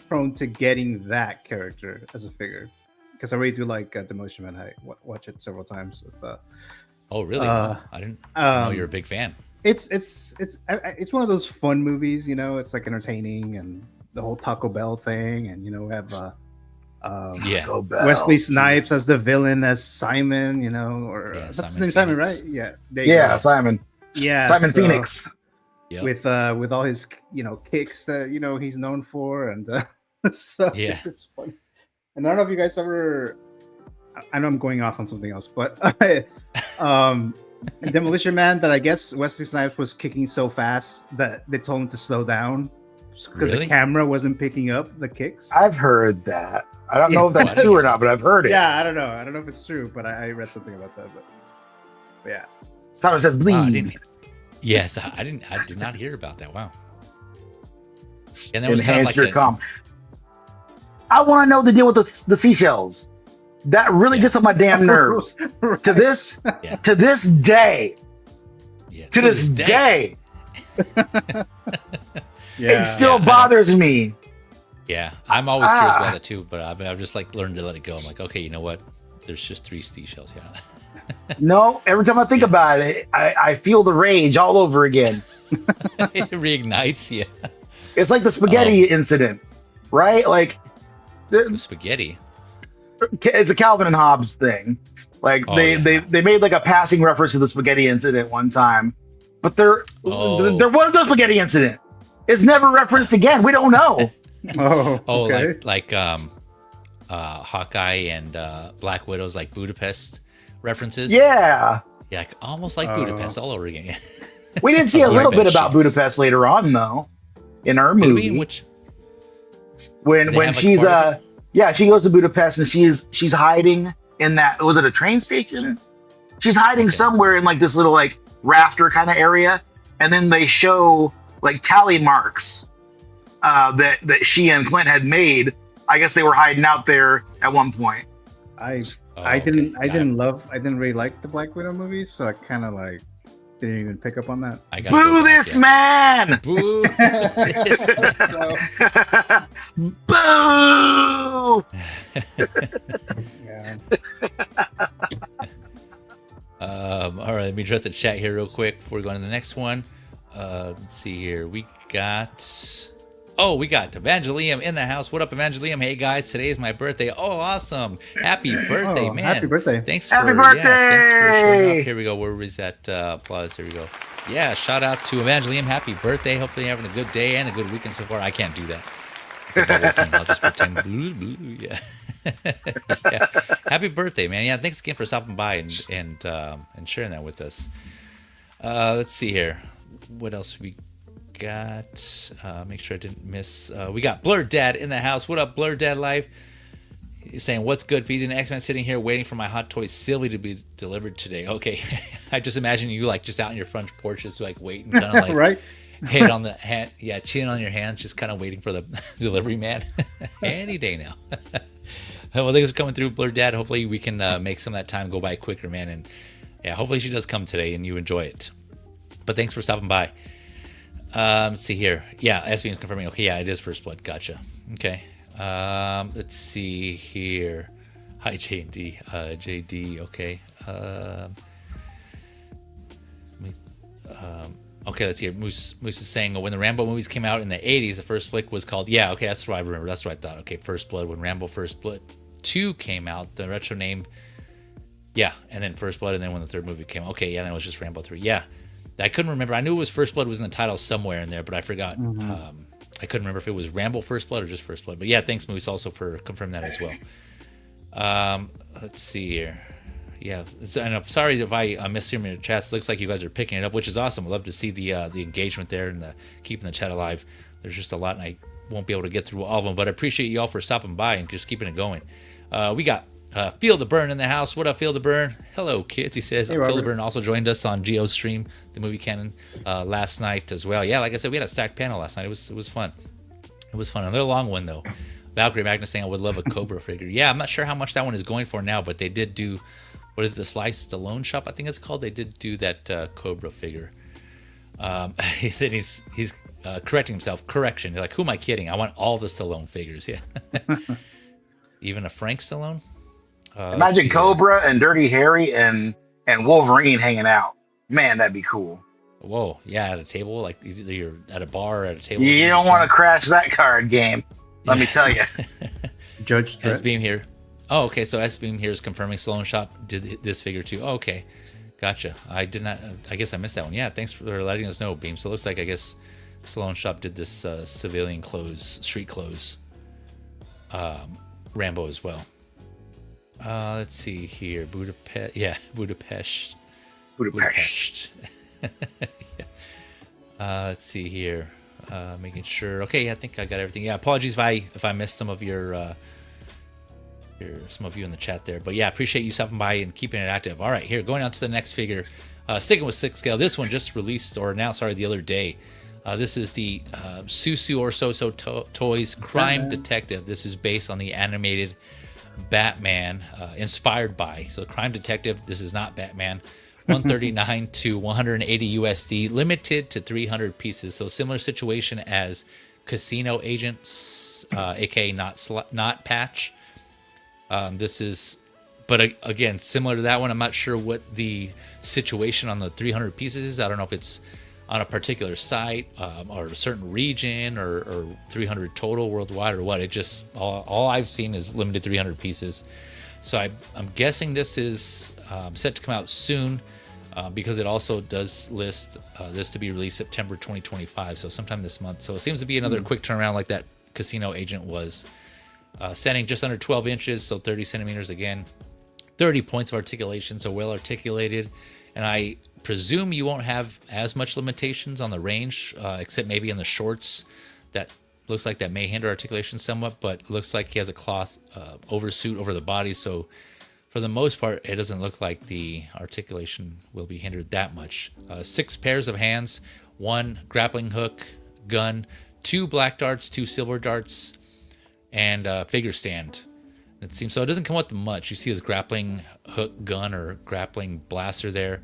prone to getting that character as a figure because I really do like Demolition Man. I watch it several times with. Oh really? Wow. I didn't know you're a big fan. It's one of those fun movies. It's like entertaining and the whole Taco Bell thing, and we have Yeah. Go Bell. Wesley Snipes as the villain as Simon. Or Yeah, that's his Simon name, Simon, Phoenix. right? Yeah. There you Yeah, go. Simon. Yeah. Simon so- Phoenix. Yep. with all his kicks that he's known for, and so Yeah. it's funny. And I don't know if you guys ever. I know I'm going off on something else, but in Demolition Man, that I guess Wesley Snipes was kicking so fast that they told him to slow down because Really? the camera wasn't picking up the kicks. I've heard that. I don't Yeah. know if that's What? true or not, but I've heard it. Yeah, I don't know. I don't know if it's true, but I read something about that. But yeah, Simon says bleed. Wow, I didn't. Yes, I did not hear about that. Wow. And that was kind of Enhance like your calm. I want to know the deal with the seashells. That really Yeah. gets on my damn nerves. Right. To this day, yeah, to this day, Yeah, it still Yeah, bothers me. Yeah, I'm always curious Ah. about it too, but I've just like learned to let it go. I'm like, okay, you know what? There's just 3 seashells here. No, every time I think about it, I feel the rage all over again. It reignites you. It's like the spaghetti incident, right? Like, The spaghetti. it's a Calvin and Hobbes thing. Like Oh, they yeah. made like a passing reference to the spaghetti incident one time, but there Oh. there was no spaghetti incident. It's never referenced again. We don't know. Oh, Oh, okay. like Hawkeye and Black Widow's like Budapest references. Yeah, Yeah, like, almost like Oh. Budapest all over again. we didn't see a little bit Budapest about shit. Budapest later on though, in our Did we? movie Which when they when have, like, she's part of yeah, she goes to Budapest and she's hiding in that, was it a train station? She's hiding Okay. somewhere in like this little like rafter kind of area, and then they show like tally marks that she and Clint had made. I guess they were hiding out there at one point. I Oh, I didn't okay. I didn't really like the Black Widow movies, so I kind of like didn't even pick up on that. I gotta go Boo back, this yeah. man! Boo! Boo! Yeah. All right, let me address the chat here real quick before we go on to the next one. Let's see here. We got Evangelium in the house. What up, Evangelium? Hey guys, today is my birthday. Oh, awesome! Happy birthday, Oh, man! happy birthday. Thanks Happy for thanks for showing birthday! up. Here we go. Where was that applause? Here we go. Yeah, shout out to Evangelium. Happy birthday. Hopefully you're having a good day and a good weekend so far. I can't do that. The bubble thing. I'll just pretend. Blue, blue, yeah. Yeah. Happy birthday, man. Yeah, thanks again for stopping by and sharing that with us. Let's see here. What else we got? Make sure I didn't miss. We got Blur Dad in the house. What up, Blur Dad Life? He's saying, "What's good? Feeding X-Men sitting here waiting for my hot toy Sylvie to be delivered today." Okay, I just imagine you like just out on your front porch, just like waiting, kind of like right? head on the hand, yeah, chin on your hands, just kind of waiting for the delivery man any day now. Well, thanks for coming through, Blur Dad. Hopefully we can make some of that time go by quicker, man. And yeah, hopefully she does come today and you enjoy it. But thanks for stopping by. Let's see here. Yeah, SB is confirming. Okay, yeah, it is First Blood. Gotcha. Okay. Let's see here. Hi, JD. JD. Okay. Okay, let's see here. Moose is saying when the Rambo movies came out in the 80s, the first flick was called, yeah, okay, that's what I remember. That's what I thought. Okay, First Blood. When Rambo First Blood 2 came out, the retro name, yeah, and then First Blood, and then when the third movie came out, okay, yeah, then it was just Rambo 3. Yeah, I couldn't remember. I knew it was First Blood was in the title somewhere in there, but I forgot. I couldn't remember if it was Rambo First Blood or just First Blood. But yeah, thanks, Moose, also for confirming that as well. Let's see here. Yeah, and I'm sorry if I missed some of your chats. It looks like you guys are picking it up, which is awesome. I love to see the engagement there and keeping the chat alive. There's just a lot, and I won't be able to get through all of them, but I appreciate you all for stopping by and just keeping it going. We got Feel the Burn in the house. What up, Feel the Burn? Hello, kids. He says, hey, Feel the Burn also joined us on Geo's stream, the movie canon, last night as well. Yeah, like I said, we had a stacked panel last night. It was fun. It was fun. Another long one, though. Valkyrie Magnus saying I would love a Cobra figure. Yeah, I'm not sure how much that one is going for now, but they did do, what is it, the Slice Stallone shop, I think it's called. They did do that Cobra figure. Then he's correcting himself. Correction. You're like, who am I kidding? I want all the Stallone figures. Yeah. Even a Frank Stallone? Imagine Cobra and Dirty Harry and Wolverine hanging out. Man, that'd be cool. Whoa, yeah, at a table, like either you're at a bar or at a table. You don't want to crash that card game, let me tell you. Judge Dredd. S-Beam here. Oh, okay, so S-Beam here is confirming Stallone Shop did this figure too. Oh, okay, gotcha. I did not, I guess I missed that one. Yeah, thanks for letting us know, Beam. So it looks like, I guess, Stallone Shop did this civilian clothes, street clothes Rambo as well. Let's see here. Budapest. Yeah, Budapest. Yeah. Let's see here. Making sure. Okay, I think I got everything. Yeah, apologies if I missed some of your some of you in the chat there. But yeah, appreciate you stopping by and keeping it active. All right, here, going on to the next figure. Sticking with 6 scale. This one just released or announced the other day. This is the SooSoo or SooSoo Toys Crime Detective. This is based on the animated Batman, inspired by. So Crime Detective, this is not Batman. 139 to 180 USD, limited to 300 pieces. So similar situation as Casino Agents, aka not Patch. This is, but again, similar to that one. I'm not sure what the situation on the 300 pieces is. I don't know if it's on a particular site or a certain region or 300 total worldwide or what. It just, all I've seen is limited 300 pieces. So I'm guessing this is set to come out soon because it also does list this to be released September 2025, so sometime this month. So it seems to be another quick turnaround like that Casino Agent was. Standing just under 12 inches, so 30 centimeters again. 30 points of articulation, so well articulated. And I presume you won't have as much limitations on the range, except maybe in the shorts. That looks like that may hinder articulation somewhat, but it looks like he has a cloth oversuit over the body, so for the most part, it doesn't look like the articulation will be hindered that much. 6 pairs of hands, 1 grappling hook, gun, 2 black darts, 2 silver darts, and figure stand. It seems so. It doesn't come with much. You see his grappling hook gun or grappling blaster there.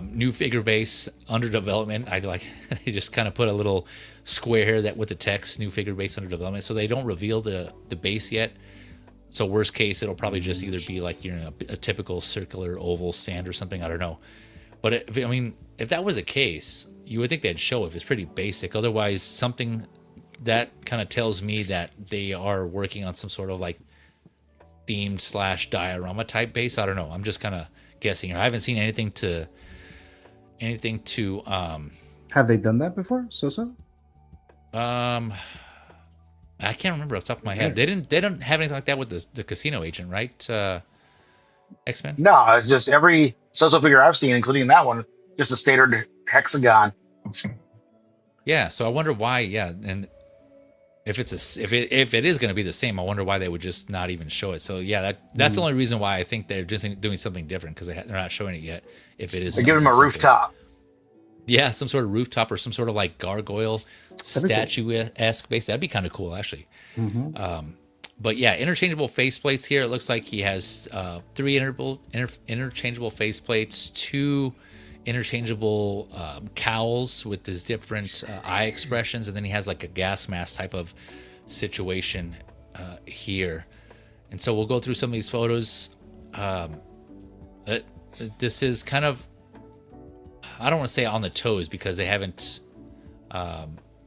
New figure base under development. I like they just kind of put a little square here that with the text new figure base under development, so they don't reveal the base yet. So worst case, it'll probably just either be like a typical circular oval sand or something. I don't know. But if that was the case, you would think they'd show if it's pretty basic. Otherwise, something that kind of tells me that they are working on some sort of like themed / diorama type base. I don't know. I'm just kind of guessing here. I haven't seen anything to Have they done that before? SooSoo? I can't remember off the top of my head. They don't have anything like that with the Casino Agent, right? X-Men? No, it's just every SooSoo figure I've seen, including that one, just a standard hexagon. Yeah, so I wonder why. Yeah, and if it is going to be the same, I wonder why they would just not even show it. So yeah, that's the only reason why I think they're just doing something different, because they're not showing it yet. If it is, they give him a rooftop. Yeah, some sort of rooftop or some sort of like gargoyle statue-esque base. That'd be kind of cool, actually. But yeah, interchangeable faceplates here. It looks like he has 3 interchangeable faceplates, 2 interchangeable cowls with his different eye expressions, and then he has like a gas mask type of situation here. And so we'll go through some of these photos. This is kind of, I don't want to say on the toes, because they haven't,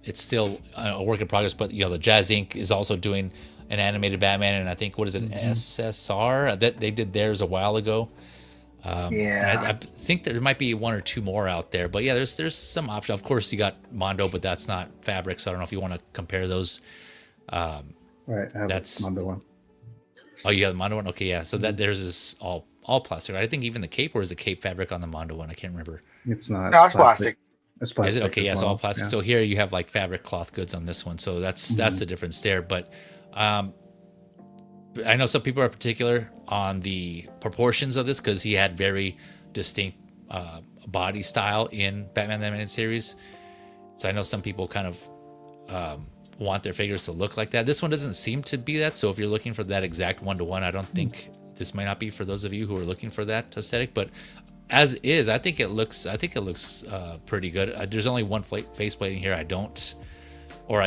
it's still a work in progress, but you know, the Jazz Inc. is also doing an animated Batman, and I think, what is it, SSR, that they did theirs a while ago. I think there might be 1 or 2 more out there, but yeah, there's some option. Of course, you got Mondo, but that's not fabric, so I don't know if you want to compare those. Right, I have that's Mondo one. Oh, you got the Mondo one? Okay, yeah. So that theirs is all plastic, right? I think even the cape, or is the cape fabric on the Mondo one? I can't remember. It's not. No, it's plastic. It's plastic. Is it? Okay, yeah, it's all plastic. Yeah. So here you have like fabric cloth goods on this one, so that's the difference there. But I know some people are particular on the proportions of this, because he had very distinct body style in Batman the Animated Series. So I know some people kind of want their figures to look like that. This one doesn't seem to be that. So if you're looking for that exact 1-to-1, I don't think this might not be for those of you who are looking for that aesthetic. But as is, I think it looks pretty good. There's only 1 faceplate in here. I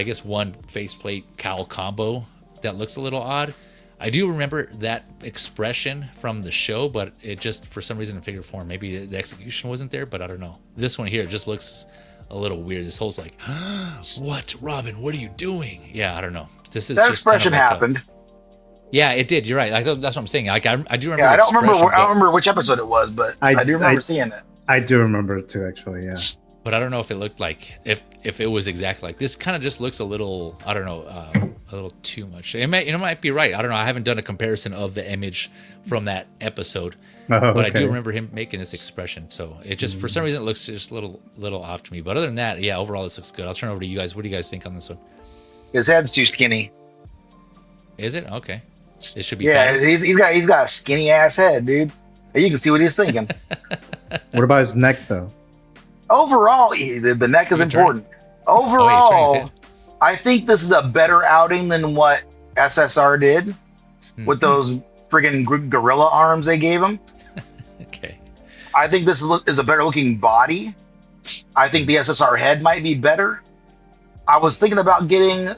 guess 1 faceplate cowl combo that looks a little odd. I do remember that expression from the show, but it just, for some reason, in figure form, maybe the execution wasn't there, but I don't know. This one here just looks a little weird. This whole's like, what, Robin? What are you doing? Yeah, I don't know. This is that just expression kind of like happened. Yeah, it did. You're right. That's what I'm saying. Like I do remember. Yeah, I don't remember which episode it was, but I do remember seeing it. I do remember it too, actually. Yeah. But I don't know if it looked like, if it was exactly like this. Kind of just looks a little, I don't know, a little too much. It might be right. I don't know. I haven't done a comparison of the image from that episode, but I do remember him making this expression. So it just, for some reason, it looks just a little off to me. But other than that, yeah, overall this looks good. I'll turn over to you guys. What do you guys think on this one? His head's too skinny. Is it? Okay. It should be. Yeah, he's got a skinny ass head, dude. You can see what he's thinking. What about his neck, though? Overall, the neck is important. Overall, I think this is a better outing than what SSR did with those friggin' gorilla arms they gave him. Okay. I think this is a better looking body. I think the SSR head might be better. I was thinking about getting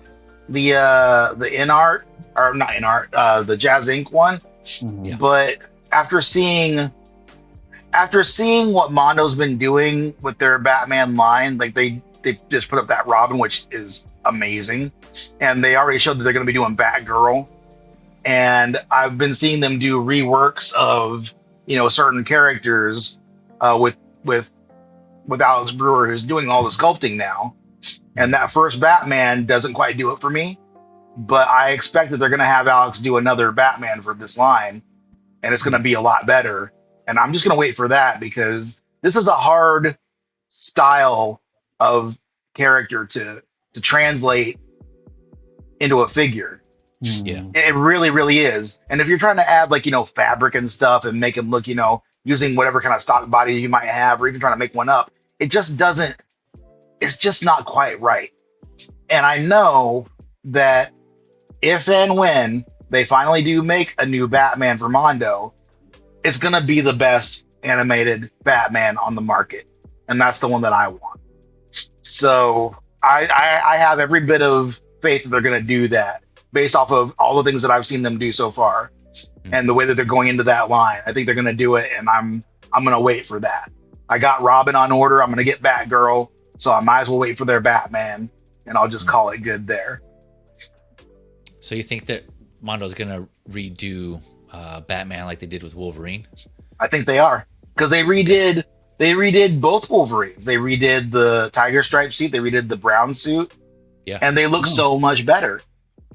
the in-art, or not in-art, the Jazz Inc. one. Yeah. But after seeing what Mondo's been doing with their Batman line, like they just put up that Robin, which is amazing, and they already showed that they're going to be doing Batgirl, and I've been seeing them do reworks of certain characters with Alex Brewer, who's doing all the sculpting now, and that first Batman doesn't quite do it for me, but I expect that they're going to have Alex do another Batman for this line, and it's going to be a lot better. And I'm just going to wait for that, because this is a hard style of character to translate into a figure. Yeah. It really, really is. And if you're trying to add fabric and stuff and make him look, using whatever kind of stock body you might have, or even trying to make one up, it's just not quite right. And I know that if and when they finally do make a new Batman for Mondo, it's going to be the best animated Batman on the market. And that's the one that I want. So I have every bit of faith that they're going to do that based off of all the things that I've seen them do so far and the way that they're going into that line. I think they're going to do it, and I'm going to wait for that. I got Robin on order. I'm going to get Batgirl. So I might as well wait for their Batman, and I'll just call it good there. So you think that Mondo's going to redo Batman like they did with Wolverine? I think they are, because they redid both Wolverines. They redid the tiger stripe suit, they redid the brown suit, and they look so much better.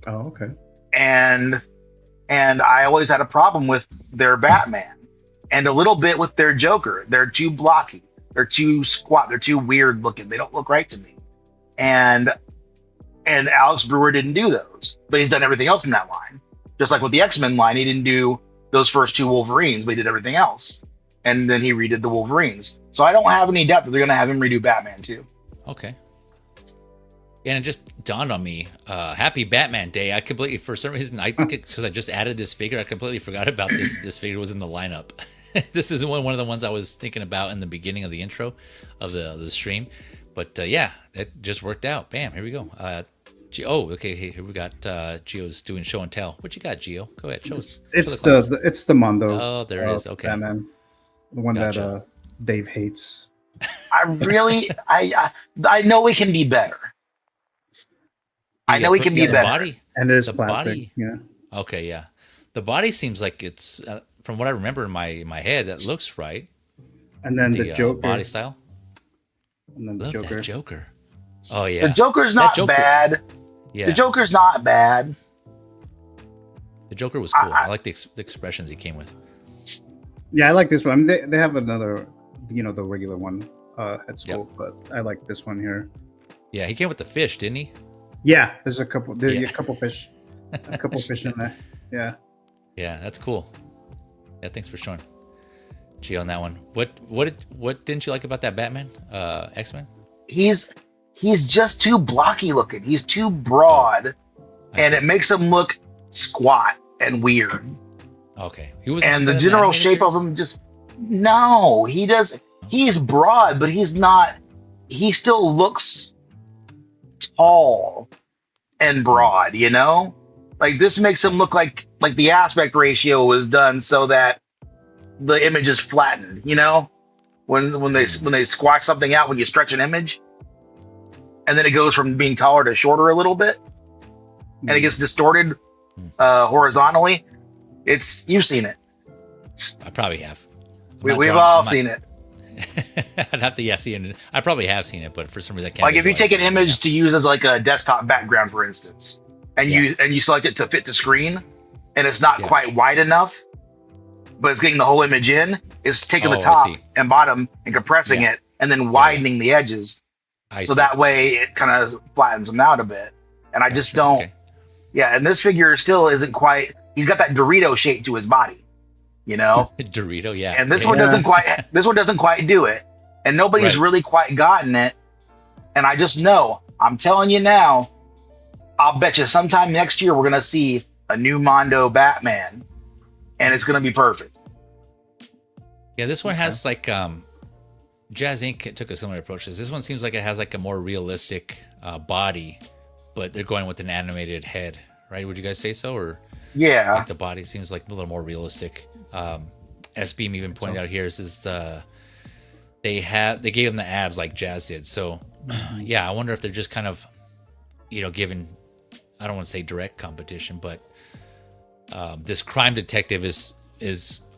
Oh, okay. And I always had a problem with their Batman, and a little bit with their Joker. They're too blocky, they're too squat, they're too weird looking. They don't look right to me. And And Alex Brewer didn't do those, but he's done everything else in that line. Just like with the X-Men line, he didn't do those first 2 Wolverines, but he did everything else. And then he redid the Wolverines. So I don't have any doubt that they're going to have him redo Batman too. Okay. And it just dawned on me, happy Batman Day. I completely, for some reason, I think because I just added this figure, I completely forgot about this. This figure was in the lineup. This is one of the ones I was thinking about in the beginning of the intro of the stream. But yeah, that just worked out. Bam, here we go. Okay, here we got Gio's doing show and tell. What you got, Gio? Go ahead, show us. It's the Mondo. Oh, there it is. Okay. Batman. The one Gotcha. that Dave hates. I know we can be better. I know we can be the better. Body, And it is the plastic. body. Yeah. Okay, yeah. The body seems like it's, from what I remember in my head, that looks right. And then the Joker. Body style. And then the Love Joker. that Joker. Oh, yeah. The Joker's That not Joker- bad. Yeah. The Joker's not bad. The Joker was cool. I like the expressions he came with. Yeah, I like this one. I mean, they have another, the regular one at school, but I like this one here. Yeah, he came with the fish, didn't he? Yeah, there's a couple. Yeah. A couple fish. A couple fish in there. Yeah. Yeah, that's cool. Yeah, thanks for showing Gio on that one. What didn't you like about that Batman? X-Men? He's just too blocky looking. He's too broad, and it makes him look squat and weird. Okay. He was. And the general shape of him he does. He's broad, but he's not. He still looks tall and broad. Like this makes him look like the aspect ratio was done so that the image is flattened. When they squash something out, when you stretch an image, and then it goes from being taller to shorter a little bit, and it gets distorted horizontally. You've seen it. I probably have. We've all seen it. I'd have to see it. I probably have seen it, but for some reason I can't. Like if you take an image to use as like a desktop background, for instance, and you select it to fit the screen, and it's not quite wide enough, but it's getting the whole image in. It's taking the top and bottom and compressing it, and then widening the edges, so that way it kind of flattens them out a bit. And I just don't. Okay. Yeah, and this figure still isn't quite. He's got that Dorito shape to his body, Dorito, yeah. And this one doesn't quite. This one doesn't quite do it, and nobody's really quite gotten it. And I just know. I'm telling you now. I'll bet you sometime next year we're gonna see a new Mondo Batman, and it's gonna be perfect. Yeah, this one has like Jazz Inc. took a similar approach. This one seems like it has like a more realistic body, but they're going with an animated head, right? Would you guys say so? Or like the body seems like a little more realistic. S Beam even pointed out here is they gave him the abs like Jazz did. So yeah, I wonder if they're just kind of giving, I don't want to say direct competition, but this crime detective is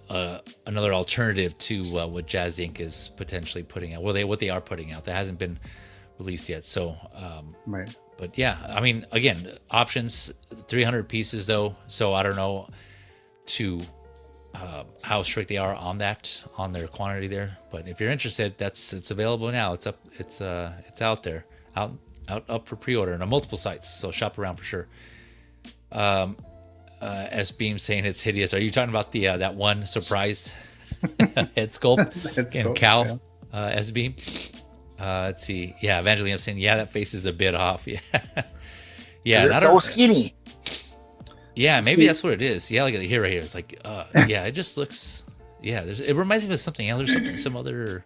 another alternative to what Jazz Inc. is potentially putting out. Well, what they are putting out that hasn't been released yet. So right. But yeah, I mean, again, options 300 pieces though, so I don't know how strict they are on their quantity there. But if you're interested, it's available now. It's out there, up for pre-order on multiple sites. So shop around for sure. S Beam saying it's hideous. Are you talking about the that one surprise head sculpt and Cal S Beam? Let's see. Yeah, Evangeline saying, that face is a bit off. Yeah, it's so skinny. Yeah, maybe that's what it is. Yeah, look at here, right here. It's like, it just looks. Yeah, it reminds me of something else. There's some other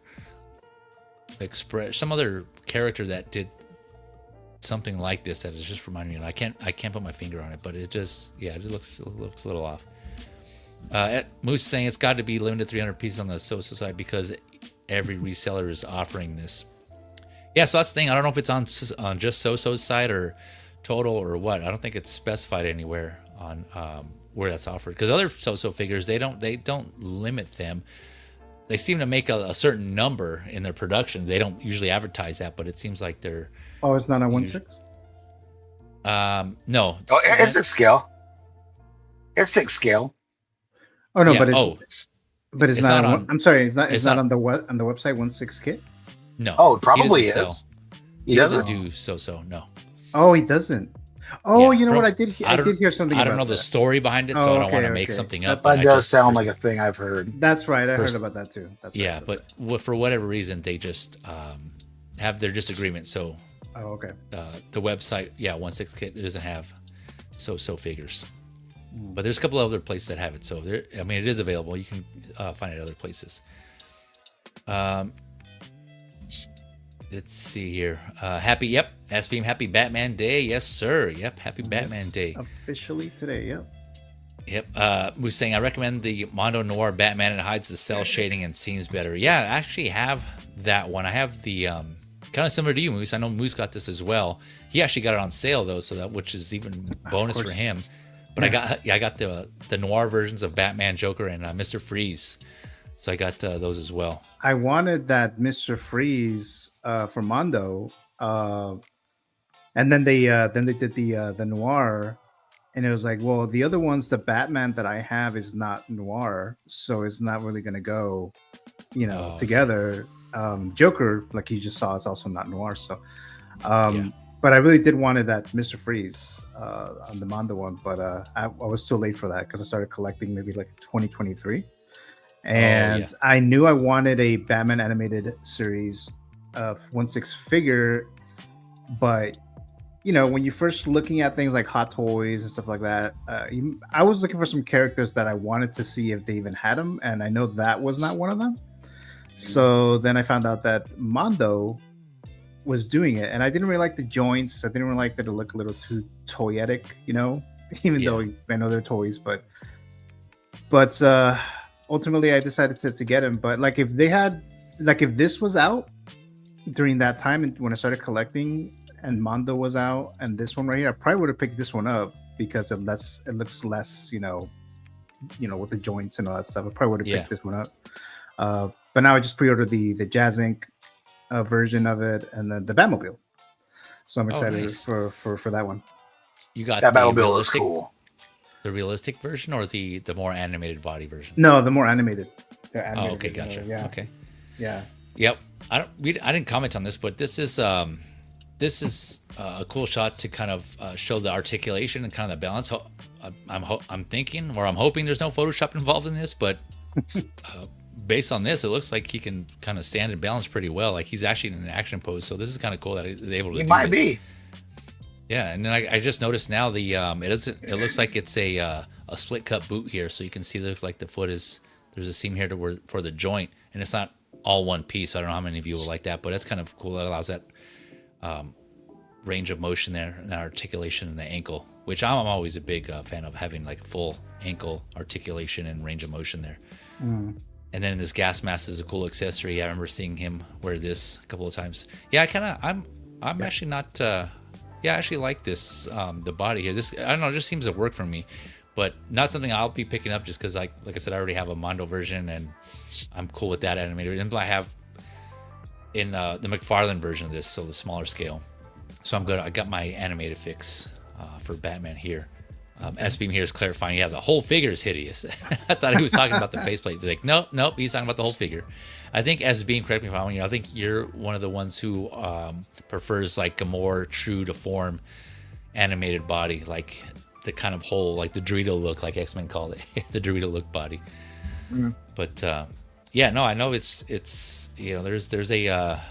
some other character that did something like this that is just reminding me. I can't put my finger on it, but it just it looks a little off. Moose saying it's got to be limited 300 pieces on the SooSoo side because every reseller is offering this. Yeah, so that's the thing. I don't know if it's on just SooSoo's side or total or what. I don't think it's specified anywhere on where that's offered. Because other SooSoo figures, they don't limit them. They seem to make a certain number in their production. They don't usually advertise that, but it seems like they're. Oh, it's not a 1/6? No. Oh, it's 6 scale. It's 6 scale. Oh no, yeah, but it's not on. I'm sorry, it's not on the website 1/6 kit. No. Oh, it probably is. He doesn't do SooSoo. No. Oh, he doesn't. Oh, Yeah, you know from- what? I did hear something. I don't about know the that. story behind it, so I don't want to make something up. That but I does just- sound like a thing I've heard. That's right. I heard First- about that too. That's yeah, right. but for whatever reason, they just have their disagreement. So Oh, okay. the website, 16 Kit doesn't have so figures, but there's a couple of other places that have it. So there, I mean, it is available. You can find it other places. Let's see here. Happy Batman Day. Yes, sir. Yep, happy Batman Day. Officially today. Yep. Yep. Moose saying, I recommend the Mondo Noir Batman. It hides the cell shading and seems better. Yeah, I actually have that one. I have the kind of similar to you, Moose. I know Moose got this as well. He actually got it on sale though, so that which is even bonus for him. But I got the noir versions of Batman, Joker, and Mr. Freeze. So I got those as well. I wanted that Mr. Freeze for Mondo, and then they did the noir, and it was like, well, the other ones, the Batman that I have is not noir, so it's not really gonna go, together. Joker, like you just saw, is also not noir, so. But I really did wanted that Mr. Freeze on the Mondo one, but I was too late for that because I started collecting maybe like 2023. And I knew I wanted a Batman animated series of 1/6 figure, but when you first looking at things like Hot Toys and stuff like that, I was looking for some characters that I wanted to see if they even had them, and I know that was not one of them. So then I found out that Mondo was doing it, and I didn't really like the joints. I didn't really like that it looked a little too toyetic, even though I know they're toys, but ultimately I decided to get him. But like if this was out during that time and when I started collecting and Mondo was out and this one right here, I probably would have picked this one up because it looks less, with the joints and all that stuff. I probably would have picked this one up. But now I just pre-ordered the Jazz Inc. Version of it and then the Batmobile. So I'm excited for that one. You got that Batmobile is cool. The realistic version or the more animated body version? No, the more animated. Okay, gotcha. Yeah. Okay. Yeah. Yep. I didn't comment on this, but this is a cool shot to kind of show the articulation and kind of the balance. I'm thinking, or I'm hoping there's no Photoshop involved in this, but based on this, it looks like he can kind of stand and balance pretty well. Like he's actually in an action pose, so this is kind of cool that he's able to. He might be. Yeah, and then I just noticed now it looks like it's a split cut boot here, so you can see it looks like the foot there's a seam here for the joint, and it's not all one piece. So I don't know how many of you will like that, but it's kind of cool. That allows that range of motion there and articulation in the ankle, which I'm always a big fan of, having like full ankle articulation and range of motion there. And then this gas mask is a cool accessory. I remember seeing him wear this a couple of times. Yeah, I'm actually not. I actually like this, the body here. This, I don't know, it just seems to work for me, but not something I'll be picking up just because, like I said, I already have a Mondo version and I'm cool with that animated. And I have in the McFarlane version of this, so the smaller scale. So I'm good. I got my animated fix for Batman here. S-Beam here is clarifying, the whole figure is hideous. I thought he was talking about the faceplate. Like, nope, he's talking about the whole figure. I think S-Beam, correct me if I'm wrong, I think you're one of the ones who prefers like a more true to form animated body, like the kind of whole, like the Dorito look, like X-Men called it, the Dorito look body. But I know it's there's a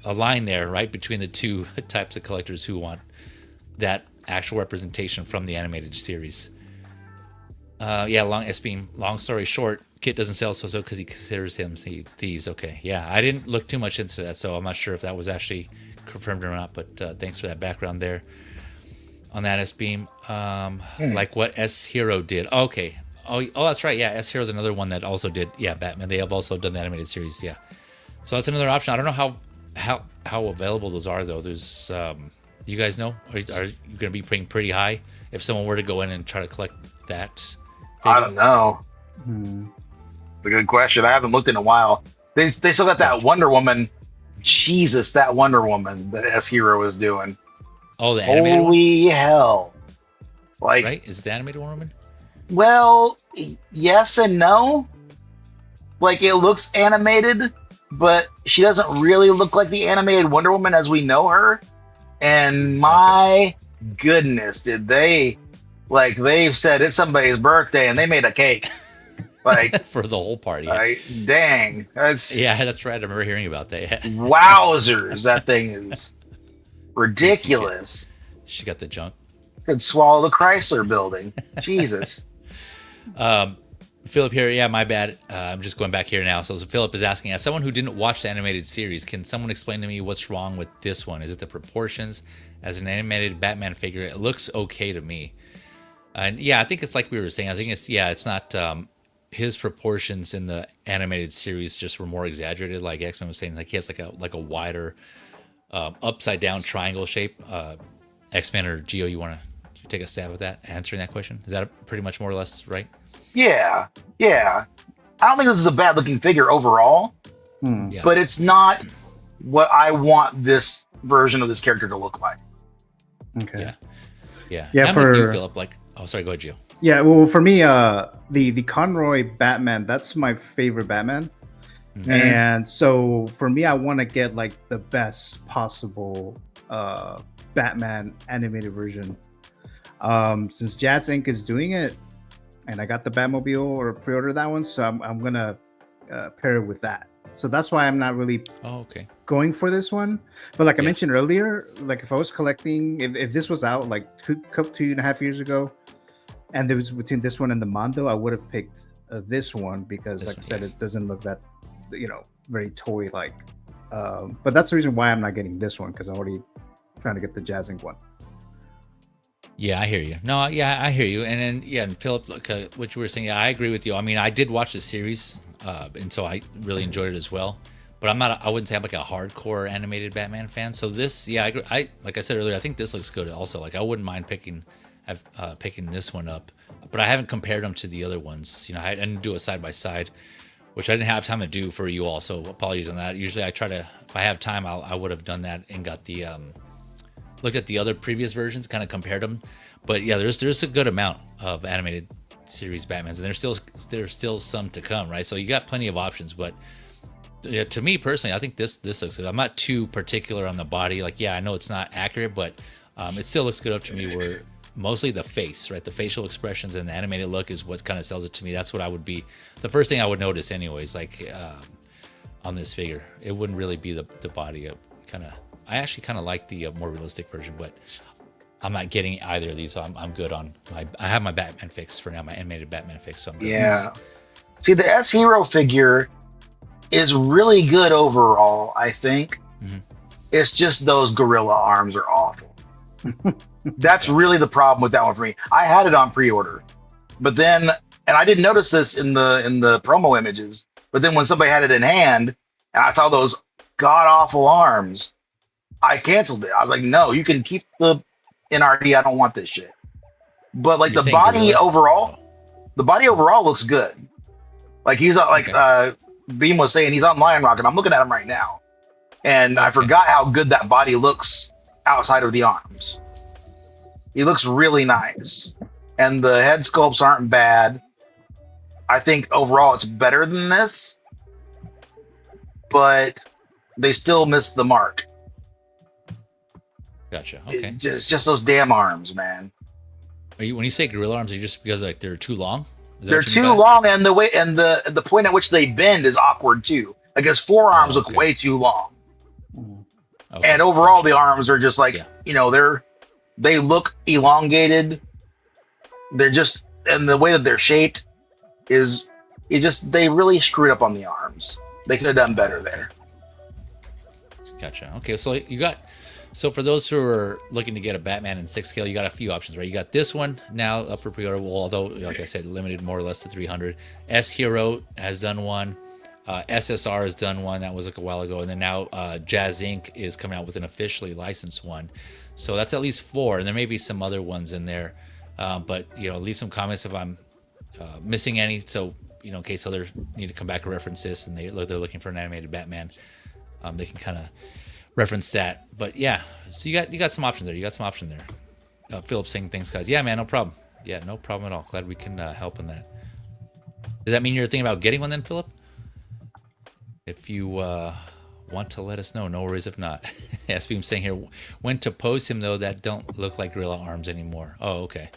line there, right, between the two types of collectors who want that actual representation from the animated series. Long story short, Kit doesn't sell SooSoo because he considers him thieves. Okay, I didn't look too much into that, so I'm not sure if that was actually confirmed or not, but thanks for that background there on that, S-Beam. Like what S-Hero did. Okay. Oh, that's right. Yeah, S-Hero's another one that also did, Batman. They have also done the animated series, So that's another option. I don't know how available those are, though. There's... do you guys know? Are you going to be paying pretty high if someone were to go in and try to collect that figure? I don't know. It's a good question. I haven't looked in a while. They still got that Wonder Woman. Jesus, that Wonder Woman that S-Hero was doing. Oh, the animated Holy one? Hell. Like, right? Is it the animated Wonder Woman? Well, yes and no. Like, it looks animated, but she doesn't really look like the animated Wonder Woman as we know her. And my goodness, did they they've said it's somebody's birthday and they made a cake. Like for the whole party. Like, dang. That's right. I remember hearing about that. Wowzers, that thing is ridiculous. She got the junk. Could swallow the Chrysler building. Jesus. Philip here, my bad. I'm just going back here now. So Philip is asking, as someone who didn't watch the animated series, can someone explain to me what's wrong with this one? Is it the proportions? As an animated Batman figure, it looks okay to me. And I think it's like we were saying. I think it's not his proportions in the animated series just were more exaggerated. Like X-Men was saying, like he has like a wider upside down triangle shape. X-Men or Geo, you want to take a stab at that, answering that question? Is that pretty much more or less right? Yeah. I don't think this is a bad looking figure overall, but it's not what I want this version of this character to look like. Okay. Yeah. I'm with you, Philip. Sorry, go ahead, Gio. Yeah, well, for me, the Conroy Batman, that's my favorite Batman. Mm-hmm. And so for me, I want to get like the best possible Batman animated version. Since Jazz Inc. is doing it, and I got the Batmobile or pre-order that one, so I'm gonna pair it with that. So that's why I'm not really going for this one. But like I mentioned earlier, like if I was collecting, if this was out like 2.5 years ago, and there was between this one and the Mondo, I would have picked this one because, like I said, it doesn't look that, very toy-like. But that's the reason why I'm not getting this one, because I'm already trying to get the Jazz Inc. one. Yeah, I hear you. No, I hear you. And then, and Philip, what you were saying, I agree with you. I mean, I did watch the series, and so I really enjoyed it as well. But I wouldn't say I'm like a hardcore animated Batman fan. So this, I agree. Like I said earlier, I think this looks good also. Like I wouldn't mind picking this one up, but I haven't compared them to the other ones. I didn't do a side by side, which I didn't have time to do for you all. So apologies on that. Usually I try to, if I have time, I would have done that and got the looked at the other previous versions, kind of compared them. But there's a good amount of animated series Batmans, and there's still some to come, right? So you got plenty of options. But to me personally, I think this looks good. I'm not too particular on the body. Like, I know it's not accurate, but it still looks good up to me. Where mostly the face, right? The facial expressions and the animated look is what kind of sells it to me. That's what I would be the first thing I would notice, anyways. Like on this figure, it wouldn't really be the body. I actually kind of like the more realistic version, but I'm not getting either of these, so I'm good on I have my Batman fix for now, my animated Batman fix, so I'm good. Yeah. See, the S-Hero figure is really good overall, I think. Mm-hmm. It's just those gorilla arms are awful. That's really the problem with that one for me. I had it on pre-order, but then, and I didn't notice this in the promo images, but then when somebody had it in hand and I saw those god-awful arms, I canceled it. I was like, no, you can keep the NRD. I don't want this shit. But like the body overall looks good. Like he's like Beam was saying, he's on Lion Rock, and I'm looking at him right now, and I forgot how good that body looks outside of the arms. He looks really nice, and the head sculpts aren't bad. I think overall it's better than this, but they still missed the mark. Gotcha. Okay. It's just those damn arms, man. When you say gorilla arms, are you just because like they're too long? They're too long, and the way and the point at which they bend is awkward too. Like his forearms look way too long. Okay. And overall, the arms are just like they look elongated. They're just, and the way that they're shaped is they really screwed up on the arms. They could have done better there. Gotcha. Okay, so for those who are looking to get a Batman in 6 scale, you got a few options, right? You got this one now up for pre-order, although, like I said, limited more or less to 300. S-Hero has done one. SSR has done one. That was like a while ago. And then now Jazz Inc. is coming out with an officially licensed one. So that's at least 4. And there may be some other ones in there. But, leave some comments if I'm missing any. So, in case others need to come back and reference this and they're looking for an animated Batman, they can kind of reference that. But so you got some options there. You got some option there. Philip saying thanks, guys. Yeah, man, no problem. Yeah, no problem at all. Glad we can help in that. Does that mean you're thinking about getting one then, Philip? If you want to let us know. No worries if not. SBM saying here, when to pose him though that don't look like gorilla arms anymore. Oh, okay.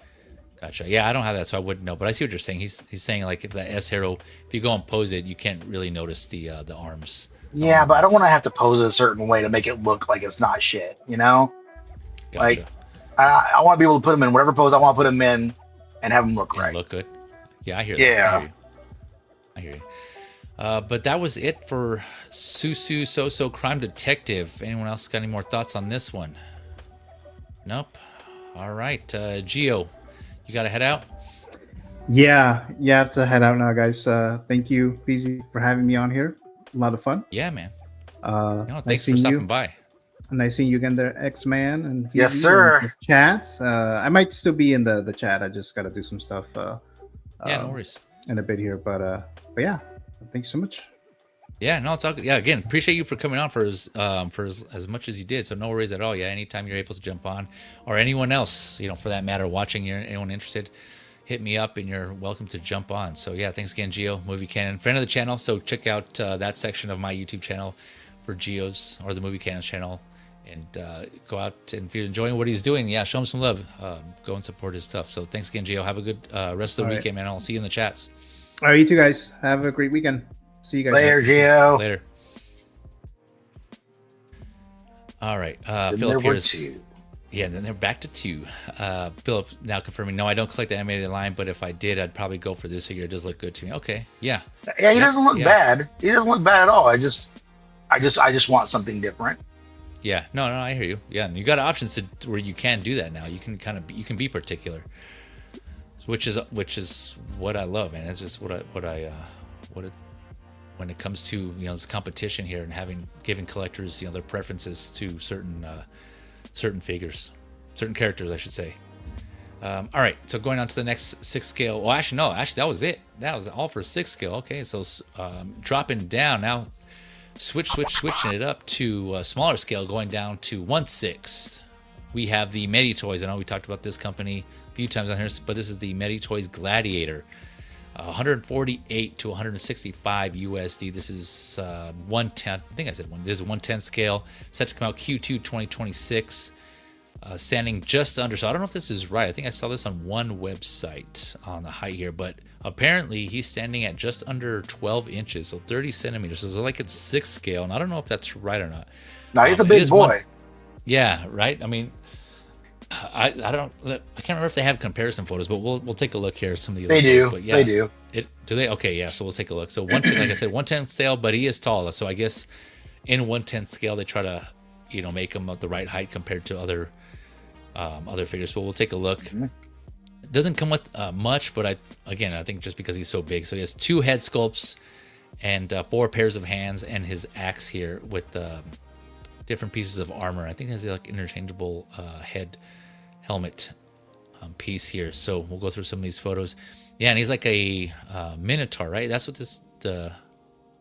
Gotcha. Yeah, I don't have that, so I wouldn't know. But I see what you're saying. He's saying like if that S hero, if you go and pose it, you can't really notice the arms. Yeah, but I don't want to have to pose it a certain way to make it look like it's not shit. You know, Gotcha. like I want to be able to put him in whatever pose I want to put him in, and have him look And right. look good. Yeah, I hear Yeah. that. I hear you. But that was it for SooSoo So Crime Detective. Anyone else got any more thoughts on this one? Nope. All right, Gio, you got to head out. Yeah, I have to head out now, guys. Thank you, PZ, for having me on here. A lot of fun. Yeah, man. No, Thanks nice for seeing stopping you. by. Nice seeing you again there, X-Man and PZ Yes, sir. and the chat. I might still be in the chat. I just got to do some stuff. Yeah, no worries. In a bit here, but yeah, thank you so much. Yeah, no, it's all good. Yeah, again, appreciate you for coming on for as much as you did. So no worries at all. Yeah, anytime you're able to jump on, or anyone else, for that matter, watching, anyone interested, hit me up and you're welcome to jump on. So yeah, thanks again, Gio, Movie Canon, friend of the channel. So check out that section of my YouTube channel for Gio's or the Movie Canon's channel, and go out, and if you're enjoying what he's doing, yeah, show him some love. Go and support his stuff. So thanks again, Gio. Have a good rest of the weekend, man. I'll see you in the chats. All right, you two guys have a great weekend. See you guys Later, Gio. Later. All right. Then Philip there were here's, two. yeah, then they're back to 2. Philip now confirming, no, I don't collect the animated line, but if I did, I'd probably go for this figure. It does look good to me. Okay. Yeah. Yeah, he doesn't look yeah. bad. He doesn't look bad at all. I just want something different. Yeah. No, I hear you. Yeah. And you got options to where you can do that now. You can you can be particular, which is what I love, man. It's just when it comes to this competition here and giving collectors their preferences to certain figures, certain characters, I should say. All right, so going on to the next 6 scale. Well, actually that was it. That was all for 6 scale. Okay, so dropping down now, switching it up to a smaller scale, going down to 1/6. We have the Metytoyz. I know we talked about this company a few times on here, but this is the Metytoyz Gladiator. 148 to 165 USD. This is 110. I think I said one. This is 110 scale. Set to come out Q2 2026. Standing just under. So I don't know if this is right. I think I saw this on one website on the height here, but apparently he's standing at just under 12 inches, so 30 centimeters. So it's like it's 6 scale, and I don't know if that's right or not. No, he's a big boy. Yeah, right. I mean, I can't remember if they have comparison photos, but we'll take a look here. Some of the They other do. photos, but yeah, They do. Do they? Okay, yeah. So we'll take a look. So 110, like I said, 110 scale, but he is tall. So I guess in 110 scale they try to make him the right height compared to other figures. But we'll take a look. Mm-hmm. It doesn't come with much, but I think just because he's so big. So he has 2 head sculpts and 4 pairs of hands, and his axe here with different pieces of armor. I think it has like interchangeable head helmet piece here. So we'll go through some of these photos. Yeah, and he's like a minotaur, right? That's what the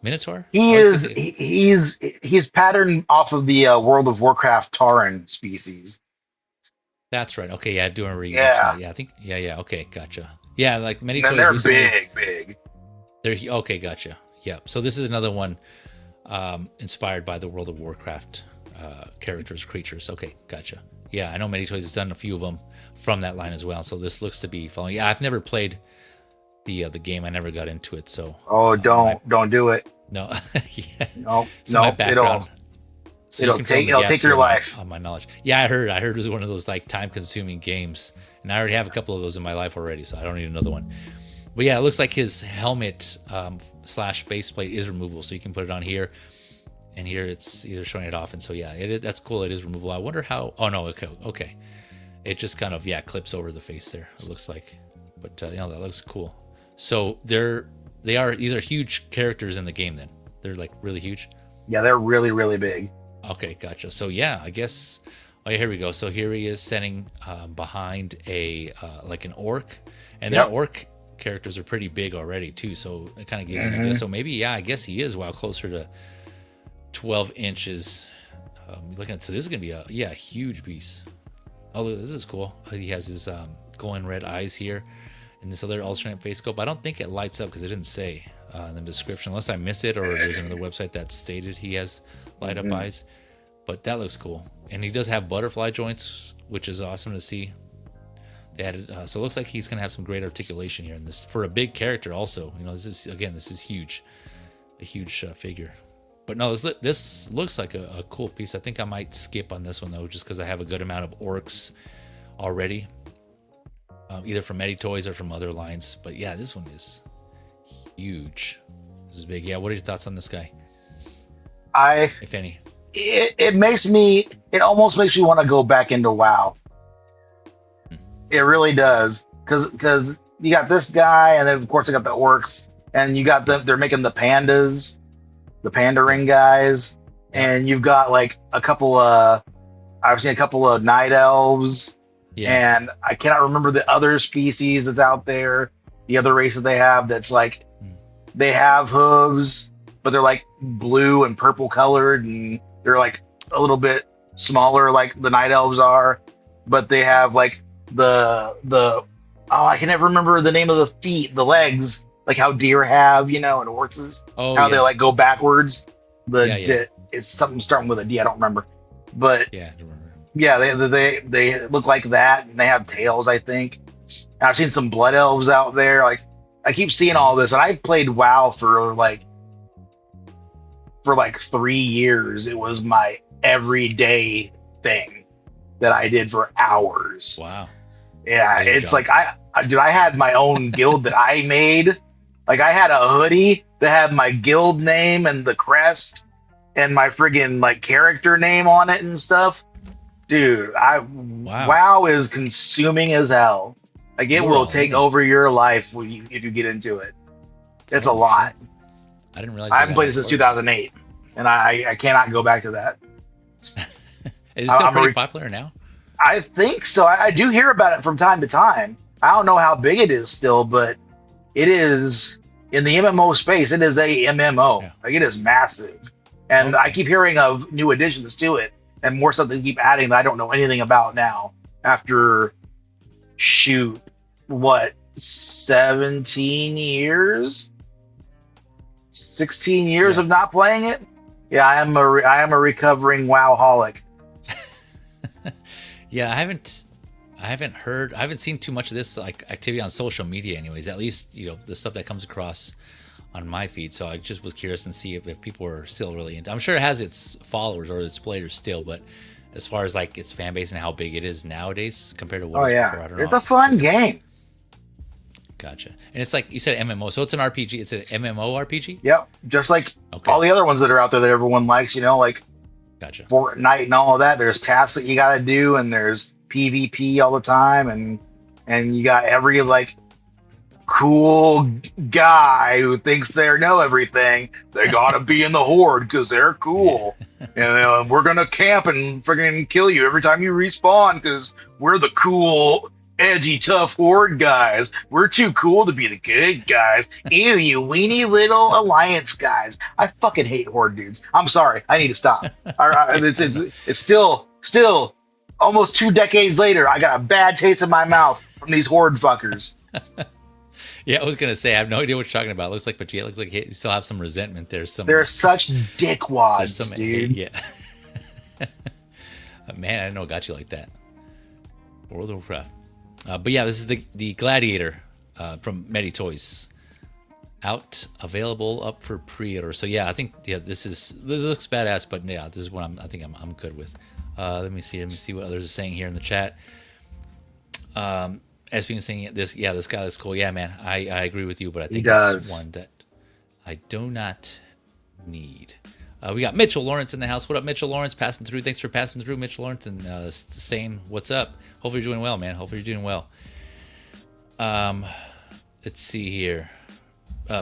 minotaur. He's patterned off of the World of Warcraft Tauren species. That's right. Okay, yeah, I do remember. Yeah. Yeah, I think. Yeah. Okay, gotcha. Yeah, like many. And they're big. They're okay, gotcha. Yeah. So this is another one inspired by the World of Warcraft characters, creatures. Okay, gotcha. Yeah, I know Metytoyz has done a few of them from that line as well. So this looks to be following. Yeah, I've never played the game. I never got into it. So don't do it. No. Yeah. No, So my background. It'll take your life. On my knowledge. Yeah, I heard it was one of those like time-consuming games, and I already have a couple of those in my life already, so I don't need another one. But yeah, it looks like his helmet / faceplate is removable, so you can put it on here, and here it's either showing it off, and so yeah, that's cool. It is removable. I wonder how. Oh no, okay. It just kind of clips over the face there. It looks like, but that looks cool. So these are huge characters in the game. Then they're like really huge. Yeah, they're really, really big. Okay, gotcha. So yeah, I guess. Oh, yeah, here we go. So here he is standing behind a like an orc, and their orc characters are pretty big already too. So it kind of gives you an idea. So maybe I guess he is closer to 12 inches. Looking at, so this is gonna be a huge beast. Oh, this is cool. He has his glowing red eyes here, and this other alternate face scope. I don't think it lights up because it didn't say in the description, unless I miss it or there's another website that stated he has light up eyes. But that looks cool. And he does have butterfly joints, which is awesome to see. They added, so it looks like he's going to have some great articulation here in this for a big character. Also, this is huge, a huge figure. But no, this looks like a cool piece. I think I might skip on this one though, just because I have a good amount of orcs already, either from Metytoyz or from other lines. But yeah, this one is huge. This is big. Yeah, what are your thoughts on this guy? If any. It almost makes me want to go back into WoW. It really does, because you got this guy, and then of course I got the orcs, and you got they're making the pandas, the panda ring guys, and you've got like I've seen a couple of night elves, and I cannot remember the other species that's out there, the other race that they have that's like they have hooves, but they're like blue and purple colored, and they're like a little bit smaller, like the night elves are, but they have like I can never remember the name of the feet, the legs, like how deer have, and horses, they like go backwards. It's something starting with a D. I don't remember, but I remember. They look like that, and they have tails, I think. And I've seen some blood elves out there. Like I keep seeing all this, and I played WoW for like 3 years. It was my everyday thing that I did for hours. Wow. Yeah, it's like I had my own guild that I made. Like I had a hoodie that had my guild name and the crest and my friggin' like character name on it and stuff. Dude, WoW is consuming as hell. Like it will take over your life if you get into it. It's a lot. I didn't realize. I haven't played it since 2008, and I cannot go back to that. Is it still pretty popular now? I think so. I do hear about it from time to time. I don't know how big it is still, but it is in the MMO space. It is a MMO. Yeah. Like it is massive, and I keep hearing of new additions to it and more stuff they keep adding that I don't know anything about now. After 17 years, 16 years of not playing it. Yeah, I am a recovering WoWholic. Yeah, I haven't seen too much of this like activity on social media anyways, at least the stuff that comes across on my feed. So I just was curious and see if people are still really into. I'm sure it has its followers or its players still, but as far as like its fan base and how big it is nowadays compared to what before, I don't know. It's a fun game. Gotcha. And it's like you said, MMO, so it's an RPG. It's an MMO RPG. Yep, just like all the other ones that are out there that everyone likes. Like gotcha. Fortnite and all of that. There's tasks that you got to do, and there's PvP all the time, and you got every like cool guy who thinks they know everything. They gotta be in the horde because they're cool, and we're gonna camp and freaking kill you every time you respawn because we're the cool, edgy, tough horde guys. We're too cool to be the good guys. Ew, you weenie little alliance guys. I fucking hate horde dudes. I'm sorry. I need to stop. It's still almost 2 decades later. I got a bad taste in my mouth from these horde fuckers. Yeah, I was gonna say I have no idea what you're talking about. It looks like you still have some resentment there. They're such dickwads, dude. Yeah. Man, I didn't know it got you like that. World of Warcraft. But yeah, this is the Gladiator from Metytoyz. Out, available, up for pre-order. So yeah, I think this looks badass. But yeah, this is what I'm good with. Let me see what others are saying here in the chat. As being saying this guy looks cool. Yeah, man, I agree with you, but I think it's one that I do not need. We got Mitchell Lawrence in the house. What up, Mitchell Lawrence? Passing through. Thanks for passing through, Mitchell Lawrence, and saying what's up. Hopefully you're doing well, man. Hopefully you're doing well. Let's see here.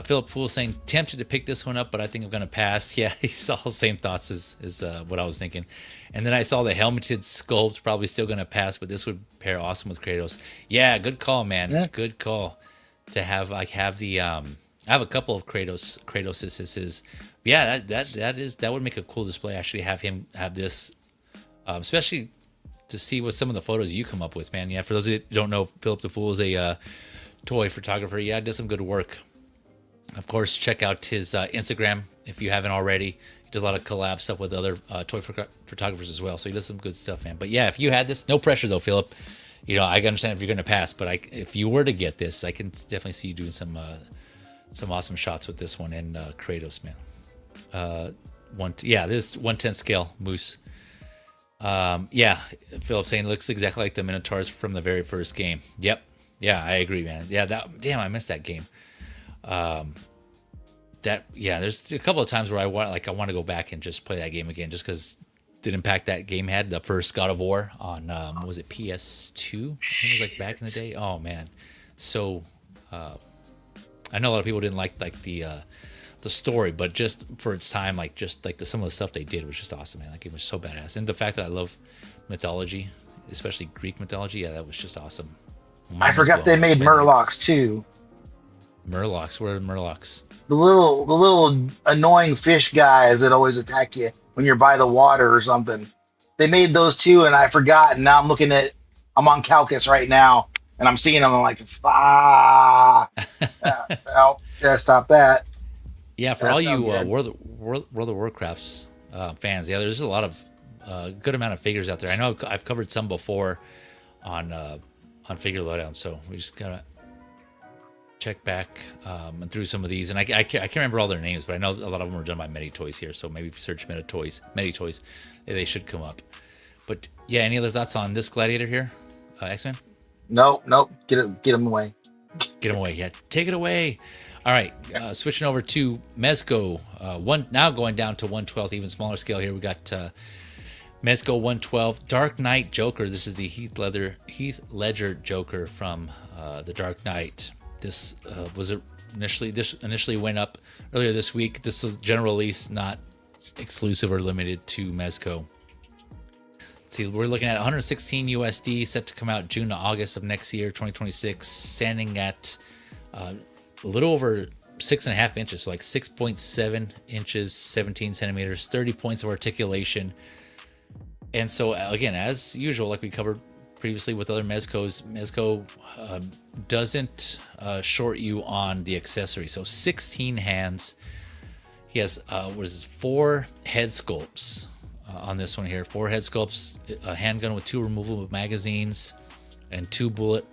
Philip Fool saying tempted to pick this one up, but I think I'm gonna pass. Yeah, he saw the same thoughts as what I was thinking. And then I saw the helmeted sculpt, probably still gonna pass, but this would pair awesome with Kratos. Yeah, good call, man. Yeah. Good call. To have I have a couple of Kratoses. Yeah, that would make a cool display. Actually, have him have this, especially to see what some of the photos you come up with, man. Yeah, for those that don't know, Philip the Fool is a toy photographer. Yeah, does some good work. Of course, check out his Instagram if you haven't already. He does a lot of collab stuff with other toy photographers as well. So he does some good stuff, man. But yeah, if you had this, no pressure though, Philip. You know, I understand if you're going to pass, but if you were to get this, I can definitely see you doing some awesome shots with this one and Kratos, man. This 1/10 scale moose. Philip saying it looks exactly like the Minotaurs from the very first game. Yep. Yeah, I agree, man. Yeah, I missed that game. There's a couple of times where I want to go back and just play that game again, just because the impact that game had. The first God of War on was it PS2? I think it was like back in the day. Oh man, so I know a lot of people didn't like the story, but just for its time, some of the stuff they did was just awesome, man. That game was so badass, and the fact that I love mythology, especially Greek mythology, that was just awesome. I forgot they made Murlocs too. Murlocs? What are Murlocs? The little annoying fish guys that always attack you when you're by the water or something. They made those too, and I forgot. And now I'm on Calcus right now, and I'm seeing them. I'm like, stop that. Yeah, for all you World of Warcraft's fans, there's a lot of good amount of figures out there. I know I've covered some before on Figure Lowdown, so we just gotta check back and through some of these. And I can't remember all their names, but I know a lot of them are done by Metytoyz here. So maybe if you search Metytoyz, they should come up. But yeah, any other thoughts on this Gladiator here, X-Men? Nope. Get him away. Get him away. Yeah, take it away. All right, switching over to Mezco. Now going down to 1/12, even smaller scale here. We got Mezco 1/12 Dark Knight Joker. This is the Heath Ledger Joker from the Dark Knight. This initially went up earlier this week. This is general release, not exclusive or limited to Mezco. Let's see, we're looking at 116 USD, set to come out June to August of next year, 2026, standing at a little over 6.5 inches, so like 6.7 inches, 17 centimeters, 30 points of articulation. And so again, as usual, like we covered previously with other Mezcos, Mezco doesn't short you on the accessory. So 16 hands. He has 4 head sculpts on this one here. 4 head sculpts, a handgun with 2 removable magazines, and 2 bullet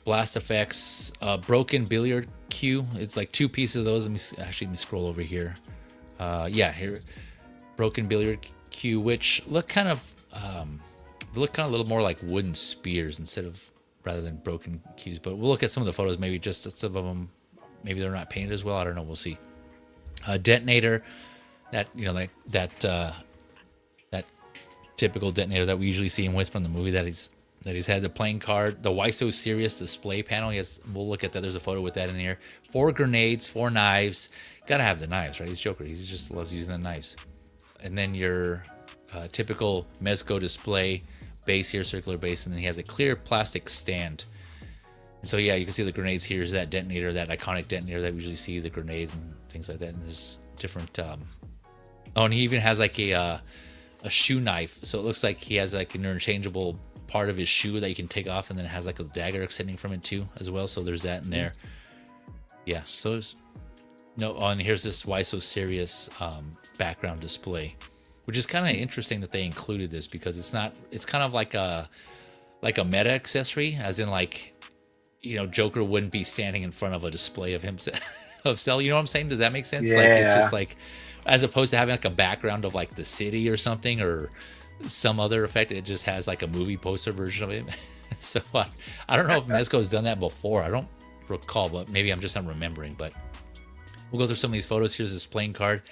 blast effects. Broken billiard cue. It's like 2 pieces of those. Let me scroll over here. Here, broken billiard cue, which look kind of a little more like wooden spears rather than broken cues. But we'll look at some of the photos. Maybe just some of them, maybe they're not painted as well. I don't know. We'll see. Detonator, that typical detonator that we usually see him with from the movie that he's had. The playing card, the Why So Serious display panel. We'll look at that. There's a photo with that in here. 4 grenades, 4 knives. Gotta have the knives, right? He's Joker. He just loves using the knives. And then your typical Mezco display base here, circular base, and then he has a clear plastic stand. And so you can see the grenades here. Is that detonator, that iconic detonator that we usually see, the grenades and things like that. And there's different. And he even has like a shoe knife. So it looks like he has like an interchangeable part of his shoe that you can take off, and then it has like a dagger extending from it too as well. So there's that in there. Yeah. So and here's this Why So Serious background display, which is kind of interesting that they included this, because it's kind of like a meta accessory, as in Joker wouldn't be standing in front of a display of himself of Cell. You know what I'm saying? Does that make sense? Yeah. Like it's just like, as opposed to having like a background of like the city or something or some other effect, it just has like a movie poster version of it. So I don't know if Mezco has done that before. I don't recall, but maybe I'm just not remembering. But we'll go through some of these photos. Here's this playing card.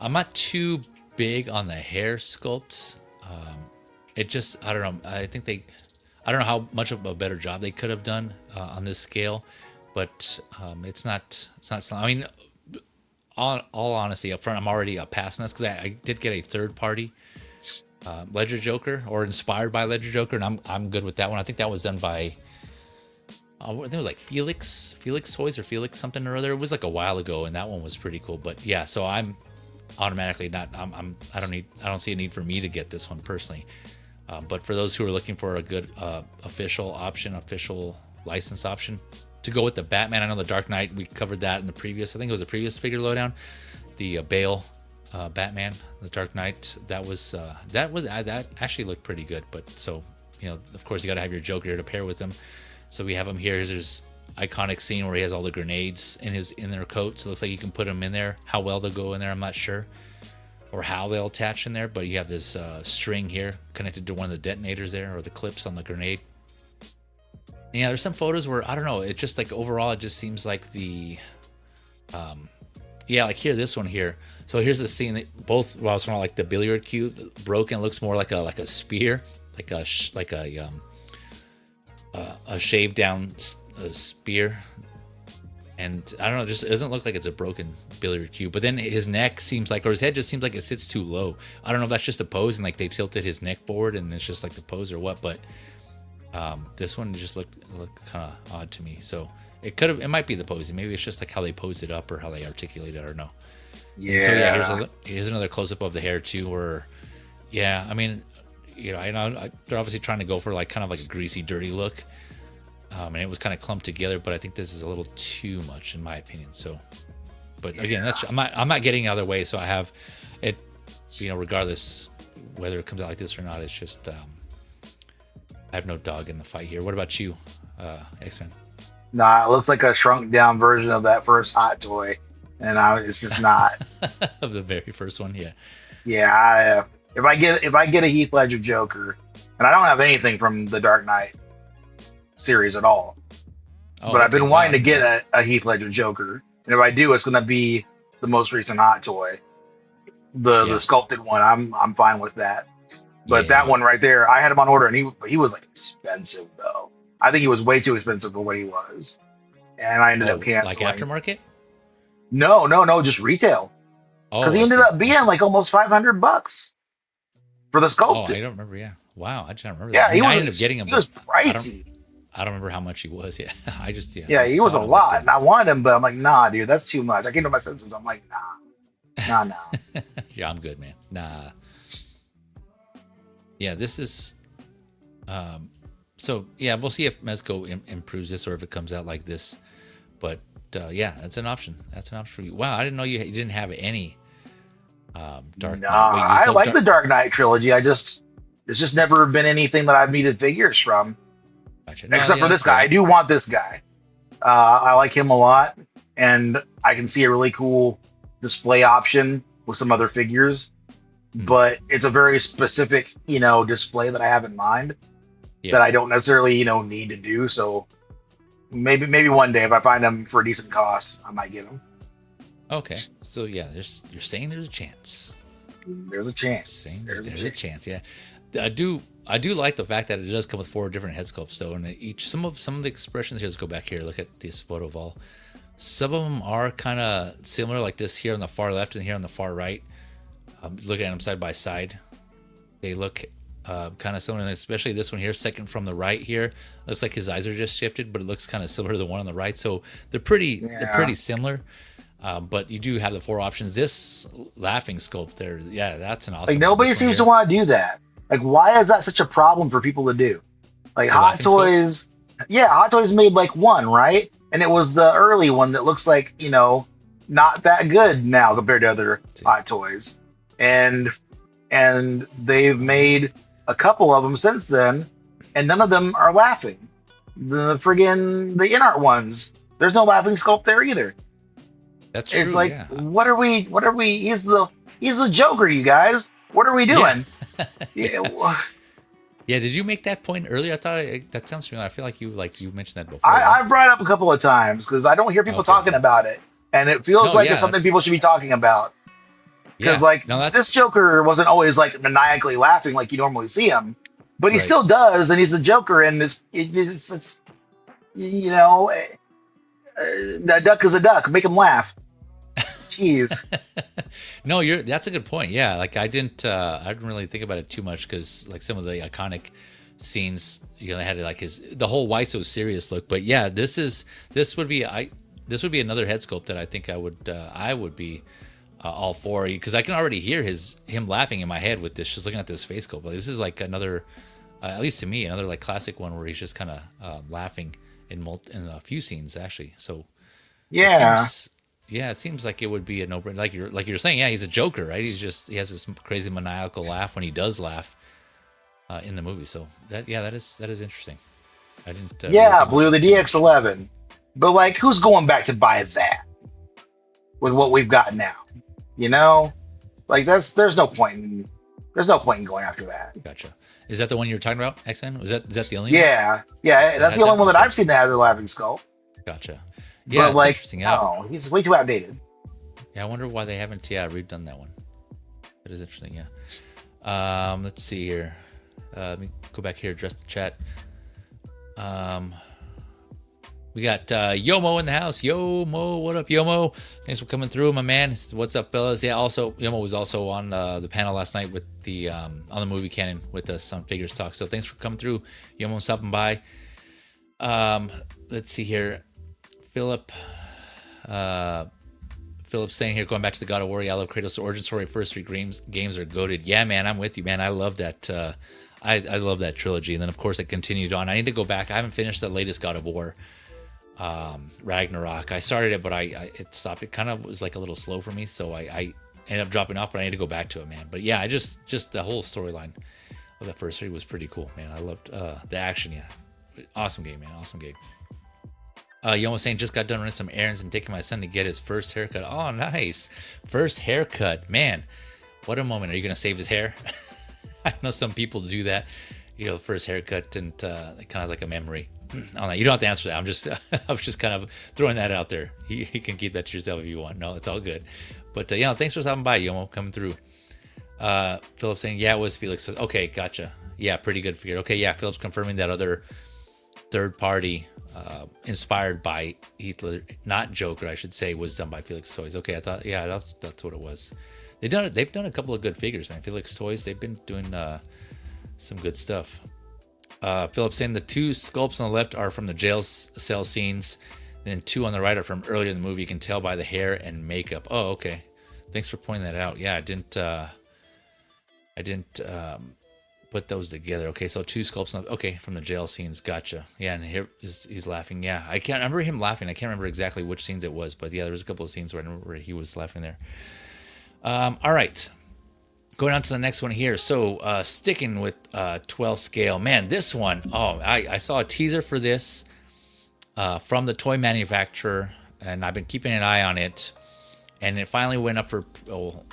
I'm not too big on the hair sculpts. I don't know. I don't know how much of a better job they could have done on this scale, but it's not. I mean, all honesty, up front, I'm already passing this because I did get a third party Ledger Joker, or inspired by Ledger Joker, and I'm good with that one. I think that was done by I think it was like Felix Toys or Felix something or other. It was like a while ago, and that one was pretty cool. But yeah, so I'm automatically not. I don't see a need for me to get this one personally. But for those who are looking for a good official license option to go with the Batman, I know the Dark Knight, we covered that in the previous. I think it was the previous figure lowdown, the Bale Batman, The Dark Knight. That actually looked pretty good. But so, of course, you got to have your Joker to pair with him. So we have him here. There's iconic scene where he has all the grenades in their coats. It looks like you can put them in there. How well they'll go in there, I'm not sure, or how they'll attach in there. But you have this string here connected to one of the detonators there, or the clips on the grenade. And yeah, there's some photos where I don't know. It just like overall, it just seems like the, like here, this one here. So here's the scene that both. Well, I was talking about like the billiard cue broken. Looks more like a spear, like a shaved down spear, and I don't know, just it doesn't look like it's a broken billiard cue. But then his neck seems like, or his head just seems like it sits too low. I don't know if that's just a pose and like they tilted his neck forward and it's just like the pose or what. But this one just looked kind of odd to me. So it might be the posing. Maybe it's just like how they posed it up or how they articulate it. I don't know. Yeah. And so yeah, here's another close up of the hair too. Where I mean, I know they're obviously trying to go for like kind of like a greasy, dirty look. And it was kind of clumped together, but I think this is a little too much in my opinion. So, but again, I'm not getting out of their way. So I have it, regardless whether it comes out like this or not, it's just I have no dog in the fight here. What about you, X-Men? Nah, it looks like a shrunk down version of that first Hot Toy, and it's just not. Of the very first one, yeah. Yeah, if I get a Heath Ledger Joker, and I don't have anything from the Dark Knight series at all, but I've been wanting to get a Heath Ledger Joker, and if I do, it's going to be the most recent Hot Toy, the sculpted one. I'm fine with that. But that one right there, I had him on order, and he was like expensive though. I think he was way too expensive for what he was, and I ended up canceling. Like aftermarket? No, just retail. Because he ended up being like almost $500 for the sculpted. Oh, I don't remember. Yeah, wow, I just don't remember. Yeah, that. I ended up getting him. He was pricey. I don't remember how much he was. Yeah, Yeah, he was a lot, and I wanted him, but I'm like, nah, dude, that's too much. I came to my senses. I'm like, nah. Yeah, I'm good, man. Nah. Yeah, this is. So yeah, we'll see if Mezco improves this or if it comes out like this. But yeah, that's an option. That's an option for you. Wow, I didn't know you didn't have any Dark Knight. I like the Dark Knight trilogy. It's just never been anything that I've needed figures from. Gotcha. Except for this guy. I do want this guy. I like him a lot, and I can see a really cool display option with some other figures. But it's a very specific, display that I have in mind that I don't necessarily, need to do. So maybe one day if I find them for a decent cost, I might get them. Okay, so yeah, you're saying there's a chance. There's a chance. There's a chance. Yeah, I do like the fact that it does come with 4 different head sculpts. So, and some of the expressions here. Let's go back here. Look at this photo of all. Some of them are kind of similar, like this here on the far left and here on the far right. Looking at them side by side, they look kind of similar. And especially this one here, second from the right here, looks like his eyes are just shifted, but it looks kind of similar to the one on the right. So they're pretty similar. But you do have the 4 options. This laughing sculpt there, that's an awesome. Like nobody seems to want to do that. Like, why is that such a problem for people to do? Like Hot Toys, Hot Toys made like one, right? And it was the early one that looks like, not that good now compared to other Hot Toys. And they've made a couple of them since then, and none of them are laughing. The in-art ones, there's no laughing sculpt there either. That's true. It's like, what are we? He's the Joker, you guys. What are we doing? Yeah. Did you make that point earlier? I thought that sounds familiar. I feel like you mentioned that before. I brought it up a couple of times because I don't hear people talking about it, and it feels like it's something people should be talking about. Because this Joker wasn't always like maniacally laughing like you normally see him, but he still does, and he's a Joker, and it's a duck is a duck. Make him laugh. Jeez. No, that's a good point. Yeah, like I didn't really think about it too much because like some of the iconic scenes, they had like the whole why so serious look. But yeah, this would be another head sculpt that I think I would be all for, because I can already hear him laughing in my head with this, just looking at this face sculpt. But this is like another, at least to me, another like classic one where he's just kind of laughing in a few scenes actually. So Yeah, it seems like it would be a no-brainer. Like you're saying, yeah, he's a Joker, right? He has this crazy maniacal laugh when he does laugh in the movie. So that is interesting. I didn't. Really Yeah, think about Blue, the that too much. DX11. But like, who's going back to buy that with what we've got now? You know, like there's no point in going after that. Gotcha. Is that the one you were talking about, X-Men? Is that the only one Yeah, yeah, that that's had the only that? one that Okay, I've seen that has a laughing skull. gotcha. Yeah, But it's like, interesting. Yeah, no, he's way too outdated. I wonder why they haven't redone that one. That is interesting. Yeah. Let's see here. Let me go back here, address the chat. We got Yomo in the house. Yomo, what up, Yomo? Thanks for coming through, my man. What's up, fellas? Yeah, also Yomo was also on the panel last night with the on the movie canon with us on Figures Talk. So thanks for coming through, Yomo, stopping by. Let's see here, Philip. Philip's saying here, going back to the God of War, I love Kratos' origin story. First three games are goated. Yeah, man, I'm with you, man. I love that. I love that trilogy, and then of course it continued on. I need to go back. I haven't finished the latest God of War. Ragnarok. I started it, but it stopped. It kind of was like a little slow for me, so I ended up dropping off. But I need to go back to it, man. But yeah, I just the whole storyline of the first three was pretty cool, man. I loved the action. Yeah, awesome game, man. Awesome game. Yomo saying just got done running some errands and taking my son to get his first haircut. Oh, nice, first haircut, man. What a moment. Are you gonna save his hair? I know some people do that. You know, the first haircut and it kind of like a memory. On that. You don't have to answer that. I was just kind of throwing that out there. You can keep that to yourself if you want. No, it's all good. But thanks for stopping by, Yomo, coming through. Philip saying, yeah, it was Felix. Okay, gotcha. Yeah, pretty good figure. Okay, yeah, Philip's confirming that other third party inspired by Heath Ledger, not Joker, I should say, was done by Felix Toys. Okay, I thought, yeah, that's what it was. They've done a couple of good figures, man. Felix Toys, they've been doing some good stuff. Philip saying the two sculpts on the left are from the jail cell scenes, then two on the right are from earlier in the movie. You can tell by the hair and makeup. Oh, okay. Thanks for pointing that out. Yeah, I didn't put those together. Okay, so two sculpts. Okay, from the jail scenes. Gotcha. Yeah, and here he's laughing. Yeah, I can't remember him laughing. I can't remember exactly which scenes it was, but yeah, there was a couple of scenes where he was laughing there. All right. Going on to the next one here. So sticking with 12 scale. Man, this one, I saw a teaser for this from the toy manufacturer, and I've been keeping an eye on it. And it finally went up for,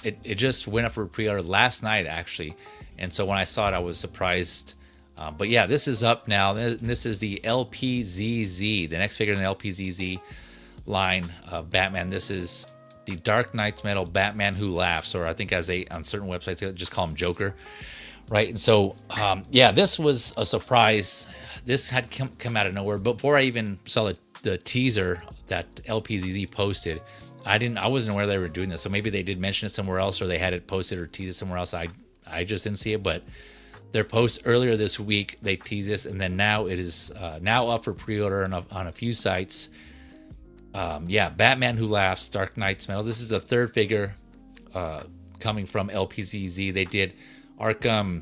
it just went up for pre-order last night, actually. And so when I saw it, I was surprised. But yeah, this is up now. This is the LPZZ, the next figure in the LPZZ line of Batman. This is the Dark Knight's Metal Batman Who Laughs, or I think on certain websites they just call him Joker, right? And so yeah, this was a surprise. This had come out of nowhere. Before I even saw the teaser that LPZZ posted, I wasn't aware they were doing this. So maybe they did mention it somewhere else, or they had it posted or teased it somewhere else. I just didn't see it, but their post earlier this week, they teased this, and then now it is now up for pre-order on a few sites. Yeah, Batman Who Laughs, Dark Knight's Metal. This is the third figure coming from LPZZ. They did Arkham.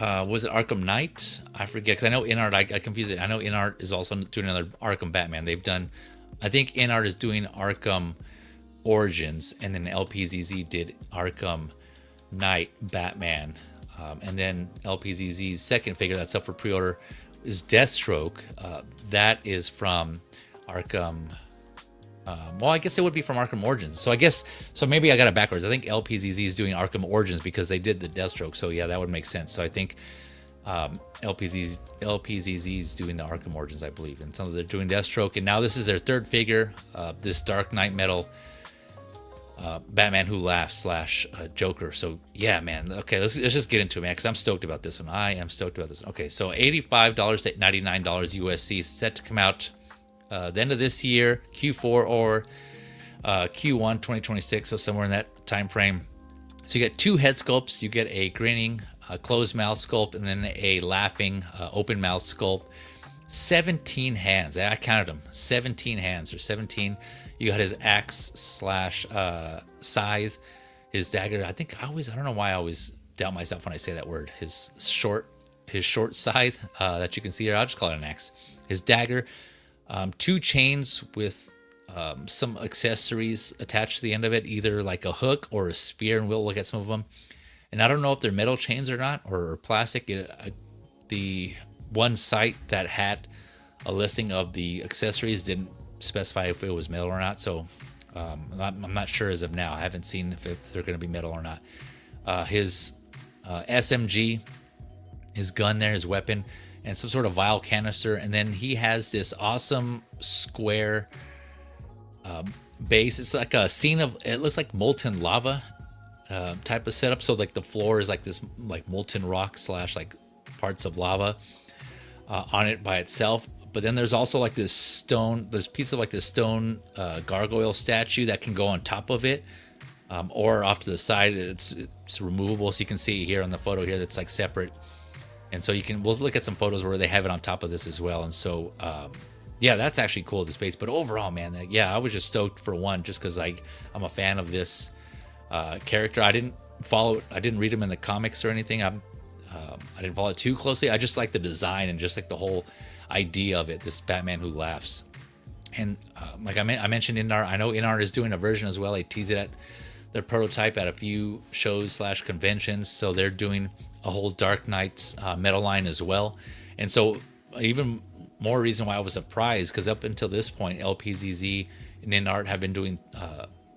Was it Arkham Knight? I forget, because I know InArt, I confuse it. I know InArt is also doing another Arkham Batman. They've done, I think InArt is doing Arkham Origins, and then LPZZ did Arkham Knight Batman. And then LPZZ's second figure that's up for pre-order is Deathstroke. That is from Arkham. Well, I guess it would be from Arkham Origins. So maybe I got it backwards. I think LPZZ is doing Arkham Origins because they did the Deathstroke. So yeah, that would make sense. So I think LPZZ is doing the Arkham Origins, I believe. And so they're doing Deathstroke. And now this is their third figure, this Dark Knight Metal Batman Who Laughs / Joker. So yeah, man. Okay, let's just get into it, man, because I'm stoked about this one. I am stoked about this one. Okay, so $85 to $99 USC, set to come out the end of this year, Q4 or Q1 2026, so somewhere in that time frame. So you get two head sculpts. You get a grinning closed mouth sculpt, and then a laughing open mouth sculpt. 17 hands. I counted them. 17 hands, or 17. You got his axe / scythe, his dagger. I don't know why I always doubt myself when I say that word. His short scythe that you can see here. I'll just call it an axe. His dagger. Two chains with some accessories attached to the end of it, either like a hook or a spear, and we'll look at some of them. And I don't know if they're metal chains or not, or plastic. The one site that had a listing of the accessories didn't specify if it was metal or not, so I'm not sure as of now. I haven't seen if they're going to be metal or not. His SMG, his gun there, his weapon, and some sort of vial canister, and then he has this awesome square base. It's like a scene of, it looks like molten lava type of setup. So like the floor is like this like molten rock slash like parts of lava on it by itself. But then there's also like this stone, this piece of like this stone gargoyle statue that can go on top of it, or off to the side. It's removable, so you can see here on the photo here that's like separate. And so we'll look at some photos where they have it on top of this as well. And so yeah, that's actually cool, the space. But overall, man, yeah, I was just stoked for one, just because I'm a fan of this character. I didn't read him in the comics or anything. I didn't follow it too closely. I just like the design and just like the whole idea of it, this Batman who laughs. And like I mentioned, I know InArt is doing a version as well. They tease it at their prototype at a few shows / conventions. So they're doing a whole Dark Knights metal line as well. And so even more reason why I was surprised, because up until this point, LPZZ and InArt have been doing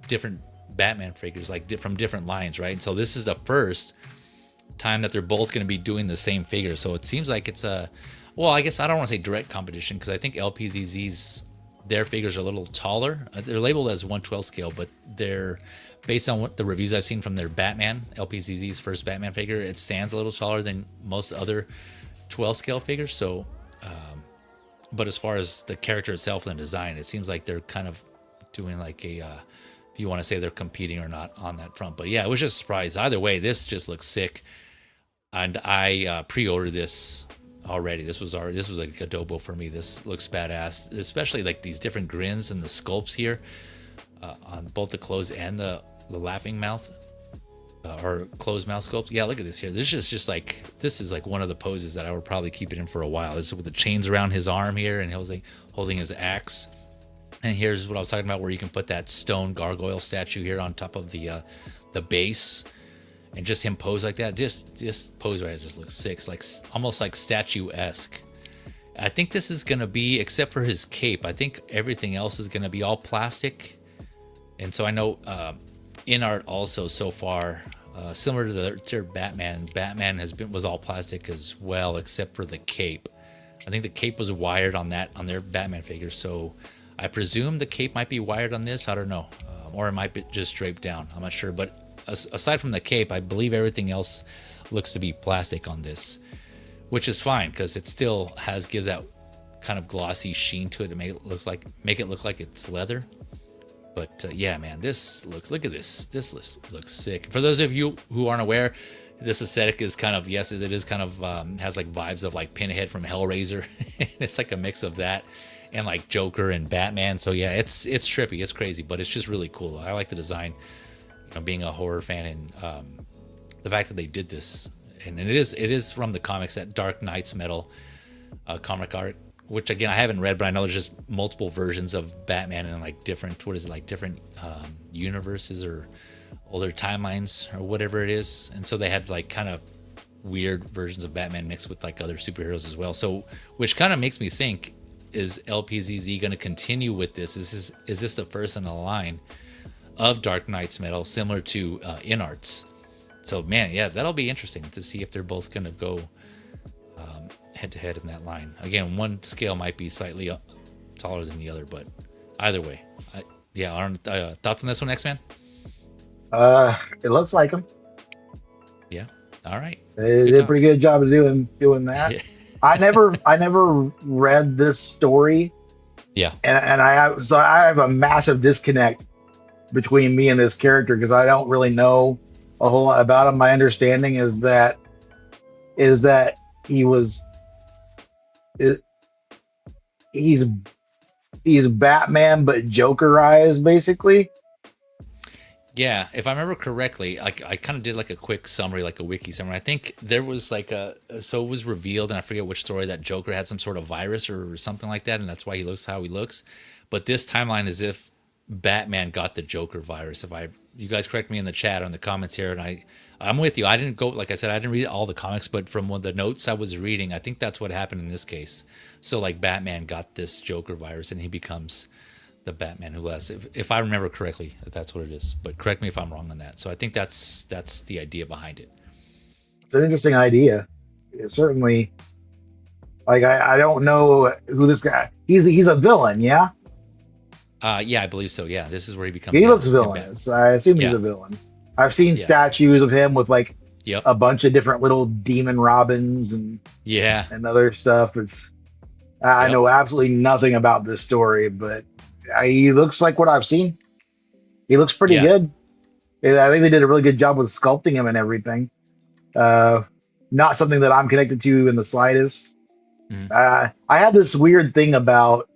different Batman figures like from different lines, right? And so this is the first time that they're both going to be doing the same figure. So it seems like it's well, I guess I don't want to say direct competition, because I think LPZZ's, their figures are a little taller. They're labeled as 1/12 scale, but they're based on what the reviews I've seen from their Batman, LPZZ's first Batman figure, it stands a little taller than most other 12 scale figures. So, but as far as the character itself and the design, it seems like they're kind of doing like a, if you want to say they're competing or not on that front. But yeah, it was just a surprise. Either way, this just looks sick. And I pre-ordered this already. This was like a adobo for me. This looks badass, especially like these different grins and the sculpts here on both the closed and the laughing mouth or closed mouth sculpts. Yeah, look at this here. This is just like, this is like one of the poses that I would probably keep it in for a while. This is with the chains around his arm here, and he was like holding his axe. And here's what I was talking about, where you can put that stone gargoyle statue here on top of the base, and just him pose like that. Just pose right. It just looks sick, like almost like statuesque. I think this is gonna be, except for his cape, I think everything else is gonna be all plastic. And so I know InArt also so far, similar to their Batman was all plastic as well, except for the cape. I think the cape was wired on their Batman figure. So I presume the cape might be wired on this. I don't know, or it might be just draped down. I'm not sure. But aside from the cape, I believe everything else looks to be plastic on this, which is fine, because it still gives that kind of glossy sheen to it to make it look like it's leather. But yeah, man, look at this. This looks sick. For those of you who aren't aware, this aesthetic is kind of, yes, it is kind of has like vibes of like Pinhead from Hellraiser. It's like a mix of that and like Joker and Batman. So yeah, it's trippy, it's crazy, but it's just really cool. I like the design, being a horror fan, and the fact that they did this, and it is from the comics, that Dark Knights metal comic art, which again I haven't read, but I know there's just multiple versions of Batman and like different universes or older timelines or whatever it is. And so they had like kind of weird versions of Batman mixed with like other superheroes as well. So, which kind of makes me think, is LPZZ going to continue with this? Is this the first in a line of Dark Knights metal similar to InArt's? So man, yeah, that'll be interesting to see if they're both going to go head to head in that line. Again, one scale might be slightly taller than the other, but either way, thoughts on this one, X-Man? It looks like them. Yeah. All right. They did a pretty good job of doing that. Yeah. I never read this story. Yeah. And I have a massive disconnect between me and this character, because I don't really know a whole lot about him. My understanding is that he's Batman but Jokerized, basically. Yeah, if I remember correctly, I kind of did like a quick summary, like a wiki summary. I think there was like so it was revealed, and I forget which story, that Joker had some sort of virus or something like that, and that's why he looks how he looks. but this timeline is if Batman got the Joker virus. You guys correct me in the chat or in the comments here, and I'm with you. I didn't go, like I said, I didn't read all the comics, but from the notes I was reading, I think that's what happened in this case. So like Batman got this Joker virus and he becomes the Batman who less, if I remember correctly, that's what it is. But correct me if I'm wrong on that. So I think that's the idea behind it. It's an interesting idea. It certainly, like I don't know who this guy. He's a villain, yeah. Yeah, I believe so. Yeah, this is where he becomes. He looks villainous. I assume he's a villain. I've seen statues of him with like a bunch of different little demon Robins and other stuff. I know absolutely nothing about this story, but he looks like what I've seen. He looks pretty good. I think they did a really good job with sculpting him and everything. Not something that I'm connected to in the slightest. I had this weird thing about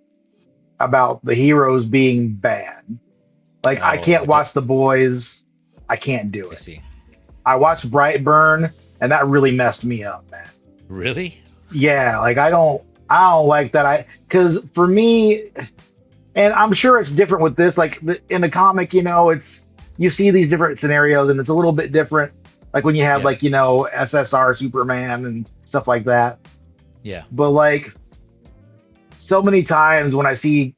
the heroes being bad. Like I can't watch The Boys. I can't do it. I see. I watched Brightburn, and that really messed me up, man. Really? Yeah, like I don't like that. Because for me, and I'm sure it's different with this. Like in the comic, you see these different scenarios, and it's a little bit different. Like when you have SSR Superman and stuff like that. Yeah. But like so many times when I see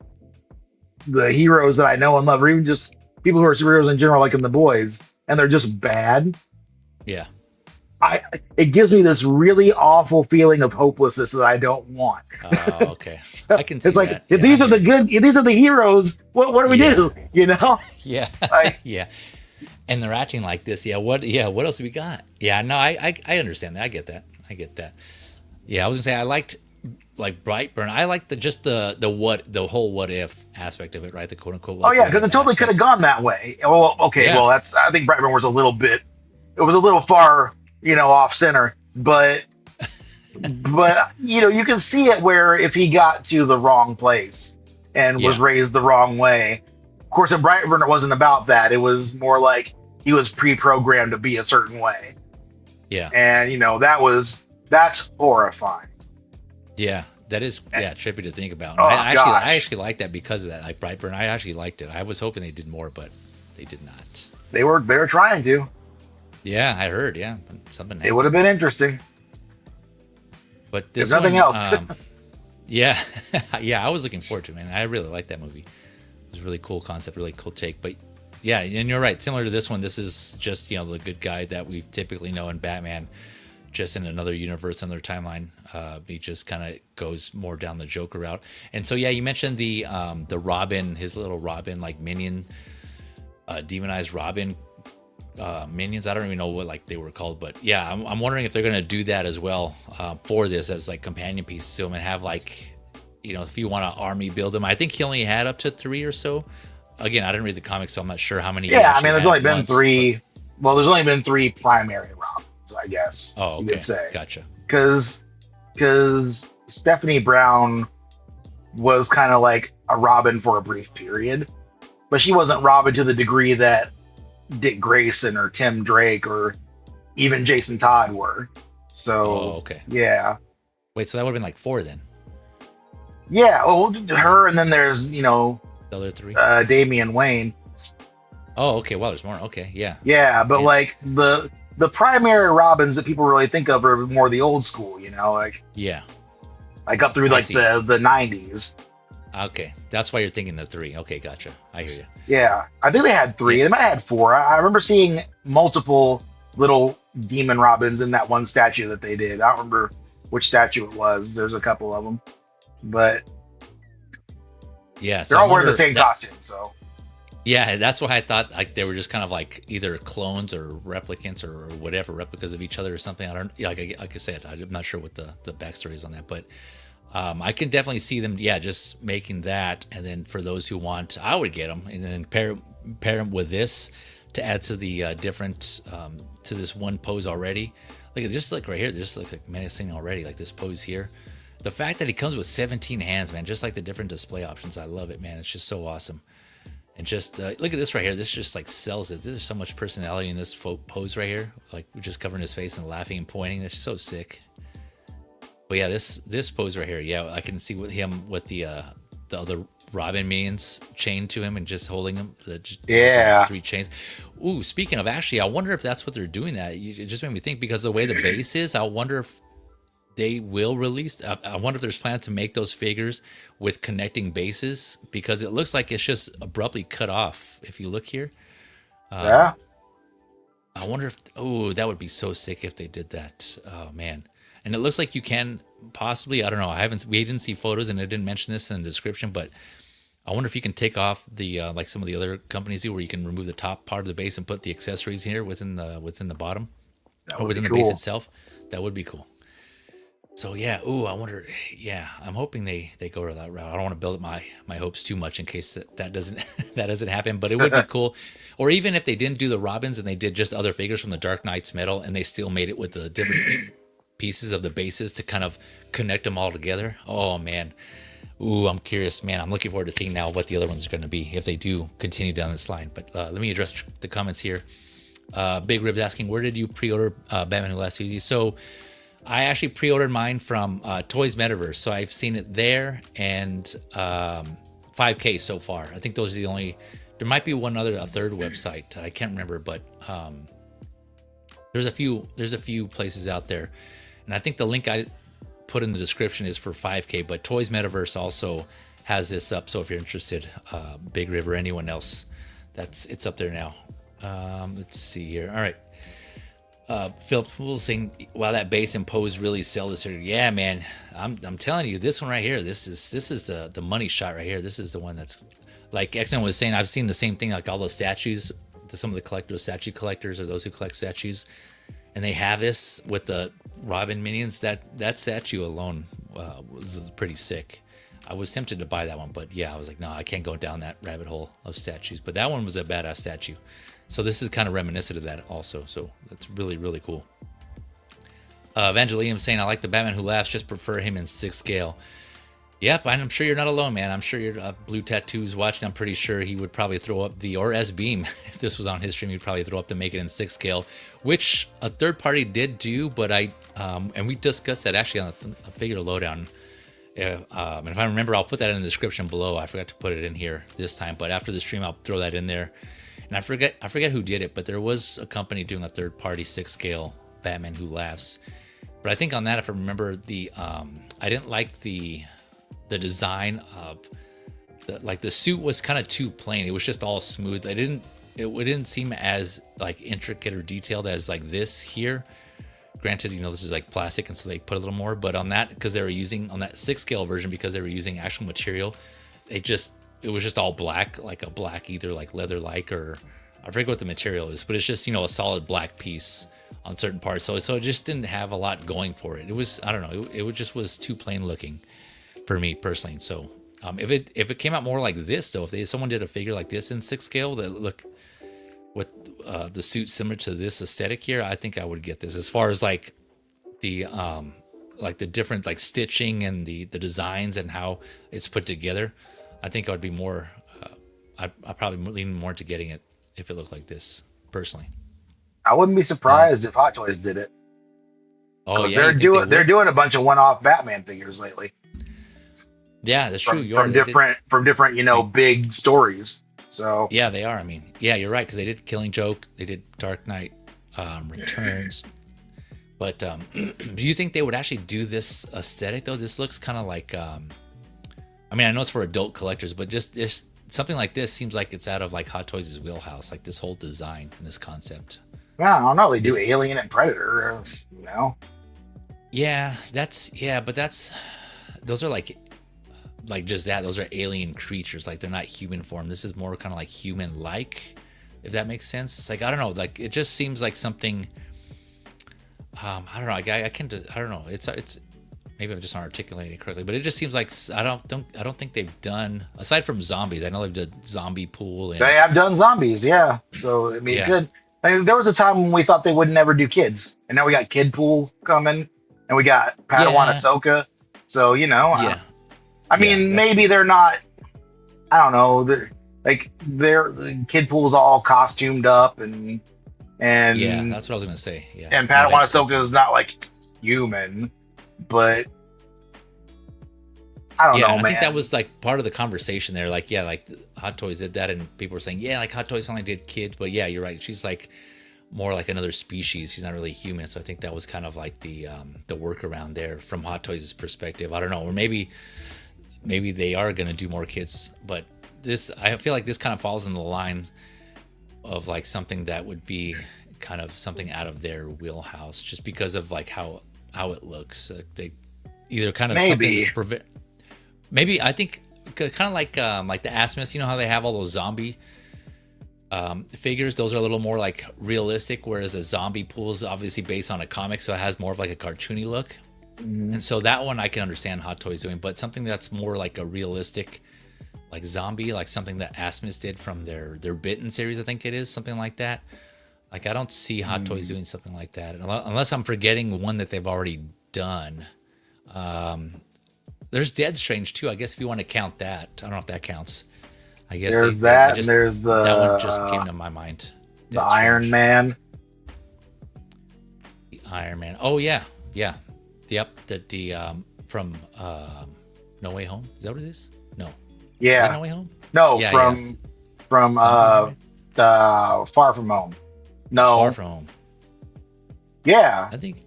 the heroes that I know and love, or even just people who are superheroes in general, like in The Boys, and they're just bad. Yeah. It gives me this really awful feeling of hopelessness that I don't want. Oh, okay. So I can see it's like that. if these are the heroes, what do we do? Yeah. Like, yeah. And they're acting like this. Yeah. What else we got? Yeah. No, I understand that. I get that. Yeah. I was gonna say I liked like Brightburn. I liked the whole what if aspect of it, right? The quote unquote. Like, because it totally could have gone that way. Well, okay. Yeah. Well, I think Brightburn was a little far, off center, but you can see it where if he got to the wrong place and was raised the wrong way. Of course, in Brightburn, it wasn't about that. It was more like he was pre-programmed to be a certain way. Yeah. And that's horrifying. Yeah, that is trippy to think about. Oh, I actually like that because of that. Like Brightburn, I actually liked it. I was hoping they did more, but they did not. They were trying to. Yeah, I heard. Yeah, something. It would have been interesting. But this if nothing else. Yeah, I was looking forward to it, man. I really liked that movie. It was a really cool concept, really cool take. But yeah, and you're right. Similar to this one, this is just the good guy that we typically know in Batman. Just in another universe, another timeline, he just kind of goes more down the Joker route. And so, yeah, you mentioned the Robin, his little Robin, like minion, demonized Robin minions. I don't even know what they were called, but yeah, I'm wondering if they're gonna do that as well for this as like companion pieces to him and have if you want to army build him. I think he only had up to 3 or so. Again, I didn't read the comics, so I'm not sure how many. Yeah, I mean, there's only been 3. Well, there's only been 3 primary Robins. I guess. Oh, okay. You could say. Gotcha. Because Stephanie Brown was kind of like a Robin for a brief period, but she wasn't Robin to the degree that Dick Grayson or Tim Drake or even Jason Todd were. So, okay. Yeah. Wait, so that would have been 4 then? Yeah. Well, her, and then there's the other 3. Damian Wayne. Oh, okay. Well, there's more. Okay, yeah. Yeah, but the primary Robins that people really think of are more the old school, like up through the 90s. Okay, that's why you're thinking the 3. Okay, gotcha. I hear you. Yeah, I think they had 3. They might have had 4. I remember seeing multiple little demon Robins in that one statue that they did. I don't remember which statue it was. There's a couple of them, but yeah, they're all wearing the same costume. So yeah, that's why I thought they were just kind of either clones or replicants or whatever, replicas of each other or something. I don't like I said, I'm not sure what the backstory is on that, but I can definitely see them, just making that, and then for those who want, I would get them and then pair them with this to add to the different to this one pose already. Just right here, just like menacing already, like this pose here. The fact that he comes with 17 hands, man, just like the different display options, I love it, man. It's just so awesome. And just look at this right here. This just sells it. There's so much personality in this pose right here. Just covering his face and laughing and pointing. That's so sick. But yeah, this pose right here. Yeah, I can see with him with the other Robin minions chained to him and just holding him. Yeah. 3 chains. Ooh, speaking of, actually, I wonder if that's what they're doing. That it just made me think, because the way the base is, I wonder if they will release. I wonder if there's plans to make those figures with connecting bases, because it looks like it's just abruptly cut off. If you look here, Yeah. I wonder if, oh, that would be so sick if they did that. Oh man. And it looks like you can possibly, I don't know, we didn't see photos and I didn't mention this in the description, but I wonder if you can take off the like some of the other companies do, where you can remove the top part of the base and put the accessories here within the bottom, or within the base itself. That would be cool. So yeah, ooh, I wonder. Yeah, I'm hoping they go to that route. I don't want to build up my hopes too much in case that doesn't that doesn't happen. But it would be cool. Or even if they didn't do the Robins and they did just other figures from the Dark Knight's metal, and they still made it with the different pieces of the bases to kind of connect them all together. Oh man, ooh, I'm curious, man. I'm looking forward to seeing now what the other ones are going to be if they do continue down this line. But let me address the comments here. Big Ribs asking, where did you pre-order Batman Who Laughs Easy? So I actually pre-ordered mine from Toys Metaverse, so I've seen it there, and 5K so far. I think those are the only. There might be a third website. I can't remember, but there's a few places out there, and I think the link I put in the description is for 5K. But Toys Metaverse also has this up, so if you're interested, Big River, anyone else, it's up there now. Let's see here. All right. Philip Fool saying, wow, that base and pose really sell this figure. Yeah, man, I'm telling you, this one right here, this is the money shot right here. This is the one that's, like X-Men was saying, I've seen the same thing, like all those statues, some of the statue collectors, or those who collect statues, and they have this with the Robin minions. That statue alone was pretty sick. I was tempted to buy that one, but yeah, I was like, no, I can't go down that rabbit hole of statues. But that one was a badass statue. So this is kind of reminiscent of that also. So that's really, really cool. Evangelium saying, I like the Batman Who Laughs, just prefer him in 6 scale. Yep, I'm sure you're not alone, man. I'm sure your Blue Tattoo's watching. I'm pretty sure he would probably throw up or S-Beam. If this was on his stream, he'd probably throw up to make it in 6 scale, which a third party did do, but and we discussed that actually on a Figure Lowdown. And if I remember, I'll put that in the description below. I forgot to put it in here this time, but after the stream, I'll throw that in there. And I forget who did it, but there was a company doing a third party 6 scale Batman Who Laughs. But I think on that, if I remember, I didn't like the design of the suit was kind of too plain. It was just all smooth. It didn't seem as like intricate or detailed as like this here. Granted, this is like plastic, and so they put a little more. But on that, because they were using on that 6 scale version, because they were using actual material, it was just all black, like a black either like leather like, or I forget what the material is, but it's just a solid black piece on certain parts. So it just didn't have a lot going for it. It was, I don't know, it just was too plain looking for me personally. So if it came out more like this though, if someone did a figure like this in 6 scale that look with the suit similar to this aesthetic here, I think I would get this. As far as like the different like stitching and the designs and how it's put together, I think I would be more. I'd probably lean more to getting it if it looked like this personally. I wouldn't be surprised if Hot Toys did it. Oh yeah, they're doing a bunch of one-off Batman figures lately. Yeah, that's true. From different big stories. So yeah, they are. I mean, yeah, you're right, because they did Killing Joke, they did Dark Knight Returns. But do you think they would actually do this aesthetic though? This looks kind of like. I mean, I know it's for adult collectors, but just something like this seems like it's out of like Hot Toys' wheelhouse, like this whole design and this concept. Yeah, I don't know. They do Alien and Predator, Yeah, but those are like just that. Those are alien creatures. Like they're not human form. This is more kind of like human-like, if that makes sense. It's like, I don't know. Like it just seems like something. I don't know. I don't know. It's. Maybe I'm just not articulating it correctly, but it just seems like I don't think they've done, aside from zombies. I know they've done Zombie Pool. They have done zombies, yeah. So I mean, good. I mean, there was a time when we thought they would never do kids, and now we got Kid Pool coming, and we got Padawan Ahsoka. So I mean, maybe they're not. I don't know. The Kid Pool's all costumed up, and yeah, that's what I was gonna say. Yeah, and Padawan Ahsoka is not like human. But I don't Yeah, know, I man. think that was like part of the conversation there. Like, yeah, like Hot Toys did that, and people were saying, yeah, like Hot Toys finally did kids. But yeah, you're right. She's like more like another species. She's not really human. So I think that was kind of like the workaround there from Hot Toys' perspective. I don't know, or maybe they are going to do more kids. But this, I feel like this kind of falls in the line of like something that would be kind of something out of their wheelhouse, just because of like how it looks. They either kind of Maybe. maybe I think kind of like the Asmus. You know how they have all those zombie figures? Those are a little more like realistic, whereas the zombie pool is obviously based on a comic, so it has more of like a cartoony look. And so that one I can understand Hot Toys doing, but something that's more like a realistic, like zombie, like something that Asmus did from their Bitten series, I think it is, something like that. Like I don't see Hot Toys doing something like that, unless I'm forgetting one that they've already done. There's Dead Strange too, I guess, if you want to count that. I don't know if that counts. I guess There's that, and there's the that one just came to my mind. the Iron Man. The Iron Man. Oh yeah, yeah. Yep. The from No Way Home. Is that what it is? No. Is Yeah. that No Way Home? No, Yeah, from Something the Far From Home. No. Far From Home. Yeah. I think.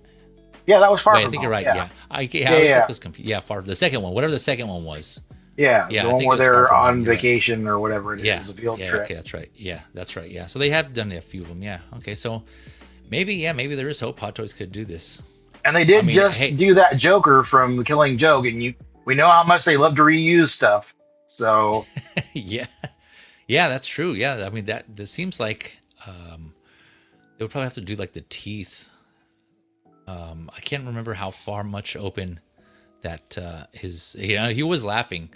Yeah, that was Far Wait, From I think Home. you're right. Yeah. Yeah. I was confused. Yeah, Far. The second one, whatever the second one was. Yeah. Yeah, The I one think where it was Far they're From Home, on you're right. vacation or whatever it is, a field yeah, trip. okay, that's right. Yeah, that's right. Yeah, so they have done a few of them. Yeah, okay, so maybe there is hope Hot Toys could do this. And they did I mean, just hey. do that Joker from Killing Joke, and we know how much they love to reuse stuff. So yeah, that's true. Yeah, I mean that seems like they would probably have to do like the teeth. I can't remember how much open that he was laughing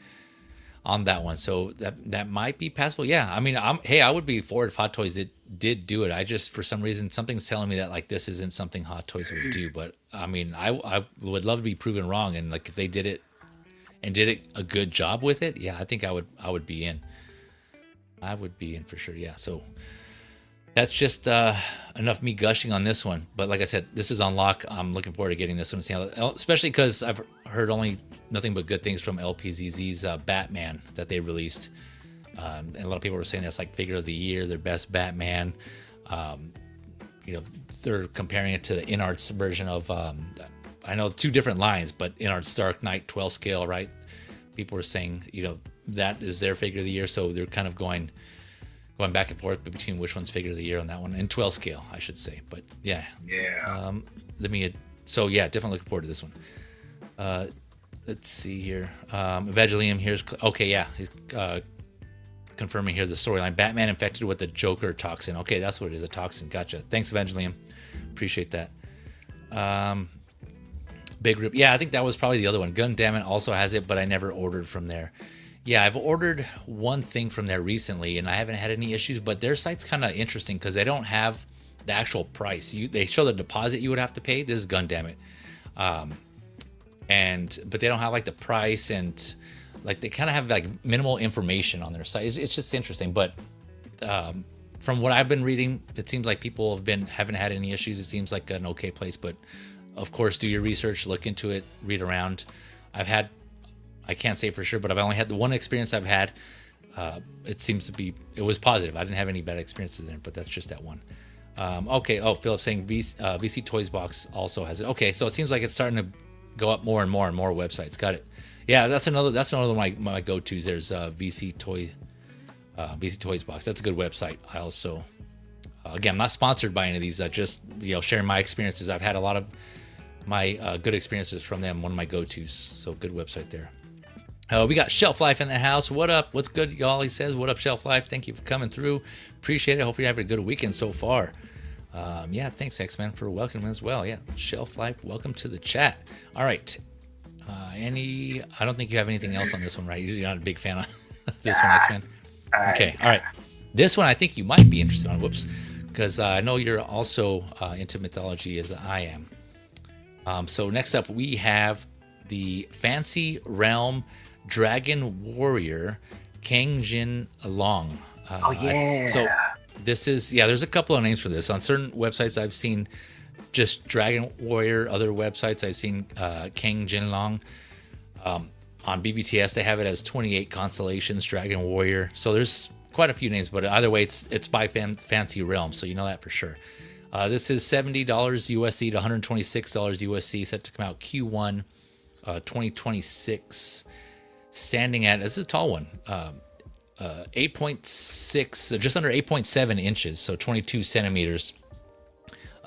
on that one, so that might be passable. Yeah, I mean, I would be for it if Hot Toys did do it. I just, for some reason, something's telling me that like this isn't something Hot Toys would do. But I mean, I would love to be proven wrong, and like if they did it and did it a good job with it, yeah, I think I would be in. I would be in for sure. Yeah, so that's just enough me gushing on this one. But like I said, this is on lock. I'm looking forward to getting this one, especially because I've heard nothing but good things from LPZZ's Batman that they released. And a lot of people were saying that's like figure of the year, their best Batman. They're comparing it to the InArts version of, I know 2 different lines, but InArts Dark Knight 12 scale, right? People were saying, that is their figure of the year. So they're kind of going back and forth between which one's figure of the year on that one, and 12 scale, I should say. But yeah. So yeah, definitely looking forward to this one. Let's see here. Evangelium here's okay. Yeah, he's confirming here the storyline: Batman infected with the Joker toxin. Okay, that's what it is, a toxin. Gotcha. Thanks, Evangelium. Appreciate that. Big Rip. Yeah, I think that was probably the other one. Gundamn also has it, but I never ordered from there. Yeah, I've ordered one thing from there recently, and I haven't had any issues. But their site's kind of interesting because they don't have the actual price. They show the deposit you would have to pay. This is Gundamn. But they don't have like the price, and like they kind of have like minimal information on their site. It's just interesting. But from what I've been reading, it seems like people haven't had any issues. It seems like an okay place. But of course, do your research, look into it, read around. I can't say for sure, but I've only had the one experience I've had. It was positive. I didn't have any bad experiences there, but that's just that one. Okay. Oh, Philip's saying VC Toys Box also has it. Okay, so it seems like it's starting to go up more and more websites. Got it. Yeah, that's another of my go-tos. There's VC Toys Box. That's a good website. I also again, I'm not sponsored by any of these. Just sharing my experiences. I've had a lot of my good experiences from them. One of my go-tos. So good website there. We got Shelf Life in the house. What up? What's good, y'all? He says, what up, Shelf Life? Thank you for coming through. Appreciate it. Hope you're having a good weekend so far. Yeah, thanks, X-Man, for welcoming as well. Yeah, Shelf Life, welcome to the chat. All right. I don't think you have anything else on this one, right? You're not a big fan of this one, X-Man? Okay, all right. This one I think you might be interested in. Whoops. Because I know you're also into mythology as I am. So next up, we have the Fancy Realm Dragon Warrior Kang Jin Long. Oh yeah. So this is there's a couple of names for this. On certain websites I've seen just Dragon Warrior. Other websites I've seen Kang Jin Long. on BBTS they have it as 28 Constellations, Dragon Warrior. So there's quite a few names, but either way, it's by Fancy Realm, so you know that for sure. This is $70 USD to $126 USD, set to come out Q1 2026. Standing at, this is a tall one, 8.6, just under 8.7 inches, so 22 centimeters.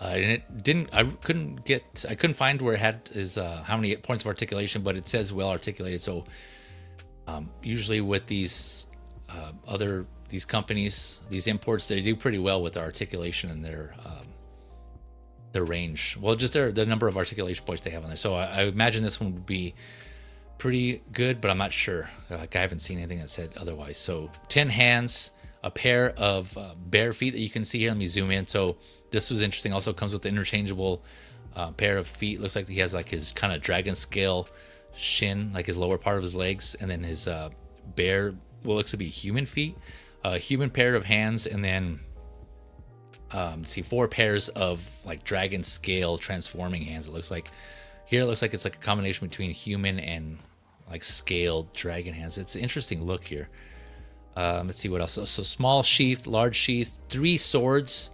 And it didn't, I couldn't find where it had is how many points of articulation, but it says well articulated. So usually with these these companies, these imports, they do pretty well with their articulation and their range. Well, just the number of articulation points they have on there. So I imagine this one would be pretty good, but I'm not sure. Like I haven't seen anything that said otherwise. So 10 hands, a pair of bare feet that you can see here. Let me zoom in. So this was interesting. Also comes with an interchangeable pair of feet. Looks like he has like his kind of dragon scale shin, like his lower part of his legs, and then his bare, what looks to be human feet, a human pair of hands, and then see 4 pairs of like dragon scale transforming hands. It looks like here, it looks like it's like a combination between human and like scaled dragon hands. It's an interesting look here. Let's see what else. So small sheath, large sheath, 3 swords.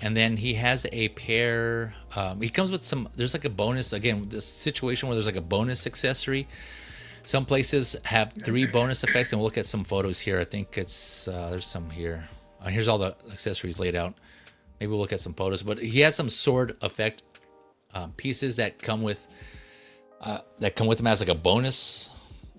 And then he has a pair, he comes with some, there's like a bonus, again, this situation where there's like a bonus accessory. Some places have 3 bonus effects, and we'll look at some photos here. I think it's, there's some here. Here's all the accessories laid out. Maybe we'll look at some photos, but he has some sword effect pieces that come with him as like a bonus,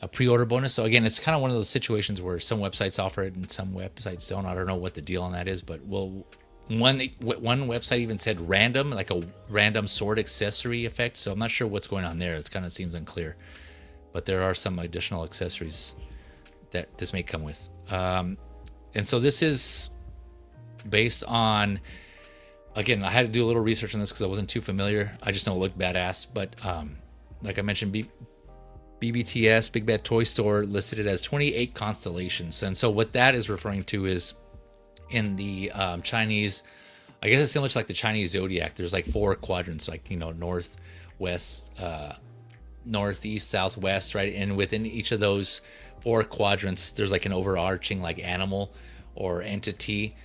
a pre-order bonus. So again, it's kind of one of those situations where some websites offer it and some websites don't. I don't know what the deal on that is, but one website even said random, like a random sword accessory effect. So I'm not sure what's going on there. It kind of seems unclear, but there are some additional accessories that this may come with. And so this is based on, again, I had to do a little research on this because I wasn't too familiar. I just know it looked badass. But like I mentioned, BBTS, Big Bad Toy Store, listed it as 28 constellations. And so what that is referring to is in the Chinese, I guess it's similar to like the Chinese zodiac. There's like 4 quadrants, like, you know, north, west, northeast, southwest, right? And within each of those 4 quadrants, there's like an overarching like animal or entity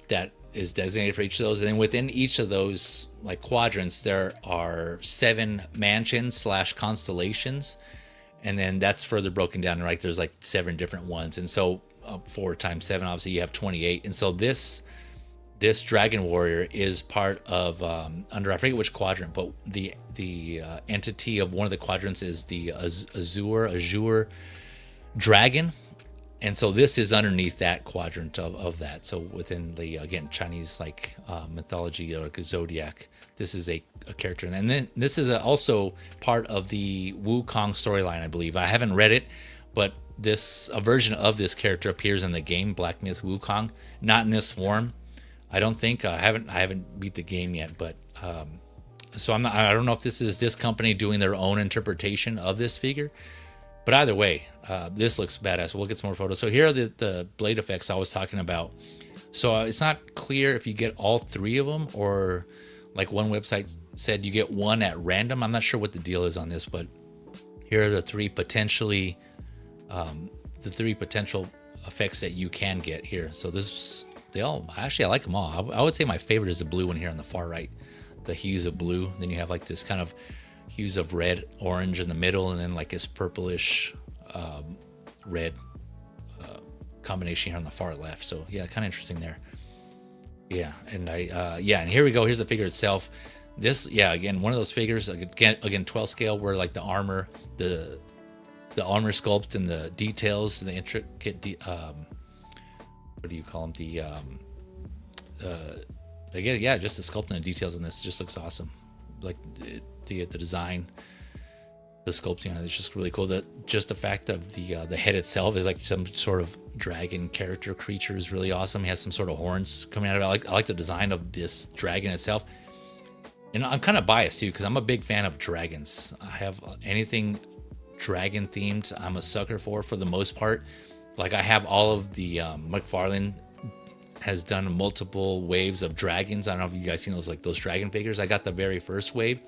that is designated for each of those. And then within each of those like quadrants, there are 7 mansions / constellations, and then that's further broken down, right? There's like 7 different ones, and so 4 times 7, obviously you have 28. And so this dragon warrior is part of under, I forget which quadrant, but the entity of one of the quadrants is the azure dragon. And so this is underneath that quadrant of that. So within the, again, Chinese like mythology or zodiac, this is a character. And then this is also part of the Wukong storyline, I believe. I haven't read it, but a version of this character appears in the game Black Myth Wukong, not in this form. I don't think. I haven't beat the game yet, but so I don't know if this is this company doing their own interpretation of this figure. But either way, this looks badass. We'll get some more photos. So here are the blade effects I was talking about. So it's not clear if you get all 3 of them, or like one website said you get 1 at random. I'm not sure what the deal is on this, but here are the 3 potential effects that you can get here. So actually I like them all. I would say my favorite is the blue one here on the far right, the hues of blue. Then you have like this kind of hues of red, orange in the middle, and then like this purplish red combination here on the far left. So yeah, kind of interesting there. Yeah, and and here we go. Here's the figure itself. This, yeah, again, one of those figures, again 12 scale, where like the armor sculpt and the details, the intricate what do you call them, just the sculpting and details in this just looks awesome. Like the design, the sculpting on it is just really cool. Just the fact of the head itself is like some sort of dragon character creature is really awesome. He has some sort of horns coming out of it. I like the design of this dragon itself. And I'm kind of biased too, because I'm a big fan of dragons. I have anything dragon themed I'm a sucker for the most part. Like I have all of the McFarlane has done multiple waves of dragons. I don't know if you guys seen those dragon figures. I got the very first wave.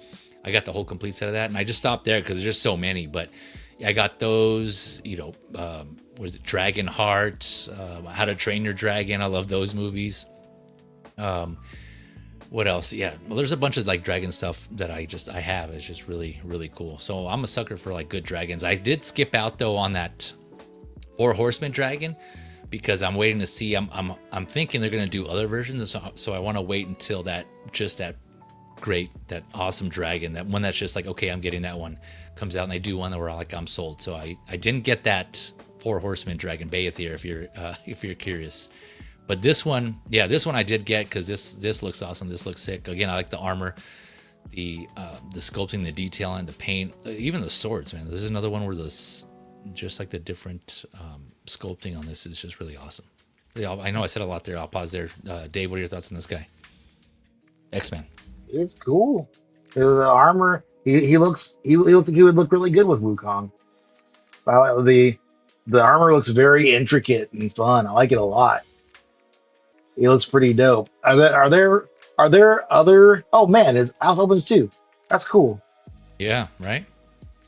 I got the whole complete set of that, and I just stopped there because there's just so many. But I got those. What is it? Dragon Heart, How to Train Your Dragon. I love those movies. What else? Yeah, well, there's a bunch of like dragon stuff that I have. It's just really, really cool. So I'm a sucker for like good dragons. I did skip out though on that Four Horsemen dragon because I'm waiting to see. I'm thinking they're gonna do other versions, so I want to wait until that awesome dragon, that one that's just like, okay, I'm getting that one, comes out, and they do one that where like I'm sold. So I didn't get that Four Horsemen dragon Baethir if you're curious. But this one I did get because this looks awesome. This looks sick. Again, I like the armor, the sculpting, the detailing, the paint, even the swords, man. This is another one where just like the different sculpting on this is just really awesome. Yeah, I know I said a lot there. I'll pause there. Dave, what are your thoughts on this guy? X-Men. It's cool. The armor, he looks like he would look really good with Wukong. The armor looks very intricate and fun. I like it a lot. He looks pretty dope. Are there other? Oh man, his mouth opens too. That's cool. Yeah, right.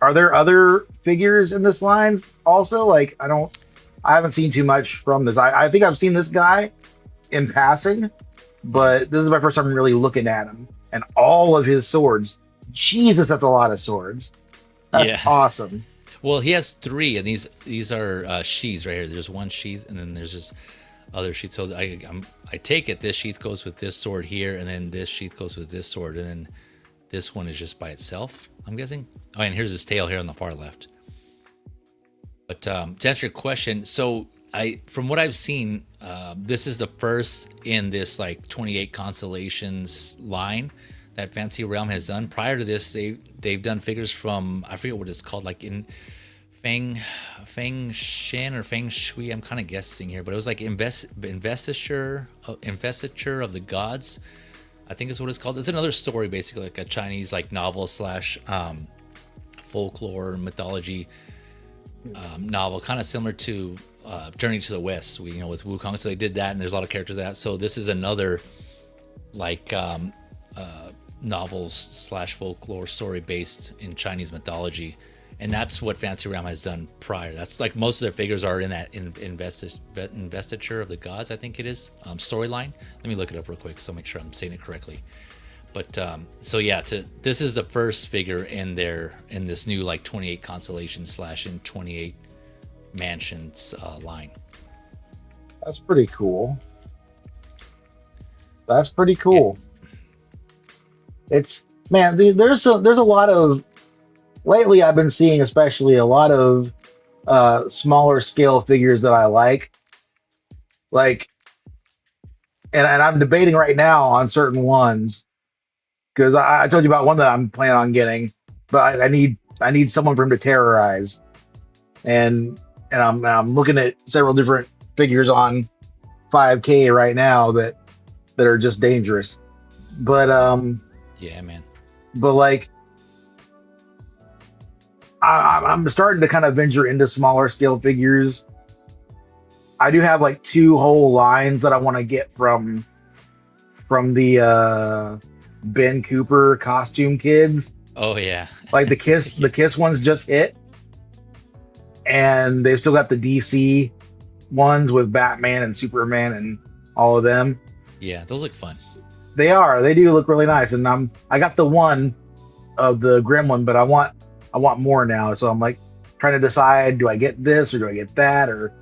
Are there other figures in this lines also? Like I haven't seen too much from this. I think I've seen this guy in passing, but this is my first time really looking at him and all of his swords. Jesus, that's a lot of swords. That's awesome. Well, he has 3, and these are sheaths right here. There's one sheath, and then there's just other sheaths. So I take it this sheath goes with this sword here, and then this sheath goes with this sword, and then this one is just by itself, I'm guessing. Oh, and here's his tail here on the far left. But to answer your question, so from what I've seen, this is the first in this like 28 Constellations line that Fantasy Realm has done. Prior to this, they've done figures from, I forget what it's called, like in Feng Shen or Feng Shui. I'm kind of guessing here, but it was like investiture of the gods, I think is what it's called. It's another story, basically like a Chinese like novel / folklore mythology novel, kind of similar to Journey to the West, with Wukong. So they did that, and there's a lot of characters of that. So this is another like novels / folklore story based in Chinese mythology, and that's what Fantasy Realm has done prior. That's like most of their figures are in that investiture of the gods, I think it is, storyline. Let me look it up real quick so I'll make sure I'm saying it correctly. But so yeah, this is the first figure in this new like 28 Constellations / in 28 Mansions line. That's pretty cool. Yeah. It's, man, there's a lot of, lately I've been seeing especially a lot of smaller scale figures that I like, and I'm debating right now on certain ones, because I told you about one that I'm planning on getting, but I need someone for him to terrorize, and I'm looking at several different figures on 5K right now that are just dangerous, but yeah, man. But like, I'm starting to kind of venture into smaller scale figures. I do have like 2 whole lines that I want to get from the Ben Cooper costume kids. Oh yeah. Like the Kiss ones just hit, and they've still got the DC ones with Batman and Superman and all of them. Yeah, those look fun. They do look really nice, and I got the one of the Gremlin, but I want more now, so I'm like trying to decide, do I get this or do I get that, or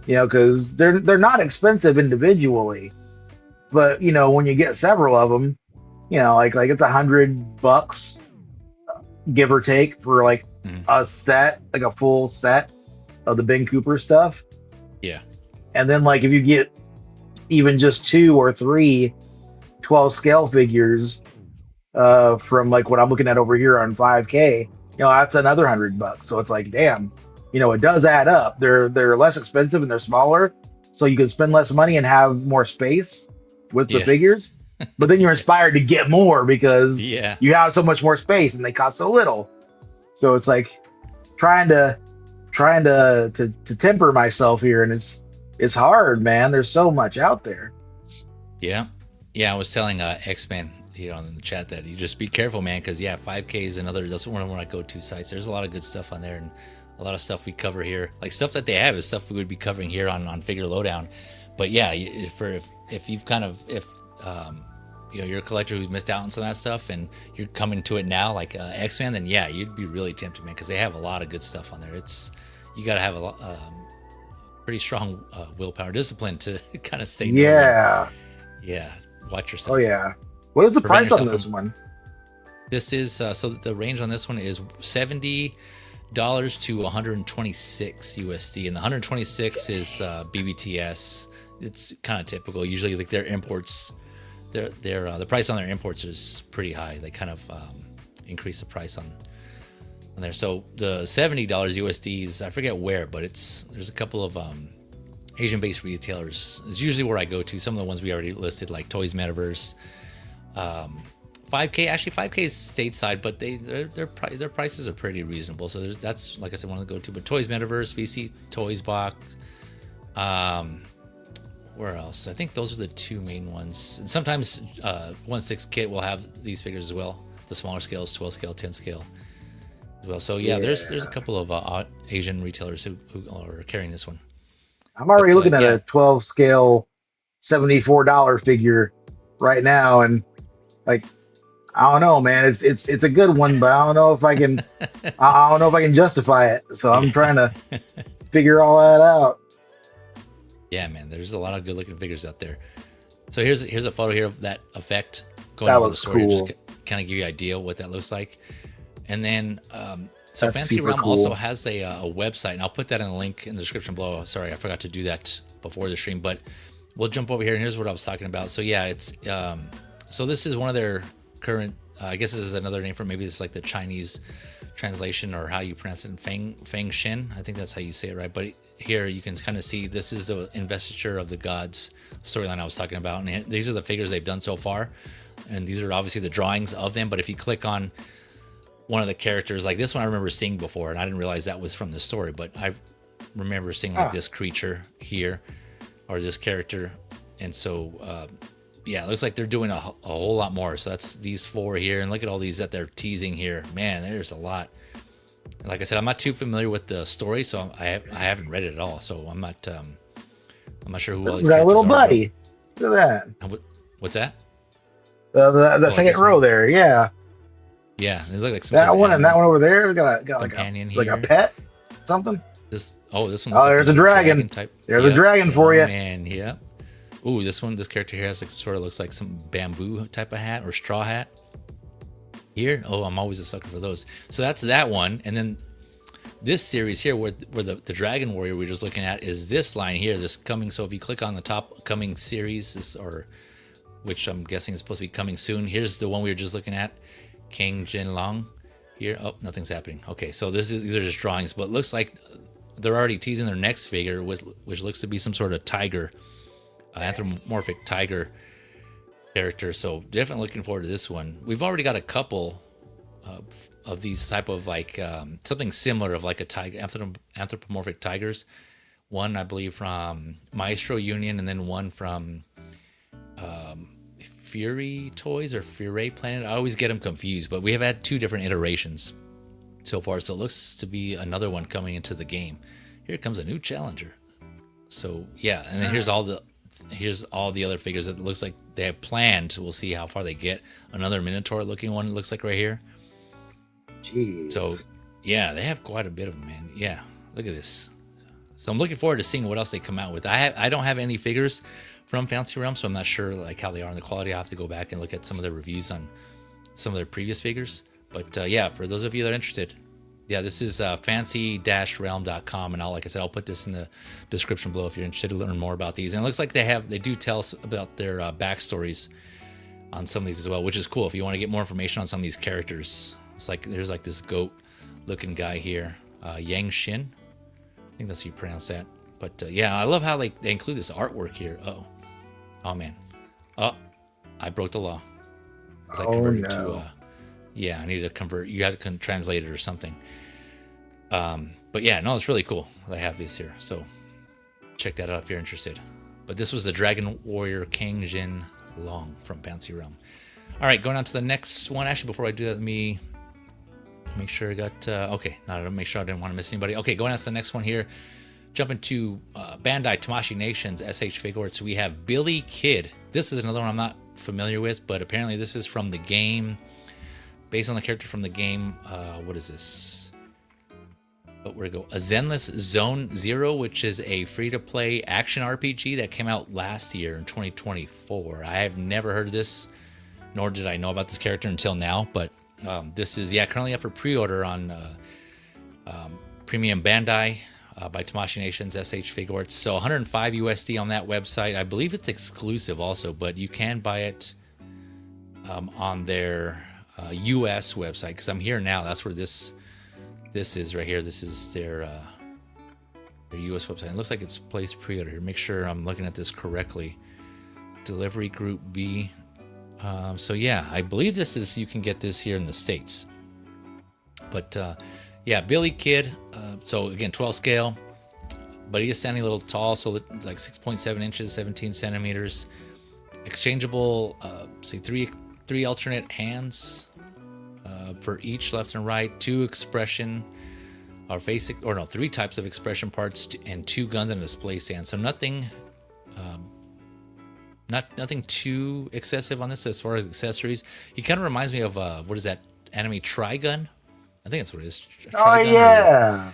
because they're not expensive individually, but when you get several of them, like it's $100 give or take for like a set, like a full set of the Ben Cooper stuff. Yeah. And then like if you get even just 2 or 3 12 scale figures from like what I'm looking at over here on 5K, that's another $100. So it's like, damn, it does add up. They're less expensive and they're smaller, so you can spend less money and have more space with the figures. But then you're inspired to get more because you have so much more space and they cost so little. So it's like trying to temper myself here, and it's hard, man. There's so much out there. Yeah. I was telling X-Men here on the chat that you just be careful, man, because 5K is another. That's one of my go-to sites. There's a lot of good stuff on there, and a lot of stuff we cover here. Like stuff that they have is stuff we would be covering here on Figure Lowdown. But yeah, if you've kind of you're a collector who's missed out on some of that stuff and you're coming to it now like X-Men, then yeah, you'd be really tempted, man, because they have a lot of good stuff on there. You got to have a pretty strong willpower, discipline to kind of stay. Yeah. Yeah. Watch yourself. Oh yeah. What is the price on this one? This is so the range on this one is $70 to 126 USD, and the 126 is BBTS. It's kind of typical. Usually, like their imports, the price on their imports is pretty high. They kind of increase the price on there. So the $70 USDs, I forget where, but there's a couple of Asian-based retailers. It's usually where I go to. Some of the ones we already listed, like Toys Metaverse. 5K, actually 5K is stateside, but their prices are pretty reasonable. So that's like I said, one to go to. But Toys Metaverse, VC Toys Box. Where else? I think those are the two main ones. And sometimes 1/6 kit will have these figures as well. The smaller scales, 12 scale, 10 scale as well. So yeah, there's a couple of Asian retailers who are carrying this one. I'm already looking at a 12 scale $74 figure right now, and like, I don't know, man. It's a good one, but I don't know if I can. I don't know if I can justify it. So I'm trying to figure all that out. Yeah, man. There's a lot of good looking figures out there. So here's a photo here of that effect going That over looks the story, cool. just kind of give you an idea what that looks like. And then so That's Fancy super Realm cool. also has a website, and I'll put that in the link in the description below. Sorry, I forgot to do that before the stream, but we'll jump over here, and here's what I was talking about. So yeah, it's so this is one of their current. I guess this is another name for, maybe it's like the Chinese translation or how you pronounce it, Feng Shin. I think that's how you say it, right? But here you can kind of see this is the Investiture of the Gods storyline I was talking about, and these are the figures they've done so far, and these are obviously the drawings of them. But if you click on one of the characters, like this one I remember seeing before, and I didn't realize that was from the story, but I remember seeing like this creature here or this character. And so yeah, it looks like they're doing a whole lot more. So that's these four here, and look at all these that they're teasing here. Man, there's a lot. Like I said, I'm not too familiar with the story, so I haven't read it at all. So I'm not sure who all these That little characters are, buddy. Look at but what's that? The second row there. Yeah. Yeah, there's like some That sort of one and that one over there got like companion like a here. pet, something. This one. Oh, there's a dragon. Type. There's a dragon for you. Man, yeah. Ooh, this character here has like sort of looks like some bamboo type of hat or straw hat. Here, oh, I'm always a sucker for those. So that's that one, and then this series here, where the Dragon Warrior we're just looking at is this line here, this coming. So if you click on the top coming series, which I'm guessing is supposed to be coming soon. Here's the one we were just looking at, Kang Jin Long. Here, oh, nothing's happening. Okay, so these are just drawings, but it looks like they're already teasing their next figure, which looks to be some sort of tiger. Anthropomorphic tiger character. So definitely looking forward to this one. We've already got a couple of these type of like something similar of like a tiger, anthropomorphic tigers. One I believe from Maestro Union, and then one from Fury Toys or Fury Planet. I always get them confused, but we have had two different iterations so far. So it looks to be another one coming into the game. Here comes a new challenger. So yeah, and then here's all the other figures that it looks like they have planned. We'll see how far they get. Another Minotaur looking one, it looks like right here. Jeez. So yeah, they have quite a bit of them, man. Yeah, look at this. So I'm looking forward to seeing what else they come out with. I don't have any figures from Fancy Realm, so I'm not sure like how they are in the quality. I have to go back and look at some of their reviews on some of their previous figures. But yeah, for those of you that are interested, yeah, this is fancy-realm.com, and like I said, I'll put this in the description below if you're interested to learn more about these. And it looks like they do tell us about their backstories on some of these as well, which is cool. If you want to get more information on some of these characters, it's like there's like this goat-looking guy here, Yang Xin. I think that's how you pronounce that. But yeah, I love how they include this artwork here. Oh man, I broke the law. I converted to yeah, I need to convert. You had to translate it or something. But yeah, no, it's really cool. They have this here, so check that out if you're interested. But this was the Dragon Warrior Kang Jin Long from Fancy Realm. All right, going on to the next one. Actually, before I do that, let me make sure I got okay. Not to make sure I didn't want to miss anybody. Okay, going on to the next one here. Jumping to Bandai Tamashii Nations SHFiguarts, we have Billy Kid. This is another one I'm not familiar with, but apparently this is from the game, based on the character from the game. What is this? Oh, where to go? A Zenless Zone Zero, which is a free-to-play action RPG that came out last year in 2024. I have never heard of this, nor did I know about this character until now. But this is currently up for pre-order on Premium Bandai by Tamashii Nations SHFiguarts. So 105 USD on that website. I believe it's exclusive also, but you can buy it on their US website, because I'm here now. That's where this is right here. This is their US website. It looks like it's placed pre-order here. Make sure I'm looking at this correctly. Delivery Group B. So yeah, I believe this is, you can get this here in the States. But yeah, Billy Kid. So again, 12 scale, but he is standing a little tall, so like 6.7 inches, 17 centimeters. Exchangeable, say three alternate hands for each, left and right. Three types of expression parts, and 2 guns and a display stand. So nothing too excessive on this as far as accessories. He kind of reminds me of what is that anime Trigun? I think that's what it is. Trigun, yeah.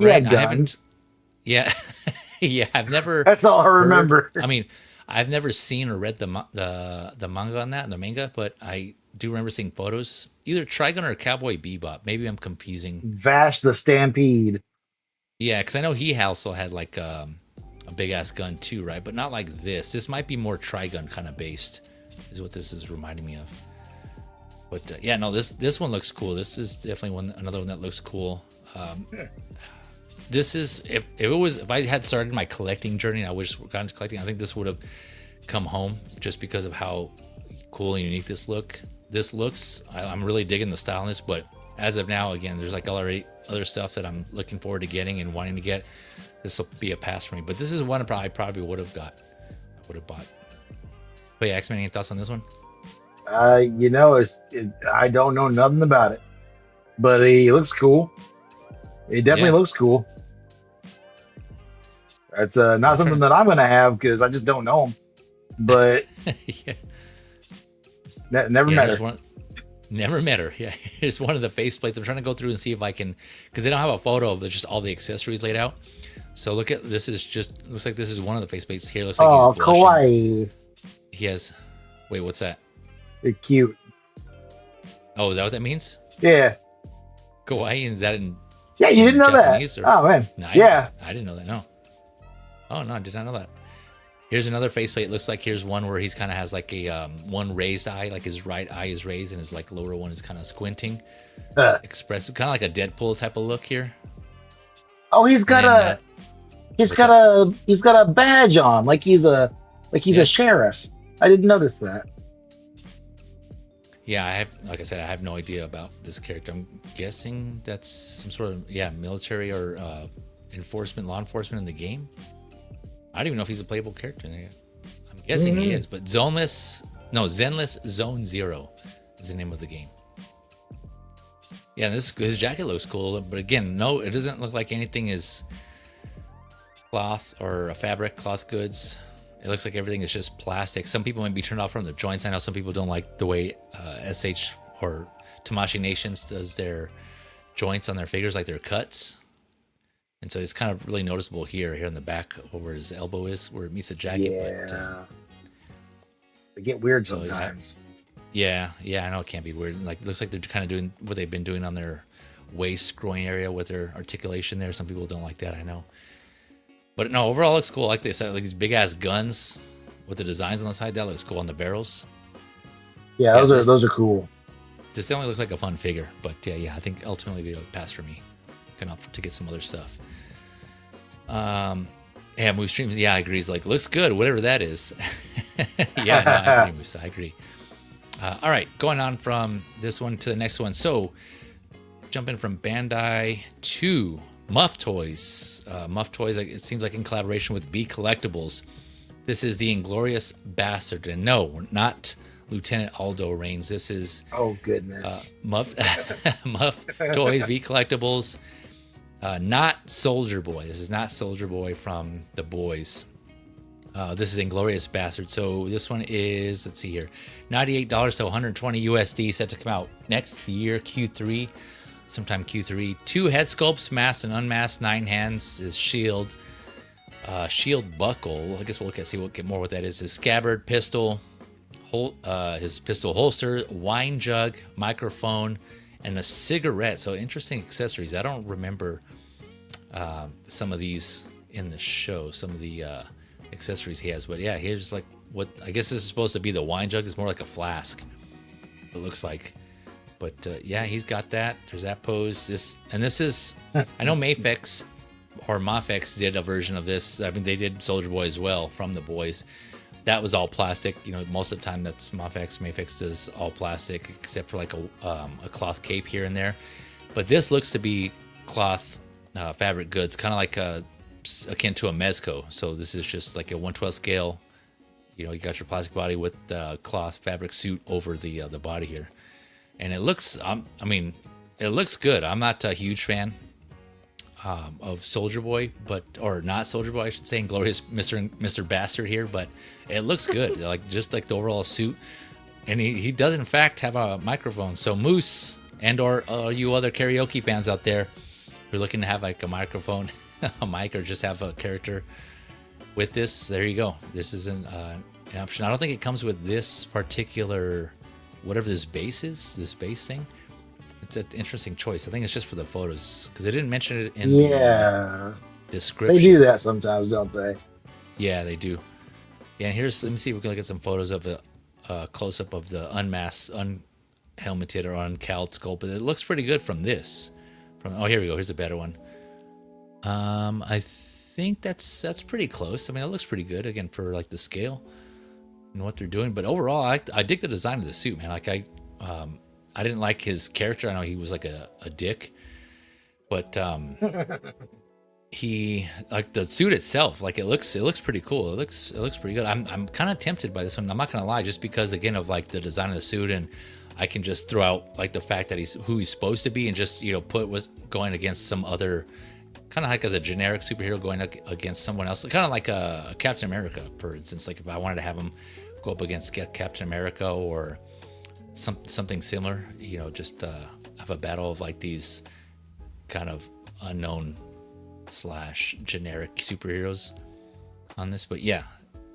Right? Yeah, guns. Yeah. I've never. That's all I remember. I mean, I've never seen or read the manga on that, the manga, but I do remember seeing photos. Either Trigun or Cowboy Bebop. Maybe I'm confusing. Vash the Stampede. Yeah, because I know he also had like a big ass gun too, right? But not like this. This might be more Trigun kind of based, is what this is reminding me of. But yeah, no, this one looks cool. This is definitely another one that looks cool. This is if I had started my collecting journey and I wish got into collecting, I think this would have come home just because of how cool and unique this looks. I'm really digging the style in this, but as of now, again, there's like already other stuff that I'm looking forward to getting and wanting to get. This will be a pass for me, but this is one I probably would have bought. But yeah, X-Men, any thoughts on this one? I don't know nothing about it, but he looks cool. He definitely looks cool. That's not something that I'm going to have because I just don't know him. But yeah. Never met her. Never met her. Yeah, here's one of the faceplates. I'm trying to go through and see if I can, because they don't have a photo of just all the accessories laid out. So look at this. Looks like this is one of the faceplates here. Looks like he's blushing. Kawaii. He has. Wait, what's that? They're cute. Oh, is that what that means? Yeah. Kawaii, is that in? Yeah, you didn't know Japanese, that. Or? Oh man. No, yeah. I didn't know that. No. Oh no, I did not know that. Here's another faceplate. Looks like here's one where he's kind of has like a one raised eye, like his right eye is raised and his like lower one is kind of squinting. Expressive, kind of like a Deadpool type of look here. Oh, he's got a badge on, like he's a sheriff. I didn't notice that. Yeah, like I said, I have no idea about this character. I'm guessing that's some sort of military or law enforcement in the game. I don't even know if he's a playable character. I'm guessing he is, but Zenless Zone Zero is the name of the game. Yeah, his jacket looks cool, but again, no, it doesn't look like anything is cloth or cloth goods. It looks like everything is just plastic. Some people might be turned off from the joints. I know some people don't like the way SH or Tamashii Nations does their joints on their figures, like their cuts. And so it's kind of really noticeable here in the back where his elbow is, where it meets the jacket. Yeah. But, they get weird sometimes. Yeah, I know it can be weird. Like, it looks like they're kind of doing what they've been doing on their waist, groin area with their articulation there. Some people don't like that, I know. But no, overall it looks cool. Like they said, like these big ass guns with the designs on the side, that looks cool on the barrels. Yeah, those are cool. This definitely looks like a fun figure, but yeah, I think ultimately it'll pass for me. Gonna opt to get some other stuff. Move Streams, I agree. He's like, looks good, whatever that is. I agree, Musa. I agree. All right, going on from this one to the next one. So, jumping from Bandai to MUFF. MUFF, it seems like in collaboration with V.Collectibles. This is the Inglorious Bastard. And no, we're not Lieutenant Aldo Rains. This is Oh goodness. Muff Toys V.Collectibles. Not Soldier Boy. This is not Soldier Boy from The Boys. This is Inglorious Bastard. So this one is, let's see here, $98 to 120 USD, set to come out next year, Q3, sometime Q3. 2 head sculpts, masked and unmasked, 9 hands, his shield, shield buckle. I guess we'll look at, see what get more what that is. His scabbard, pistol, his pistol holster, wine jug, microphone, and a cigarette. So interesting accessories. I don't remember some of these in the show, some of the accessories he has, but yeah, here's like what I guess this is supposed to be. The wine jug is more like a flask, it looks like, but yeah, he's got that. There's that pose. This is I know Mafex or Mafex did a version of this. I mean, they did Soldier Boy as well from The Boys. That was all plastic. You know, most of the time that's Mafex. Mafex does all plastic except for like a cloth cape here and there, but this looks to be cloth fabric goods, kind of like akin to a Mezco. So this is just like a 1/12 scale. You know, you got your plastic body with the cloth fabric suit over the body here, and it looks. I mean, it looks good. I'm not a huge fan of Soldier Boy, or not Soldier Boy, I should say, Inglorious Mr. Bastard here, but it looks good. Like just like the overall suit, and he does in fact have a microphone. So Moose and or you other karaoke fans out there, who are looking to have like a microphone. A mic, or just have a character with this, there you go. This is an option. I don't think it comes with this particular, whatever this base is, this base thing. It's an interesting choice. I think it's just for the photos, because they didn't mention it in the description. They do that sometimes, don't they? Yeah, they do. Yeah, and here's, let me see if we can look at some photos of a close-up of the unmasked, unhelmeted, or uncowled sculpt. It looks pretty good from this. Oh, here we go. Here's a better one. I think that's pretty close. I mean, it looks pretty good again for like the scale and what they're doing. But overall, I dig the design of the suit, man. Like I didn't like his character. I know he was like a dick, but he, like the suit itself, like it looks pretty cool. It looks pretty good. I'm kind of tempted by this one. I'm not gonna lie, just because again of like the design of the suit, and I can just throw out like the fact that he's who he's supposed to be, and just put was going against some other. Kind of like as a generic superhero going against someone else, kind of like a Captain America, for instance. Like if I wanted to have him go up against Captain America or something similar, just have a battle of like these kind of unknown / generic superheroes on this. But yeah,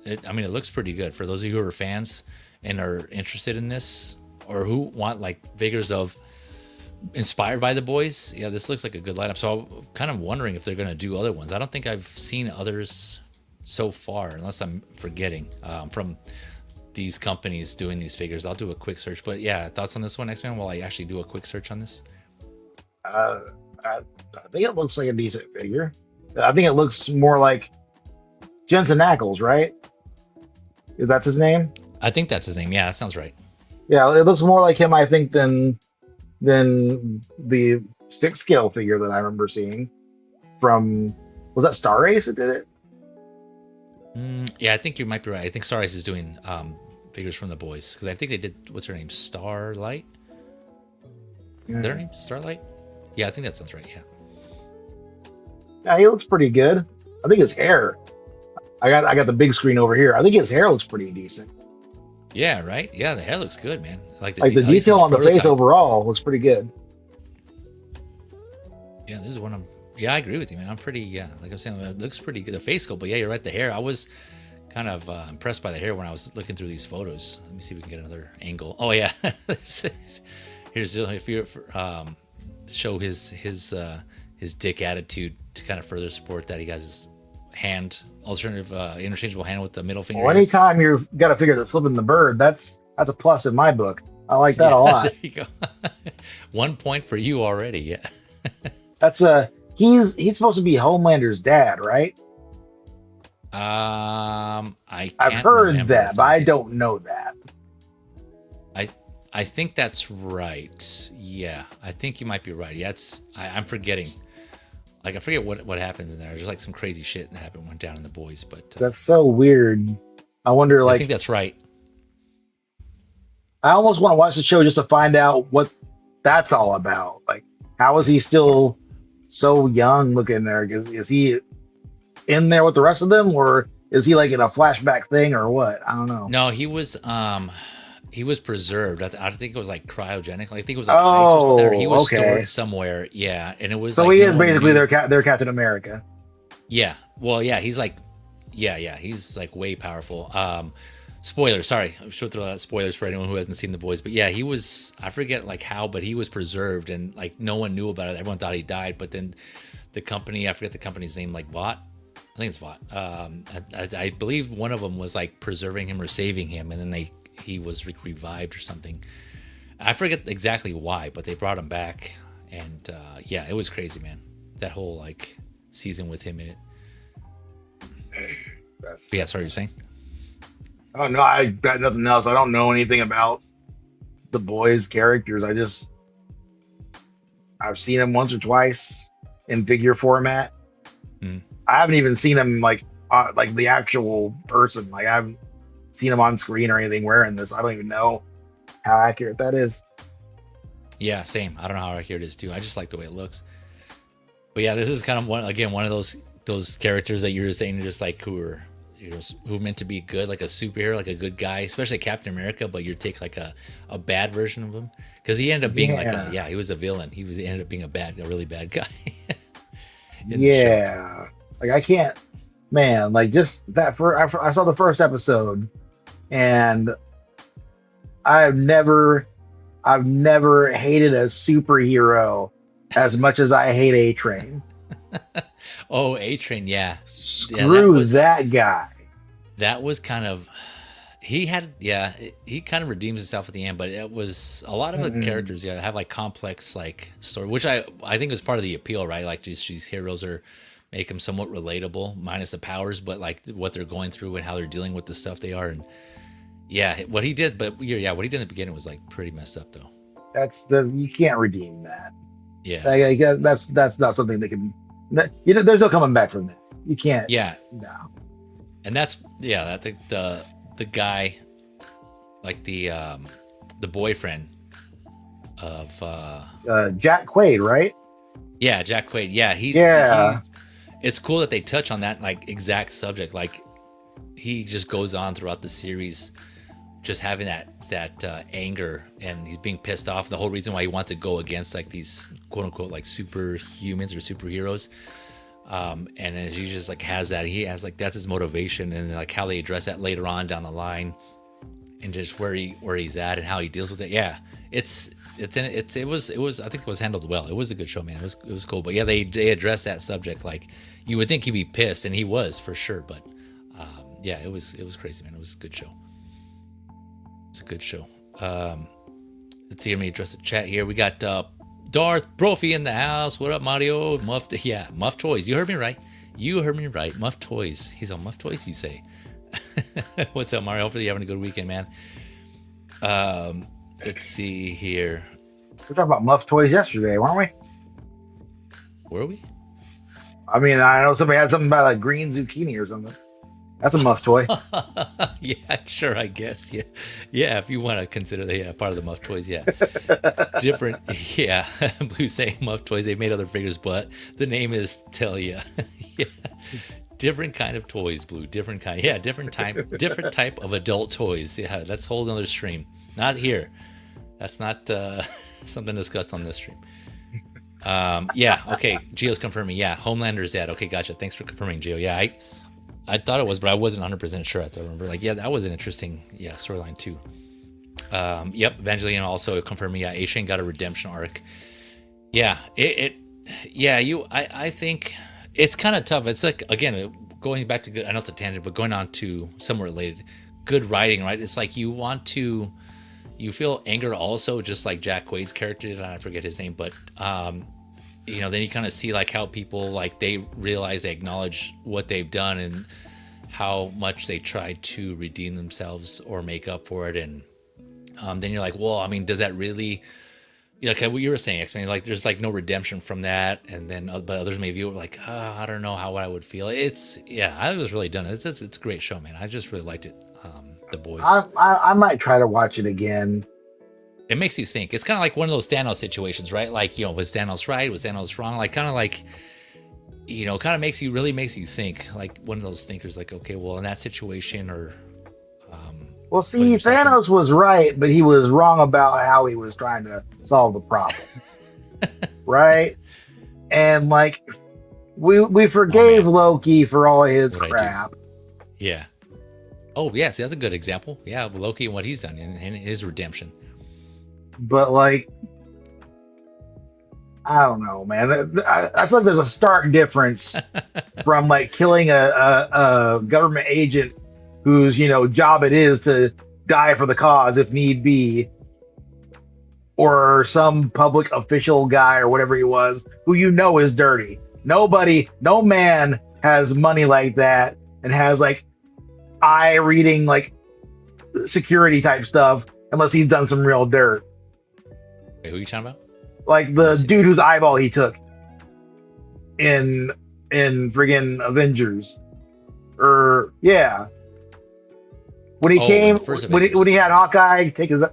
it looks pretty good for those of you who are fans and are interested in this, or who want like figures of inspired by The Boys. Yeah, this looks like a good lineup. So I'm kind of wondering if they're going to do other ones. I don't think I've seen others so far, unless I'm forgetting, from these companies doing these figures. I'll do a quick search. But yeah, thoughts on this one, X-Man, while I actually do a quick search on this? I think it looks like a decent figure. I think it looks more like Jensen Ackles, right? If that's his name? I think that's his name. Yeah, that sounds right. Yeah, it looks more like him, I think, than the 6 scale figure that I remember seeing from, was that Star Ace that did it? Yeah, I think you might be right. I think Star Ace is doing figures from The Boys, because I think they did, what's her name, Starlight? Is that her name, Starlight? Yeah, I think that sounds right. Yeah, he looks pretty good. I think his hair, I got the big screen over here. I think his hair looks pretty decent. Yeah, right. Yeah, the hair looks good, man. Like the detail on the face overall looks pretty good. Yeah, this is one I agree with you, man. I'm pretty, like I was saying, it looks pretty good. The face sculpt, but yeah, you're right. The hair, I was kind of impressed by the hair when I was looking through these photos. Let me see if we can get another angle. Oh yeah, here's if you show his dick attitude to kind of further support that he has his hand, alternative interchangeable hand with the middle finger. Well, anytime you've got a figure that's flipping the bird, that's a plus in my book. I like that a lot. There you go. 1 point for you already. Yeah. That's he's supposed to be Homelander's dad, right? I've heard that, but I don't know that. I think that's right. Yeah, I think you might be right. Yeah, I'm forgetting. Like I forget what happens in there. There's like some crazy shit that went down in The Boys, but that's so weird. I wonder. Like, I think that's right. I almost want to watch the show just to find out what that's all about. Like, how is he still so young looking there? Is he in there with the rest of them, or is he like in a flashback thing, or what? I don't know. No, he was preserved. I think it was like cryogenic. I think it was like ice or something. Or he Oh, was okay. stored somewhere. Yeah, and it was So like he no is one basically knew. their Captain America. Yeah. Well, yeah, he's like, yeah, he's like way powerful. Spoilers. Sorry, I should throw out spoilers for anyone who hasn't seen The Boys. But yeah, he was. I forget like how, but he was preserved, and like no one knew about it. Everyone thought he died, but then the company, I forget the company's name, like Vought. I think it's Vought. I believe one of them was like preserving him or saving him, and then he was revived or something. I forget exactly why, but they brought him back, and yeah, it was crazy, man. That whole like season with him in it. That's, But yeah, sorry, you're saying? oh no, I got nothing else. I don't know anything about the boys' characters. I've seen him once or twice in figure format. Mm. I haven't even seen him like the actual person. Like I haven't seen him on screen or anything wearing this. I don't even know how accurate that is. Yeah, same. I don't know how accurate it is too. I just like the way it looks. But yeah, this is kind of one of those characters that you're saying, just like who are who are meant to be good, like a superhero, like a good guy, especially Captain America. But you take like a bad version of him, because he ended up being he was a villain. He ended up being a really bad guy. Yeah, like I can't, man. Like just that I saw the first episode, and I've never hated a superhero as much as I hate A-Train. Oh, A-Train, yeah. Screw that guy. That was kind of he kind of redeems himself at the end, but it was a lot of the characters have like complex like story, which I think is part of the appeal, right? Like these heroes make them somewhat relatable, minus the powers, but like what they're going through and how they're dealing with the stuff they are. And yeah, what he did in the beginning was like pretty messed up though. You can't redeem that. Yeah, like, that's not something that can. There's no coming back from that. You can't. Yeah, no. And that's I think the guy, like the boyfriend of Jack Quaid, right? Yeah, Jack Quaid. Yeah, he's it's cool that they touch on that like exact subject. Like he just goes on throughout the series, just having that anger, and he's being pissed off. The whole reason why he wants to go against like these quote unquote like superhumans or superheroes. And then he just like has like that's his motivation, and like how they address that later on down the line, and just where he's at and how he deals with it. Yeah, it was I think it was handled well. It was a good show, man. It was cool. But yeah, they addressed that subject. Like you would think he'd be pissed, and he was for sure. But yeah, it was crazy, man. It was a good show. It's a good show. Let's see. Let me address the chat here. We got Darth Brophy in the house. What up, Mario? Muff Toys. You heard me right. Muff Toys. He's on Muff Toys, you say. What's up, Mario? Hopefully you're having a good weekend, man. Let's see here. We were talking about Muff Toys yesterday, weren't we? Were we? I mean, I know somebody had something about like green zucchini or something. That's a Muff toy. Yeah, sure, I guess. Yeah, if you want to consider that part of the Muff Toys, yeah. Different, yeah. Blue saying Muff Toys, they've made other figures, but the name is tell ya. Yeah. Different kind of toys, Blue. Different kind. Yeah, different type of adult toys. Yeah, that's a whole another stream. Not here. That's not something discussed on this stream. Yeah, okay. Gio's confirming. Yeah, Homelander's dead. Okay, gotcha. Thanks for confirming, Gio. Yeah, I thought it was, but I wasn't 100% sure. I remember, like, yeah, that was an interesting, storyline too. Yep, Evangeline also confirming, yeah, A-Train got a redemption arc. Yeah, I think it's kind of tough. It's like, again, going back to good, I know it's a tangent, but going on to somewhere related, good writing, right? It's like you feel anger also, just like Jack Quaid's character did, and I forget his name, but then you kind of see like how people like they realize, they acknowledge what they've done and how much they try to redeem themselves or make up for it, and then you're like, well, I mean, does that really, like what you were saying, X-Men, like there's like no redemption from that, and then but others may view it like, I don't know how I would feel. I was really done. It's a great show, man. I just really liked it. The Boys. I might try to watch it again. it makes you think. It's kind of like one of those Thanos situations, right? Like, was Thanos right? Was Thanos wrong? Like, kind of like, kind of makes you think, like one of those thinkers, like, okay, well, in that situation, or Well, see, Thanos was right, but he was wrong about how he was trying to solve the problem, right? And like, we forgave Loki for all his crap. Yeah. Oh, yes, that's a good example. Yeah, Loki and what he's done in his redemption. But like, I don't know, man. I feel like there's a stark difference from like killing a government agent whose job it is to die for the cause if need be, or some public official guy or whatever he was who is dirty. No man has money like that and has like eye reading like security type stuff unless he's done some real dirt. Wait, who are you talking about? Like the dude whose eyeball he took in friggin' Avengers, or yeah. When he came, when he had Hawkeye take his,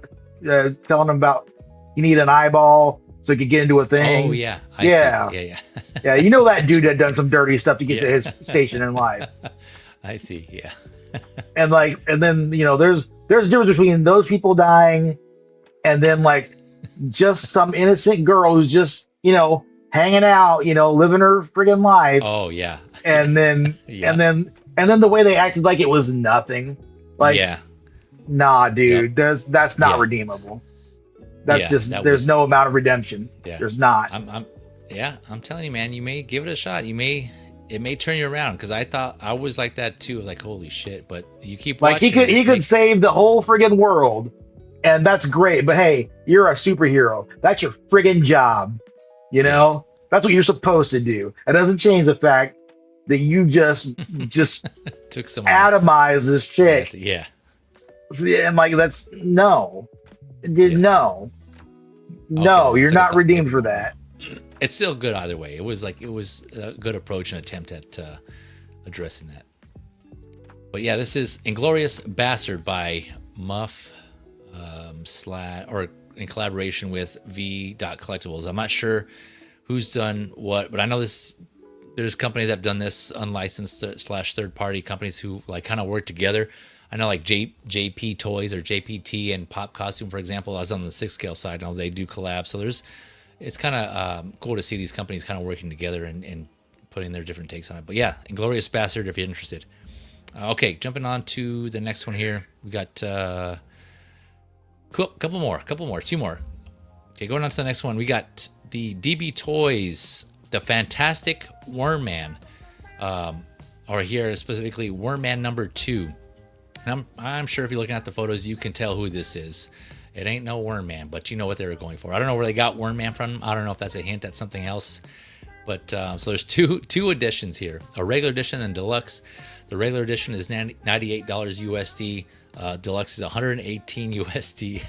telling him about he need an eyeball so he could get into a thing. Oh yeah, yeah, yeah. Yeah, that dude had done some dirty stuff to get to his station in life. I see, yeah. And then there's a difference between those people dying, and then like just some innocent girl who's just hanging out, living her friggin' life. Oh yeah. And then and then the way they acted like it was nothing. Like, nah, dude, that's not redeemable. That's there's no amount of redemption. Yeah. There's not. I'm telling you, man, you may give it a shot. It may turn you around, because I was like that too. Like, holy shit! But you keep watching. Like he could save the whole friggin' world, and that's great. But hey, you're a superhero. That's your friggin' job. That's what you're supposed to do. It doesn't change the fact that you just took some atomize this chick. Yeah. And like, that's no, you're not redeemed for that. It's still good either way. It was a good approach and attempt at addressing that. But yeah, this is Inglorious Bastard by MUFF or in collaboration with V.Collectibles. I'm not sure who's done what, but I know there's companies that have done this, unlicensed / third party companies who like kind of work together. I know like JP Toys or JPT and Pop Costume, for example. I was on the 6 scale side. I know they do collabs. So it's kind of cool to see these companies kind of working together and putting their different takes on it. But yeah, Inglorious Bastard if you're interested. Okay, jumping on to the next one here. We got cool, couple more, 2 more. Okay, going on to the next one. We got the DB Toys, the Fantastic Worm Man, or here specifically Worm Man number 2. And I'm sure if you're looking at the photos, you can tell who this is. It ain't no Worm Man, but you know what they were going for. I don't know where they got Worm Man from. I don't know if that's a hint at something else. But so there's two editions here, a regular edition and deluxe. The regular edition is $98 USD. Deluxe is $118 USD.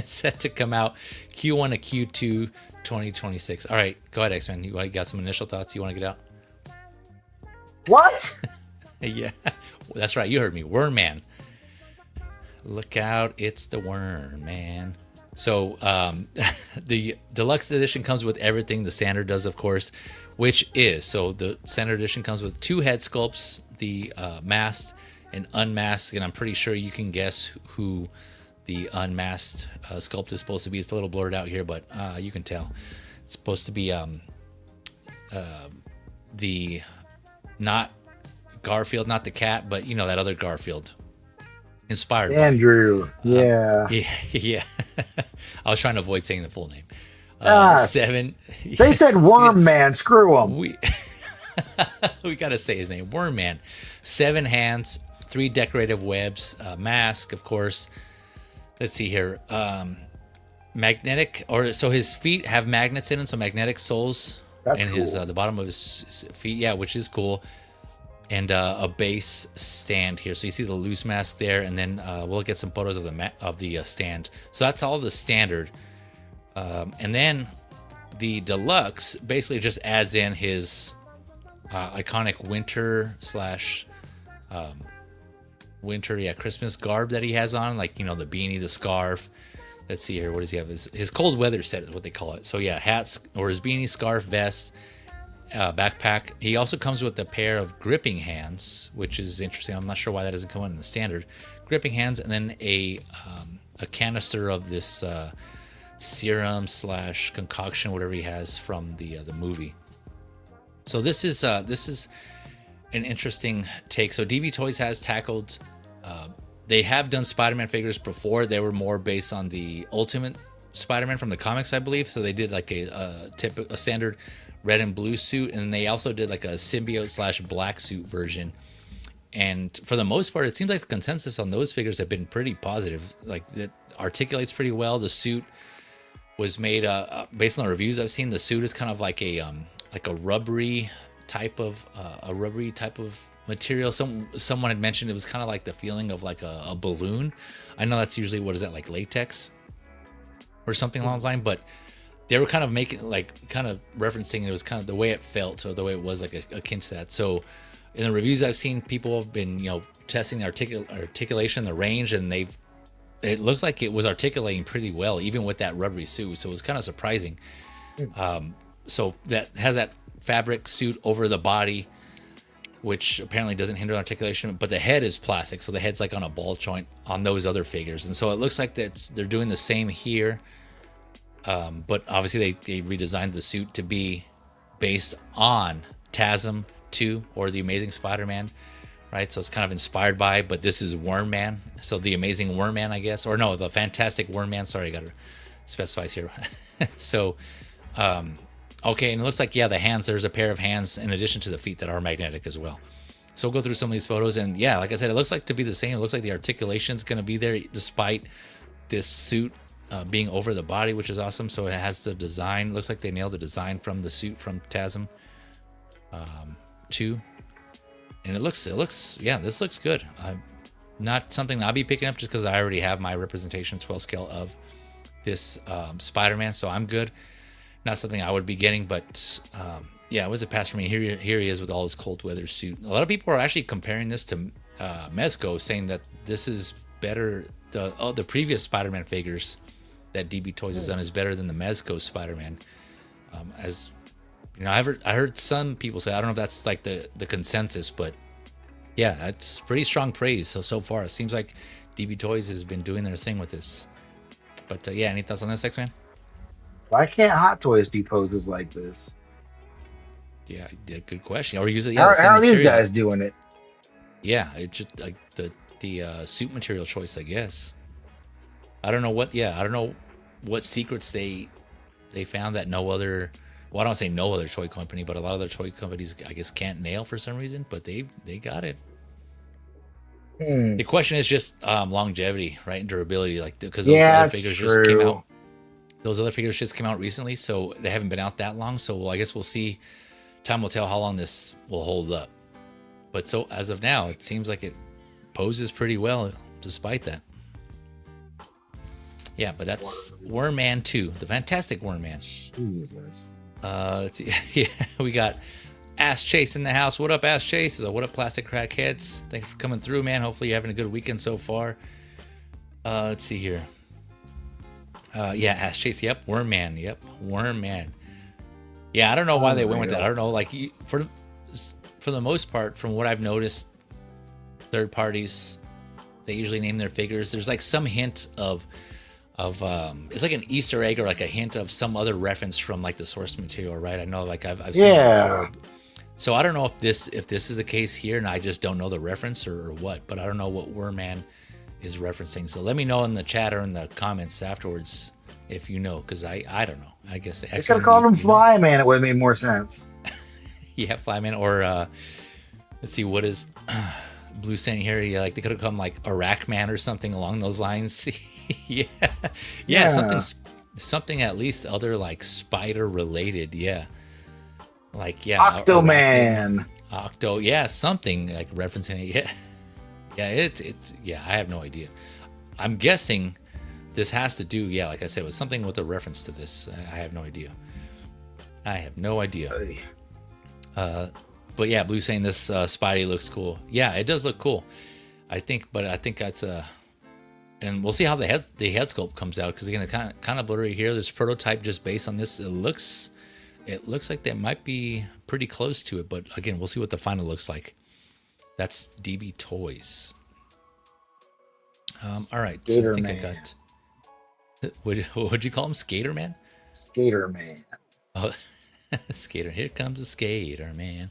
Set to come out Q1 to Q2 2026. All right, go ahead, X-Man. You got some initial thoughts you want to get out? What? Yeah, that's right. You heard me. Worm Man. Look out, it's the Worm Man. So the deluxe edition comes with everything the standard does, of course, which is, so the standard edition comes with 2 head sculpts, the masked and unmasked, and I'm pretty sure you can guess who the unmasked sculpt is supposed to be. It's a little blurred out here, but you can tell. It's supposed to be the, not Garfield, not the cat, but that other Garfield. Inspired Andrew. Yeah. Yeah. I was trying to avoid saying the full name. 7. They said Worm Man. Screw him. We got to say his name. Worm Man. 7 hands, 3 decorative webs, mask, of course. Let's see here. Magnetic, so his feet have magnets in them, so magnetic soles. That's and cool. his the bottom of his feet, yeah, which is cool. And a base stand here, so you see the loose mask there, and then we'll get some photos of the stand. So that's all the standard, and then the deluxe basically just adds in his iconic winter Christmas garb that he has on, like the beanie, the scarf, let's see here. What does he have? His cold weather set is what they call it. So yeah, hats or his beanie, scarf, vest, backpack. He also comes with a pair of gripping hands, which is interesting. I'm not sure why that doesn't come in the standard gripping hands, and then a canister of this serum / concoction, whatever he has from the movie. So this is an interesting take. So DB Toys has tackled. They have done Spider-Man figures before. They were more based on the Ultimate Spider-Man from the comics, I believe. So they did like a standard red and blue suit, and they also did like a symbiote / black suit version. And for the most part, it seems like the consensus on those figures have been pretty positive. Like it articulates pretty well. The suit was made based on the reviews I've seen. The suit is kind of like a rubbery type of material. Someone had mentioned it was kind of like the feeling of like a balloon. I know that's usually, what is that, like latex or something along those lines, but they were kind of making, like, kind of referencing it was kind of the way it felt, or the way it was, like akin to that. So in the reviews I've seen, people have been, testing the articulation, the range, and it looks like it was articulating pretty well, even with that rubbery suit. So it was kind of surprising. So that has that fabric suit over the body, which apparently doesn't hinder articulation, but the head is plastic, so the head's like on a ball joint on those other figures, and so it looks like they're doing the same here, but obviously they redesigned the suit to be based on TASM 2 or the Amazing Spider-Man, right? So it's kind of inspired by, but this is Worm Man, so the Amazing Worm Man, I guess, or no, the Fantastic Worm Man. Sorry, I got to specify here. So okay, and it looks like, yeah, the hands, there's a pair of hands in addition to the feet that are magnetic as well. So we'll go through some of these photos, and yeah, like I said, it looks like to be the same. It looks like the articulation's going to be there despite this suit being over the body, which is awesome. So it has the design. Looks like they nailed the design from the suit from TASM 2. And it looks, yeah, this looks good. Not something I'll be picking up just because I already have my representation 12 scale of this Spider-Man, so I'm good. Not something I would be getting, but yeah, it was a pass for me. Here he is with all his cold weather suit. A lot of people are actually comparing this to Mezco, saying that this is better. The previous Spider-Man figures that DB Toys has done is better than the Mezco Spider-Man. As you know, I heard some people say, I don't know if that's like the consensus, but yeah, that's pretty strong praise. So far, it seems like DB Toys has been doing their thing with this. But yeah, any thoughts on this, X-Man? Why can't Hot Toys do poses like this? Yeah, good question. Or use it. How Yeah, are these guys doing it? Yeah, it just like the suit material choice, I guess. I don't know what. Yeah, I don't know what secrets they found that no other. Well, I don't say no other toy company, but a lot of other toy companies, I guess, can't nail for some reason. But they got it. The question is just longevity, right, and durability, like because those other figures just came out. Those other figures just came out recently, so they haven't been out that long. So I guess we'll see. Time will tell how long this will hold up. But so as of now, it seems like it poses pretty well despite that. Yeah, but that's Worm Man 2, the Fantastic Worm Man. Jesus. Let's see. Yeah, we got Ass Chase in the house. What up, Ass Chase? What up, Plastic Crackheads? Thanks for coming through, man. Hopefully you're having a good weekend so far. Let's see here. Yeah, Ass Chase. Yep, Worm Man. Yep, Worm Man. Yeah, I don't know why they went with that. I don't know. Like for the most part, from what I've noticed, third parties, they usually name their figures. There's like some hint of it's like an Easter egg or like a hint of some other reference from like the source material, right? I know, like I've seen it before. So I don't know if this is the case here, and I just don't know the reference or what. But I don't know what Worm Man is referencing. So let me know in the chat or in the comments afterwards if you know, because I don't know. I guess they could have called him Flyman. It would have made more sense. Yeah, Flyman. Or let's see, what is Blue saying here? Yeah, like they could have come like Iraq Man or something along those lines. yeah, something at least other like spider related. Yeah, like Octoman. Octo, yeah, something like referencing it. Yeah, it's yeah. I have no idea. I'm guessing this has to do, yeah, like I said, with something with a reference to this. I have no idea. But yeah, Blue saying this Spidey looks cool. Yeah, it does look cool. I think that's And we'll see how the head sculpt comes out, because again, it kind of blurry here. This prototype, just based on this, it looks like they might be pretty close to it. But again, we'll see what the final looks like. That's DB Toys. All right, Skater I think Man. I got. What'd you call him? Skater Man? Skater Man. Oh, Skater. Here comes the Skater Man.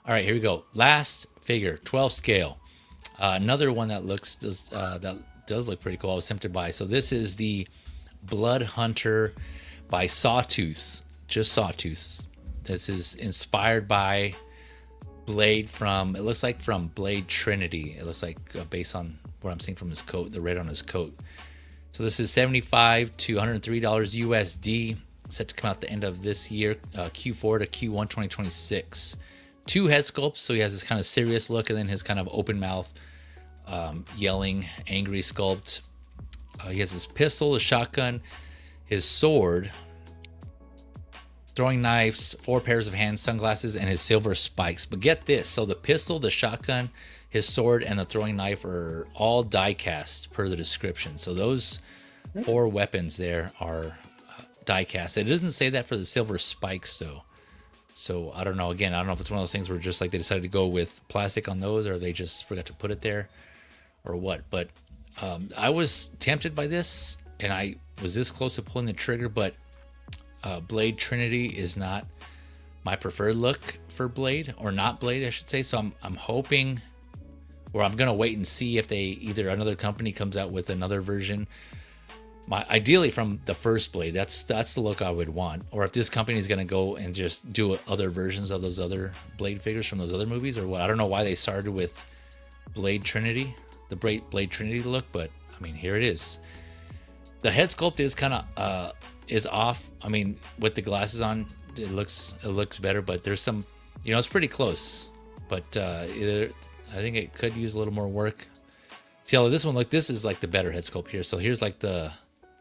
All right, here we go. Last figure, 12 scale. Another one that does look pretty cool. I was tempted by. So this is the Blood Hunter by Sawtooth. Just Sawtooth. This is inspired by Blade from, it looks like from Blade Trinity. It looks like based on what I'm seeing from his coat, the red on his coat. So this is $75 to $103 USD. Set to come out the end of this year, Q4 to Q1 2026. 2 head sculpts, so he has this kind of serious look, and then his kind of open mouth, yelling, angry sculpt. He has his pistol, his shotgun, his sword, throwing knives, 4 pairs of hands, sunglasses, and his silver spikes. But get this, so the pistol, the shotgun, his sword, and the throwing knife are all die cast per the description. So those 4 weapons there are die cast. It doesn't say that for the silver spikes though. So I don't know. Again, I don't know if it's one of those things where just like they decided to go with plastic on those, or they just forgot to put it there, or what. But I was tempted by this, and I was this close to pulling the trigger. But Blade Trinity is not my preferred look for Blade, or not Blade, I should say. So I'm hoping, or I'm gonna wait and see if they either another company comes out with another version. Ideally from the first Blade, that's the look I would want. Or if this company is going to go and just do other versions of those other Blade figures from those other movies, or what. I don't know why they started with Blade Trinity, the Blade Trinity look, but I mean, here it is. The head sculpt is kind of is off. I mean, with the glasses on, it looks better, but there's some, it's pretty close. But I think it could use a little more work. See how this one look? This is like the better head sculpt here. So here's like the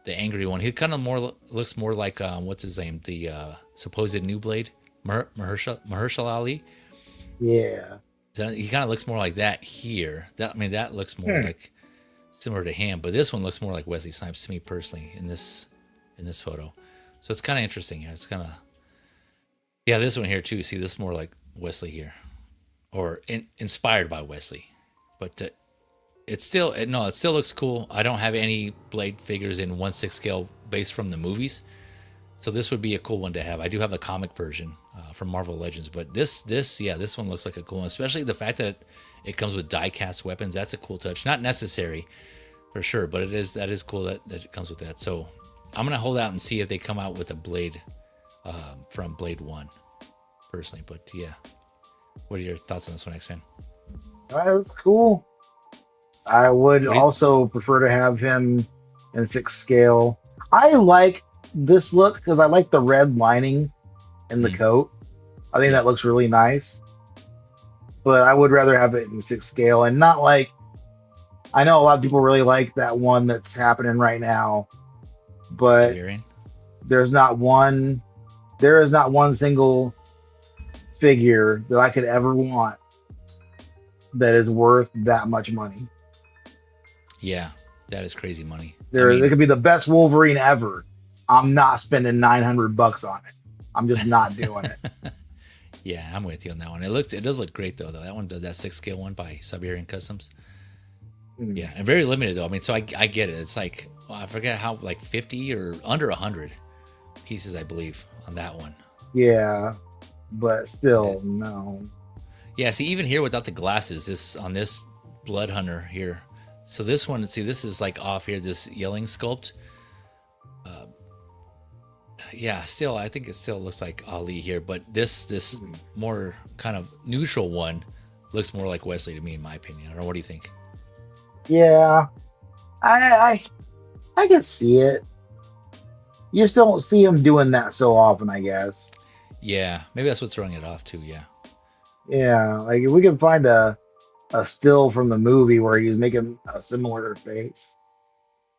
angry one. He kind of looks more like what's his name? The supposed new Blade, Mahershala Ali. Yeah. So he kind of looks more like that here. That looks more like similar to him, but this one looks more like Wesley Snipes to me personally in this photo. So it's kind of interesting here. It's kind of, yeah, this one here too. See, this is more like Wesley here, or inspired by Wesley, but. It still looks cool. I don't have any Blade figures in 1/6 scale based from the movies, so this would be a cool one to have. I do have the comic version from Marvel Legends, but this one looks like a cool one, especially the fact that it comes with die-cast weapons. That's a cool touch. Not necessary for sure, but that is cool that it comes with that. So I'm gonna hold out and see if they come out with a Blade from Blade 1 personally. But yeah, what are your thoughts on this one, X-Man? That's cool. I would also prefer to have him in 6 scale. I like this look because I like the red lining in the coat. I think that looks really nice. But I would rather have it in 6 scale, and not like, I know a lot of people really like that one that's happening right now, but there is not one single figure that I could ever want that is worth that much money. Yeah, that is crazy money. It could be the best Wolverine ever. I'm not spending $900 on it. I'm just not doing it. Yeah, I'm with you on that one. It does look great though. That one does, that 6 scale one by Siberian Customs. Yeah, and very limited though. I mean, so I get it. It's like, I forget how, like 50 or under 100 pieces, I believe, on that one. Yeah, but still, no. Yeah, see, even here without the glasses, on this Blood Hunter here. So this one, see, this is like off here, this yelling sculpt. Yeah, still, I think it still looks like Ali here, but this more kind of neutral one looks more like Wesley to me, in my opinion. I don't know, what do you think? Yeah, I can see it. You just don't see him doing that so often, I guess. Yeah, maybe that's what's throwing it off too. Yeah. Yeah, like if we can find a still from the movie where he's making a similar face,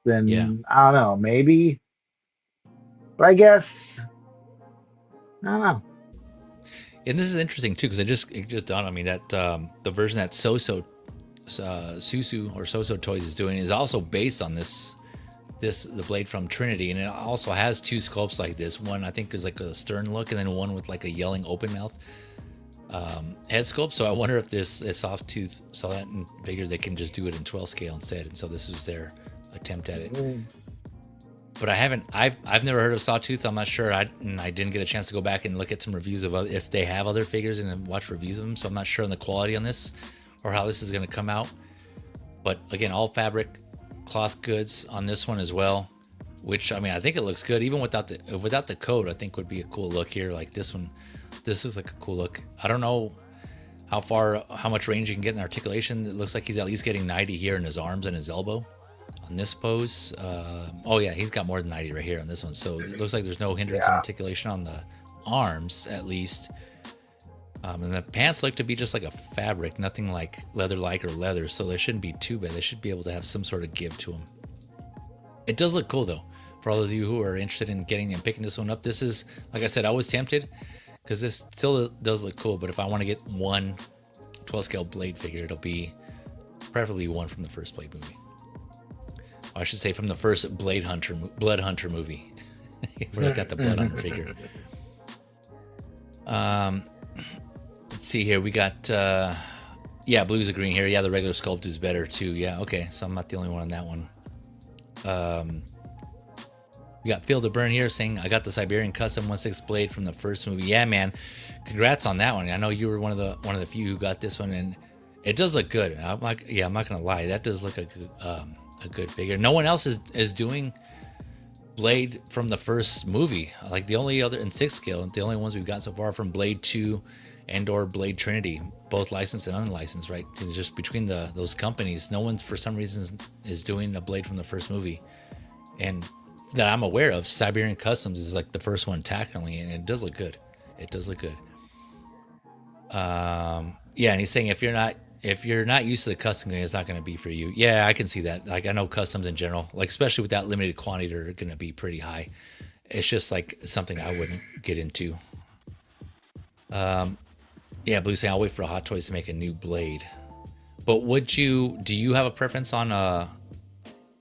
then I don't know, maybe. But I guess I don't know. And this is interesting too, because it just dawned on me that the version that SooSoo SooSoo or SooSoo Toys is doing is also based on the blade from Trinity, and it also has two sculpts like this. One I think is like a stern look, and then one with like a yelling open mouth head sculpt. So I wonder if this Sawtooth saw that and figured they can just do it in 12 scale instead, and so this was their attempt at it. But I've never heard of Sawtooth. I'm not sure. I didn't get a chance to go back and look at some reviews of if they have other figures and watch reviews of them. So I'm not sure on the quality on this or how this is going to come out. But again, all fabric cloth goods on this one as well, which I mean, I think it looks good even without the coat. I think would be a cool look here. Like this one, this looks like a cool look. I don't know how much range you can get in articulation. It looks like he's at least getting 90 here in his arms and his elbow. On this pose, oh yeah, he's got more than 90 right here on this one. So it looks like there's no hindrance in articulation on the arms, at least. And the pants look to be just like a fabric, nothing like leather-like or leather. So they shouldn't be too bad. They should be able to have some sort of give to them. It does look cool though. For all those of you who are interested in getting and picking this one up, this is, like I said, I was tempted because this still does look cool. But if I want to get one 12 scale blade figure, it'll be preferably one from the first Blade movie. I should say from the first Blood Hunter movie. Where they got the Blood Hunter figure. Let's see here. We got, blues are green here. Yeah, the regular sculpt is better too. Yeah, okay. So I'm not the only one on that one. We got Field of Burn here saying, I got the Siberian Custom 1/6 blade from the first movie. Yeah, man. Congrats on that one. I know you were one of the few who got this one, and it does look good. I'm not going to lie. That does look a good figure. No one else is doing Blade from the first movie. Like the only other in 6 scale, the only ones we've got so far from Blade 2 and or Blade Trinity, both licensed and unlicensed, right? It's just between those companies, no one for some reason is doing a Blade from the first movie. And that I'm aware of, Siberian Customs is like the first one technically, and it does look good. It does look good. And he's saying if you're not used to the custom game, it's not going to be for you. Yeah, I can see that. Like I know customs in general, like especially with that limited quantity, are going to be pretty high. It's just like something I wouldn't get into. Blue saying I'll wait for Hot Toys to make a new blade. But do you have a preference on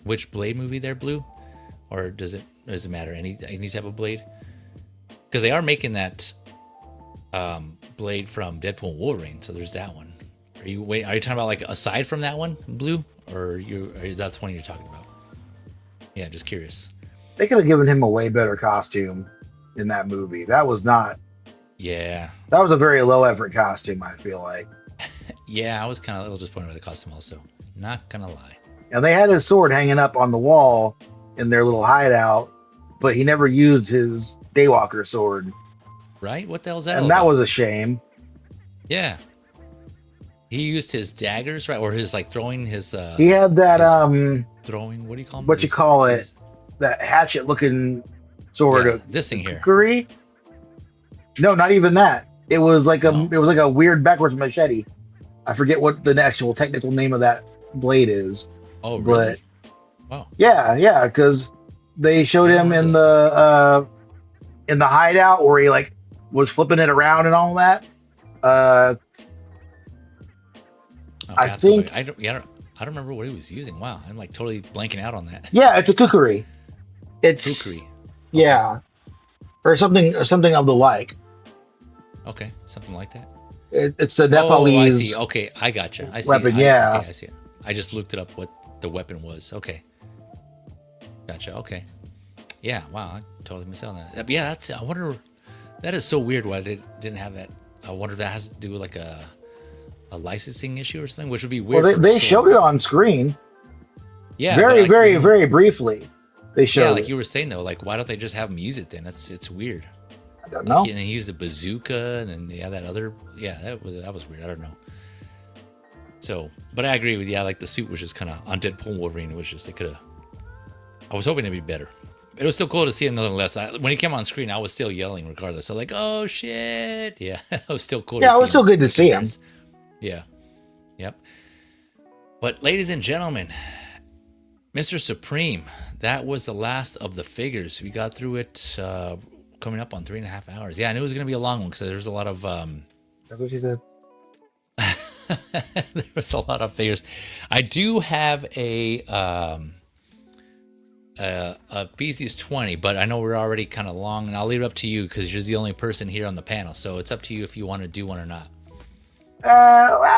which Blade movie there, Blue? Or does it matter? Any type of blade? Because they are making that blade from Deadpool and Wolverine, so there's that one. Are you talking about like aside from that one, Blue, or is that the one you're talking about? Yeah, just curious. They could have given him a way better costume in that movie. That was not. Yeah. That was a very low effort costume, I feel like. Yeah, I was kind of a little disappointed with the costume also. Not gonna lie. And they had his sword hanging up on the wall in their little hideout, but he never used his Daywalker sword. Right? What the hell's that? And that was a shame. Yeah. He used his daggers, right? Or his like throwing his he had that throwing, what do you call them? What you call it? That hatchet looking sword. Yeah, this thing here. Kukuri? No, not even that. It was like a weird backwards machete. I forget what the actual technical name of that blade is. Oh, really? But wow. Yeah, because they showed him in the hideout where he like was flipping it around and all that. I think I don't remember what he was using. Wow, I'm like totally blanking out on that. Yeah, it's a kukuri. It's kukuri. Okay. Yeah, or something of the like. Okay, something like that. It's the Nepalese. Oh, I see. Okay, I gotcha. I see. Weapon, Okay, yeah. I see it. I just looked it up what the weapon was. Okay, gotcha. Okay, yeah. Wow, I totally missed out on that. Yeah, I wonder. That is so weird. Why they didn't have that? I wonder if that has to do with like a licensing issue or something, which would be weird. Well, they showed it on screen. Yeah, very, very briefly. They showed. Yeah, like you were saying though, like why don't they just have him use it then? It's weird. I don't know. And he used a bazooka, and then that other. Yeah, that was weird. I don't know. So, but I agree with you. Like the suit was just kind of on Deadpool and Wolverine. It was just they could have. I was hoping it'd be better. It was still cool to see him nonetheless. When he came on screen, I was still yelling regardless. So like, oh shit, yeah, it was still cool. Yeah, it was still good to see him. Yeah, yep. But ladies and gentlemen, Mr. Supreme, that was the last of the figures. We got through it coming up on 3.5 hours. Yeah, I knew it was going to be a long one because there's a lot of. That's what she said. There was a lot of figures. I do have a Theseus 20, but I know we're already kind of long, and I'll leave it up to you because you're the only person here on the panel. So it's up to you if you want to do one or not.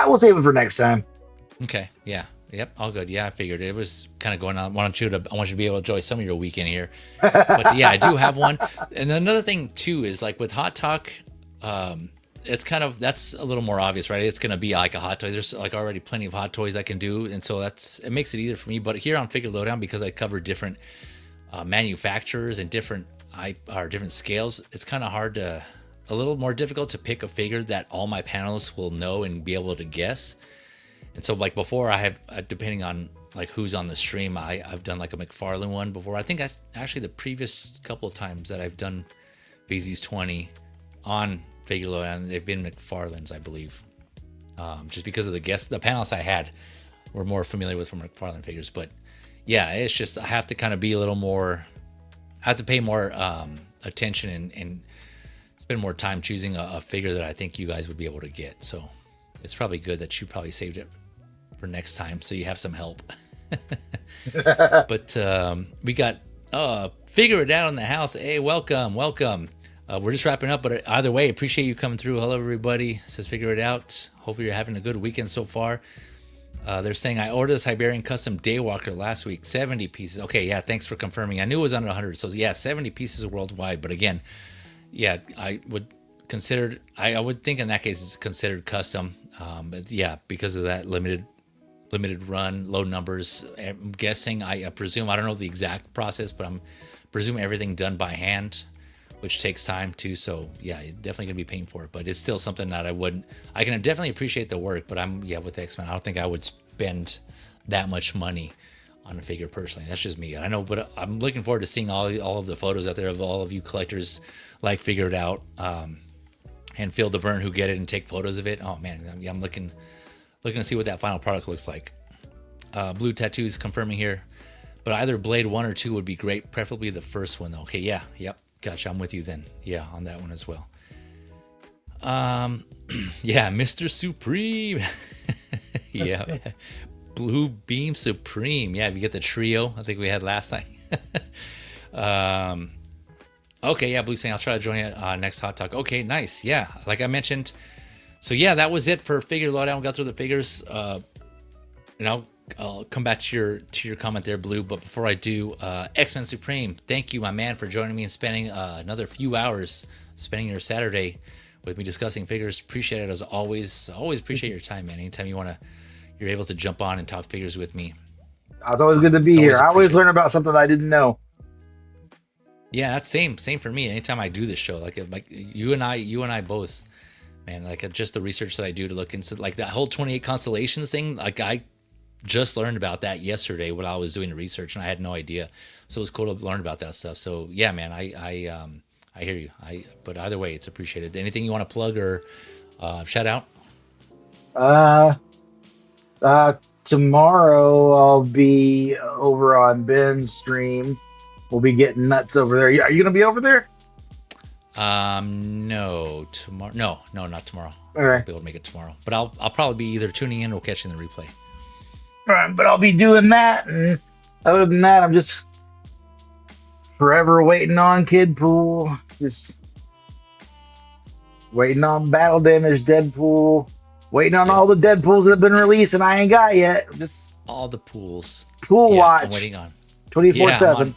We'll save it for next time. Okay. Yeah. Yep. All good. Yeah, I figured it was kind of going on. I want you to be able to enjoy some of your weekend here. But yeah, I do have one. And another thing too is like with Hot Talk, it's kind of, that's a little more obvious, right? It's going to be like a Hot Toys. There's like already plenty of Hot Toys I can do. And so it makes it easier for me. But here on Figure Lowdown, because I cover different manufacturers and different scales, it's kind of a little more difficult to pick a figure that all my panelists will know and be able to guess. And so like before I have, depending on like who's on the stream, I've done like a McFarlane one before. I think actually the previous couple of times that I've done VZ's 20 on Figure Lowdown, they've been McFarlane's, I believe. Just because of the panelists I had were more familiar with from McFarlane figures. But yeah, it's just, I have to kind of be a little more, I have to pay more attention and spend more time choosing a figure that I think you guys would be able to get. So it's probably good that you probably saved it for next time so you have some help. But we got Figure It Out in the house. Hey, welcome. We're just wrapping up, but either way, appreciate you coming through. Hello, everybody. It says Figure It Out. Hopefully you're having a good weekend so far. They're saying I ordered a Siberian Custom Daywalker last week, 70 pieces. Okay, yeah, thanks for confirming. I knew it was under 100. So yeah, 70 pieces worldwide. But again, yeah, I would think in that case it's considered custom. But yeah, because of that limited run, low numbers, I'm guessing, I presume, I don't know the exact process, but I'm presuming everything done by hand, which takes time too. So yeah, you're definitely gonna be paying for it, but it's still something that I can definitely appreciate the work, but with the X-Men, I don't think I would spend that much money on a figure personally. That's just me. I know, but I'm looking forward to seeing all of the photos out there of all of you collectors like Figure It Out, and Feel the Burn who get it and take photos of it. Oh man, I'm looking to see what that final product looks like. Blue Tattoos confirming here, but either Blade 1 or 2 would be great, preferably the first one though. Okay, yeah, yep, gotcha, I'm with you then. Yeah, on that one as well. Yeah, Mr. Supreme. Yeah. Blue Beam Supreme. Yeah, if you get the trio I think we had last night. Okay, yeah, Blue saying I'll try to join you next Hot Talk. Okay, nice. Yeah, like I mentioned. So yeah, that was it for Figure Lowdown. We got through the figures. I'll come back to your comment there, Blue. But before I do, X-Men Supreme, thank you, my man, for joining me and spending another few hours, spending your Saturday with me discussing figures. Appreciate it as always. Always appreciate your time, man. Anytime you're able to jump on and talk figures with me. It's always good to be here. I always learn about something I didn't know. Yeah, that's same for me. Anytime I do this show, like you and I both, man, like just the research that I do to look into like that whole 28 Constellations thing. Like I just learned about that yesterday when I was doing the research, and I had no idea. So it was cool to learn about that stuff. So yeah, man, I hear you. But either way, it's appreciated. Anything you want to plug or shout out? Tomorrow I'll be over on Ben's stream. We'll be getting nuts over there. Are you gonna be over there? No, tomorrow. No, not tomorrow. All right. I'll be able to make it tomorrow, but I'll probably be either tuning in or catching the replay. All right, but I'll be doing that, and other than that, I'm just forever waiting on Kidpool. Just waiting on Battle Damage Deadpool. Waiting on all the Deadpools that have been released, and I ain't got yet. Just all the pools. Pool watch. I'm waiting on 24/7.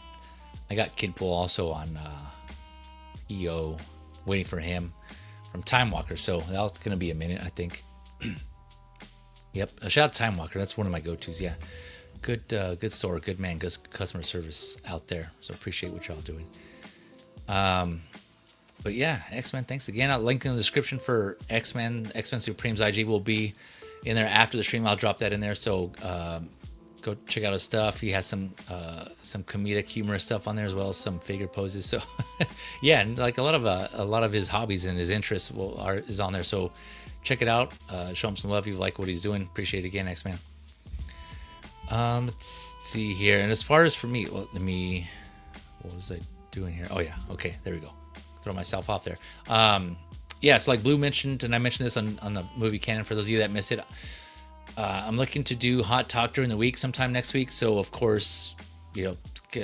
I got Kidpool also on EO, waiting for him from Time Walker. So that's gonna be a minute, I think. Yep. A shout out to Time Walker. That's one of my go-tos. Yeah. Good store, good man, good customer service out there. So appreciate what y'all doing. But yeah, X-Men, thanks again. I'll link in the description for X-Men Supreme's IG will be in there after the stream. I'll drop that in there. So go check out his stuff. He has some comedic, humorous stuff on there as well as some figure poses. So yeah, and like a lot of his hobbies and his interests is on there. So check it out. Show him some love if you like what he's doing. Appreciate it again, X-Man. Let's see here. And as far as for me, what was I doing here? Oh yeah, okay, there we go. Throw myself off there. yes, like Blue mentioned, and I mentioned this on the movie canon for those of you that miss it. I'm looking to do Hot Talk during the week sometime next week. So of course,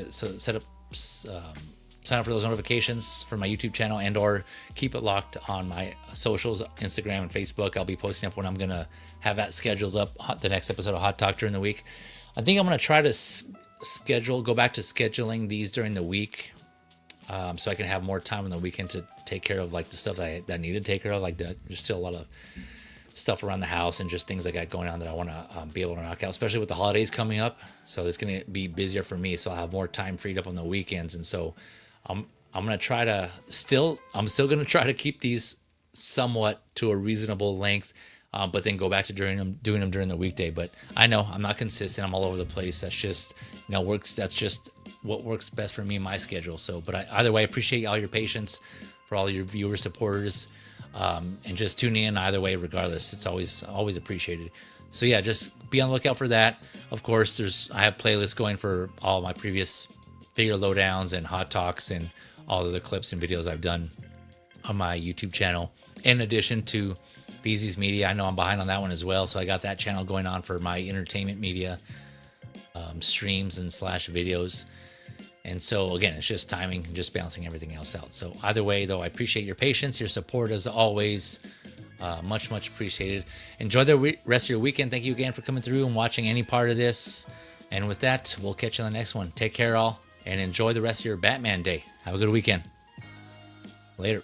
set up, sign up for those notifications for my YouTube channel, and or keep it locked on my socials, Instagram and Facebook. I'll be posting up when I'm gonna have that scheduled up, the next episode of Hot Talk during the week. I think I'm gonna try to go back to scheduling these during the week, so I can have more time on the weekend to take care of like the stuff that I need to take care of. Like there's still a lot of stuff around the house and just things I got going on that I want to be able to knock out, especially with the holidays coming up. So it's going to be busier for me. So I'll have more time freed up on the weekends. And so I'm going to try to I'm still going to try to keep these somewhat to a reasonable length, but then go back to doing them during the weekday. But I know I'm not consistent. I'm all over the place. That's just, that's just what works best for me and my schedule. So, but either way, I appreciate all your patience, for all your viewers, supporters, and just tuning in either way, regardless. It's always appreciated. So yeah, just be on the lookout for that. Of course, I have playlists going for all my previous figure lowdowns and hot talks and all the other clips and videos I've done on my YouTube channel. In addition to BZ's Media, I know I'm behind on that one as well. So I got that channel going on for my entertainment media streams and / videos. And so again, it's just timing and just balancing everything else out. So either way, though, I appreciate your patience, your support as always. Much appreciated. Enjoy the rest of your weekend. Thank you again for coming through and watching any part of this. And with that, we'll catch you on the next one. Take care, all, and enjoy the rest of your Batman day. Have a good weekend. Later.